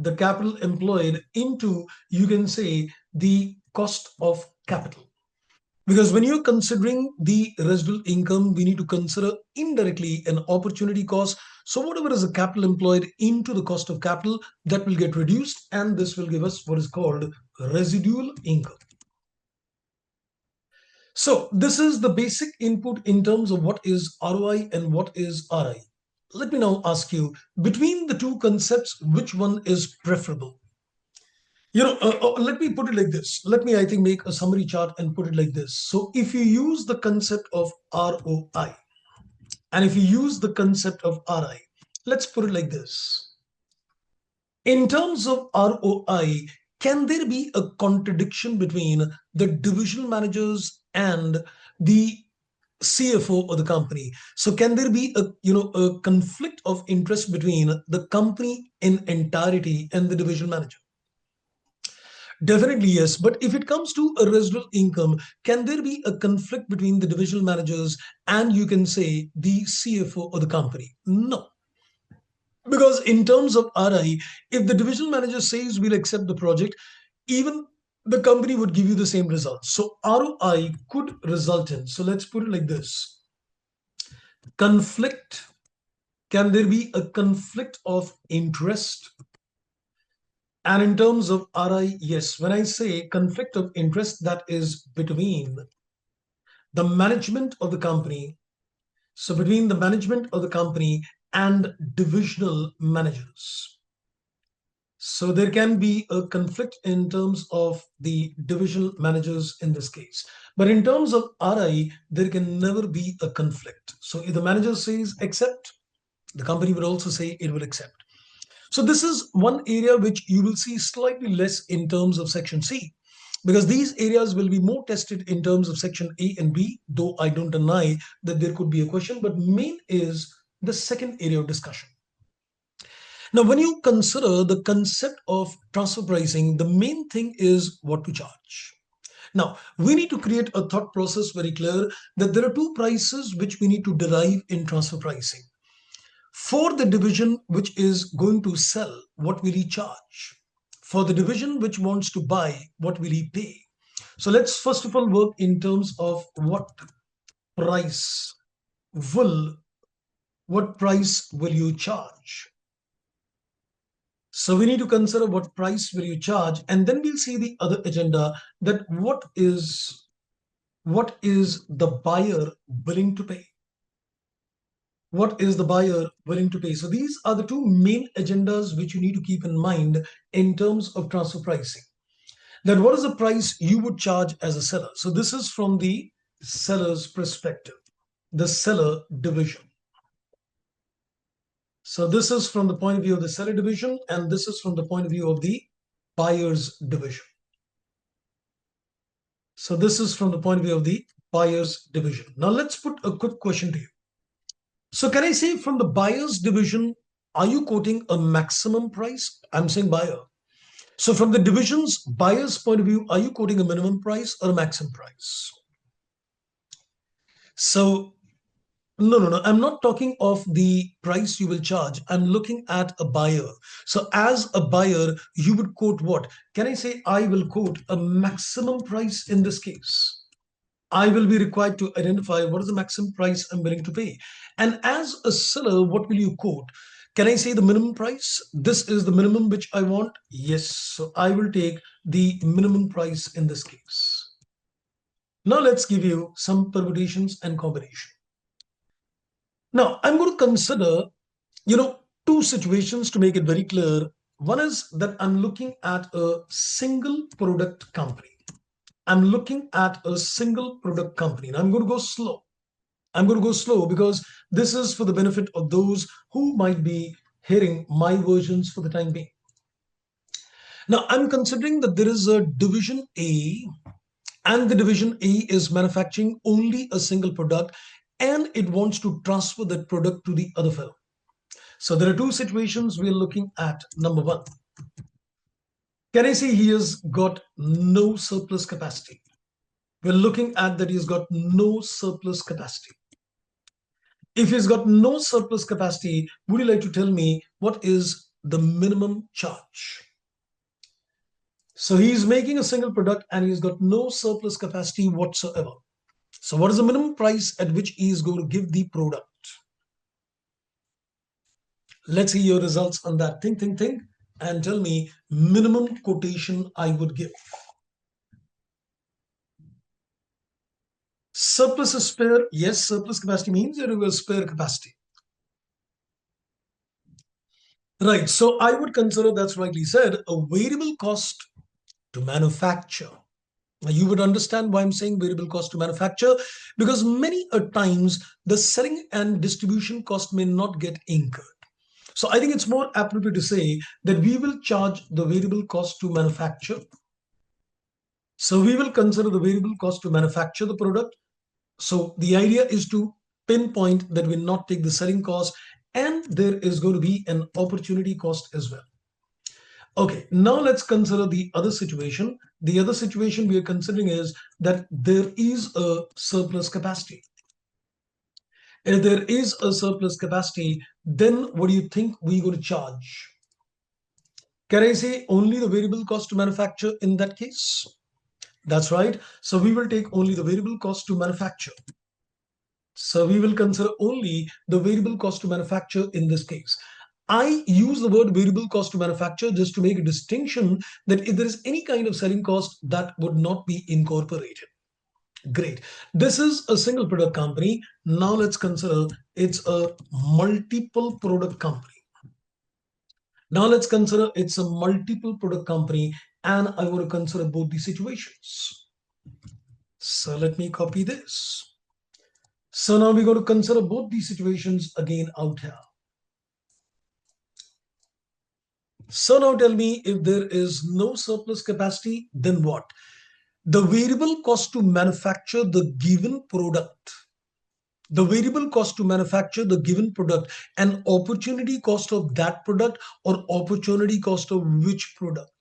the capital employed into, you can say, the cost of capital. Because when you're considering the residual income, we need to consider indirectly an opportunity cost. So whatever is the capital employed into the cost of capital, that will get reduced, and this will give us what is called residual income. So this is the basic input in terms of what is ROI and what is RI. Let me now ask you, between the two concepts, which one is preferable? Let me put it like this. Let me, I think, make a summary chart and put it like this. So if you use the concept of ROI and if you use the concept of RI, let's put it like this. In terms of ROI, can there be a contradiction between the division managers and the CFO of the company? So can there be a conflict of interest between the company in entirety and the division manager? Definitely yes, but if it comes to a residual income, can there be a conflict between the divisional managers and, you can say, the CFO of the company? No. Because in terms of RI, if the divisional manager says we'll accept the project, even the company would give you the same results. So ROI could result in, so let's put it like this, conflict. Can there be a conflict of interest? And in terms of RI, yes, when I say conflict of interest, that is between the management of the company, So between the management of the company and divisional managers. So there can be a conflict in terms of the divisional managers in this case. But in terms of RI, there can never be a conflict. So if the manager says accept, the company will also say it will accept. So this is one area which you will see slightly less in terms of section C, because these areas will be more tested in terms of section A and B, though I don't deny that there could be a question, but main is the second area of discussion. Now, when you consider the concept of transfer pricing, the main thing is what to charge. Now, we need to create a thought process very clear that there are two prices which we need to derive in transfer pricing. For the division which is going to sell, what will he charge? For the division which wants to buy, what will he pay? So let's first of all work in terms of what price will you charge? So we need to consider what price will you charge, and then we'll see the other agenda, that what is the buyer willing to pay? What is the buyer willing to pay? So these are the two main agendas which you need to keep in mind in terms of transfer pricing. Then what is the price you would charge as a seller? So this is from the seller's perspective, the seller division. So this is from the point of view of the seller division, and this is from the point of view of the buyer's division. So this is from the point of view of the buyer's division. Now let's put a quick question to you. So can I say from the buyer's division, are you quoting a maximum price? I'm saying buyer. So from the division's buyer's point of view, are you quoting a minimum price or a maximum price? So no. I'm not talking of the price you will charge. I'm looking at a buyer. So as a buyer, you would quote what? Can I say I will quote a maximum price in this case? I will be required to identify what is the maximum price I'm willing to pay. And as a seller, what will you quote? Can I say the minimum price? This is the minimum which I want. Yes. So I will take the minimum price in this case. Now let's give you some permutations and combination. Now, I'm going to consider, two situations to make it very clear. One is that I'm looking at a single product company. I'm looking at a single product company, and I'm going to go slow. I'm going to go slow because this is for the benefit of those who might be hearing my versions for the time being. Now, I'm considering that there is a division A, and the division A is manufacturing only a single product, and it wants to transfer that product to the other fellow. So there are two situations we're looking at. Number one, can I say he has got no surplus capacity? We're looking at that he's got no surplus capacity. If he's got no surplus capacity, would you like to tell me what is the minimum charge? So he's making a single product and he's got no surplus capacity whatsoever. So what is the minimum price at which he is going to give the product? Let's see your results on that. Think, and tell me minimum quotation I would give. Surplus is spare. Yes, surplus capacity means there is a spare capacity. Right, so I would consider, that's rightly said, a variable cost to manufacture. Now, you would understand why I'm saying variable cost to manufacture, because many a times the selling and distribution cost may not get incurred. So I think it's more appropriate to say that we will charge the variable cost to manufacture. So we will consider the variable cost to manufacture the product. So the idea is to pinpoint that we not take the selling cost, and there is going to be an opportunity cost as well. Okay, now let's consider the other situation. The other situation we are considering is that there is a surplus capacity. If there is a surplus capacity, then what do you think we're going to charge? Can I say only the variable cost to manufacture in that case? That's right. So we will take only the variable cost to manufacture. So we will consider only the variable cost to manufacture in this case. I use the word variable cost to manufacture just to make a distinction that if there is any kind of selling cost, that would not be incorporated. Great. This is a single product company. Now let's consider it's a multiple product company. Now let's consider it's a multiple product company, and I want to consider both the situations. So let me copy this. So now we're going to consider both these situations again out here. So now tell me, if there is no surplus capacity, then what? The variable cost to manufacture the given product. The variable cost to manufacture the given product and opportunity cost of that product, or opportunity cost of which product?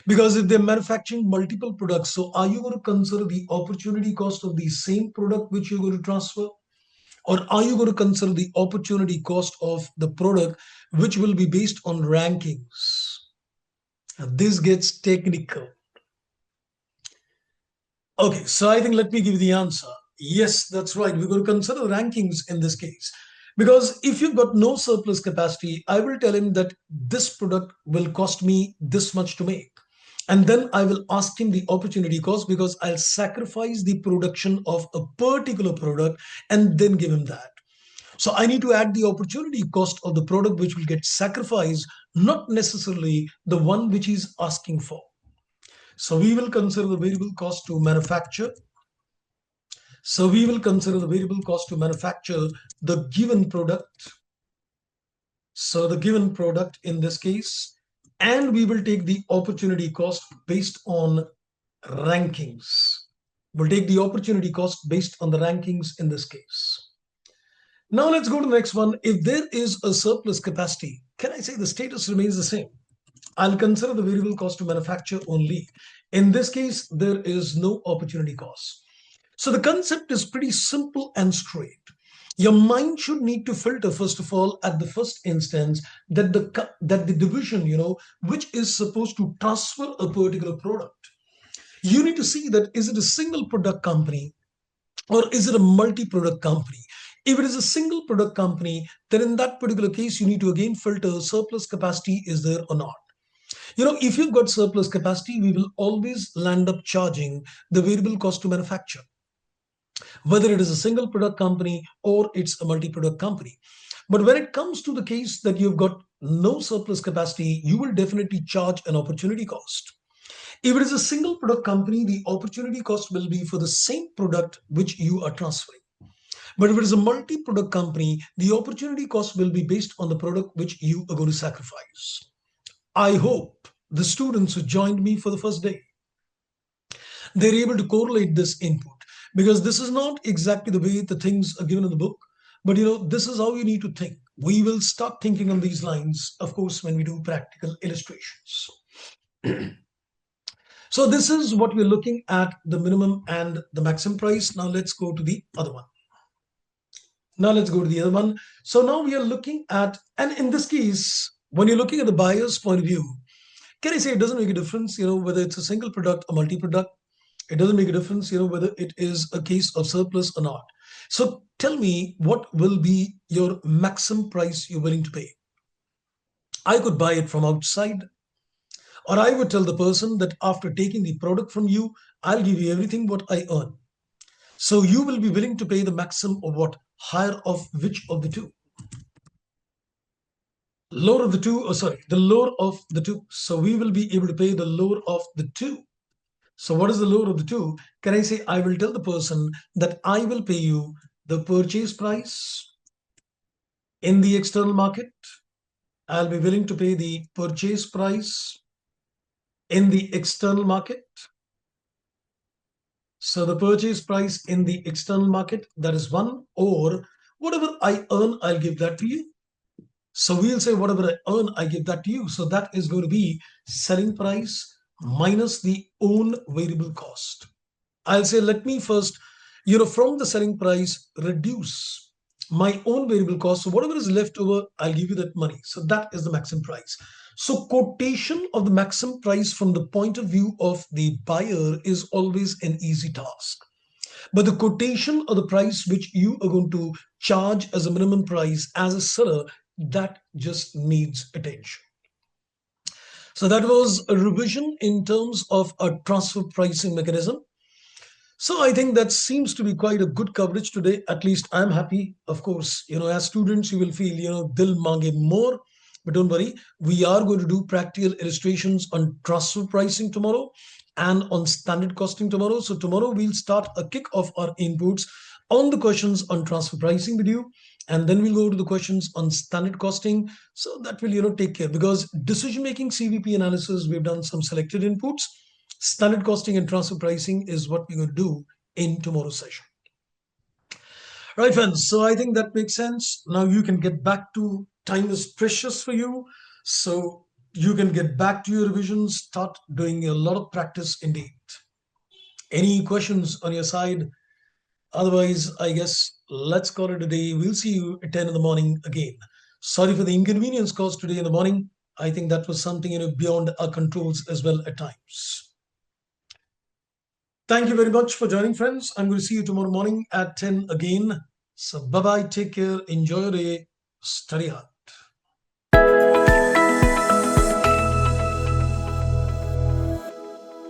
Because if they're manufacturing multiple products, so are you going to consider the opportunity cost of the same product which you're going to transfer? Or are you going to consider the opportunity cost of the product which will be based on rankings? Now, this gets technical. Okay, so I think let me give you the answer. Yes, that's right. We're going to consider rankings in this case. Because if you've got no surplus capacity, I will tell him that this product will cost me this much to make. And then I will ask him the opportunity cost, because I'll sacrifice the production of a particular product and then give him that. So I need to add the opportunity cost of the product which will get sacrificed, not necessarily the one which he's asking for. So we will consider the variable cost to manufacture. So we will consider the variable cost to manufacture the given product. So the given product in this case, and we will take the opportunity cost based on rankings. We'll take the opportunity cost based on the rankings in this case. Now let's go to the next one. If there is a surplus capacity, can I say the status remains the same? I'll consider the variable cost to manufacture only. In this case, there is no opportunity cost. So the concept is pretty simple and straight. Your mind should need to filter, first of all, at the first instance, that the division, which is supposed to transfer a particular product, you need to see that is it a single product company or is it a multi-product company? If it is a single product company, then in that particular case, you need to again filter surplus capacity is there or not. If you've got surplus capacity, we will always land up charging the variable cost to manufacture, whether it is a single product company or it's a multi-product company. But when it comes to the case that you've got no surplus capacity, you will definitely charge an opportunity cost. If it is a single product company, the opportunity cost will be for the same product which you are transferring. But if it is a multi-product company, the opportunity cost will be based on the product which you are going to sacrifice. I hope the students who joined me for the first day, they're able to correlate this input, because this is not exactly the way the things are given in the book, but this is how you need to think. We will start thinking on these lines, of course, when we do practical illustrations. So this is what we're looking at, the minimum and the maximum price. Now let's go to the other one. So now we are looking at, and in this case, when you're looking at the buyer's point of view, can I say it doesn't make a difference, whether it's a single product or multi-product? It doesn't make a difference, whether it is a case of surplus or not. So tell me, what will be your maximum price you're willing to pay? I could buy it from outside, or I would tell the person that after taking the product from you, I'll give you everything what I earn. So you will be willing to pay the maximum of what? Higher of which of the two? Lower of the two, the lower of the two. So we will be able to pay the lower of the two. So what is the lower of the two? Can I say I will tell the person that I will pay you the purchase price in the external market. I'll be willing to pay the purchase price in the external market. So the purchase price in the external market, that is one, or whatever I earn, I'll give that to you. So we'll say whatever I earn, I give that to you. So that is going to be selling price minus the own variable cost. I'll say, let me first, from the selling price, reduce my own variable cost. So whatever is left over, I'll give you that money. So that is the maximum price. So quotation of the maximum price from the point of view of the buyer is always an easy task. But the quotation of the price which you are going to charge as a minimum price as a seller, that just needs attention. So that was a revision in terms of a transfer pricing mechanism. So I think that seems to be quite a good coverage today. At least I'm happy. Of course, as students, you will feel, dil mange more. But don't worry, we are going to do practical illustrations on transfer pricing tomorrow and on standard costing tomorrow. So tomorrow we'll start a kick of our inputs on the questions on transfer pricing with you. And then we'll go to the questions on standard costing. So that will, take care, because decision-making CVP analysis, we've done some selected inputs. Standard costing and transfer pricing is what we're going to do in tomorrow's session. Right, friends. So I think that makes sense. Now you can get back to, time is precious for you. So you can get back to your revisions, start doing a lot of practice indeed. Any questions on your side? Otherwise, I guess let's call it a day. We'll see you at 10 in the morning again. Sorry for the inconvenience caused today in the morning. I think that was something, beyond our controls as well at times. Thank you very much for joining, friends. I'm going to see you tomorrow morning at 10 again. So bye-bye, take care, enjoy your day, study hard.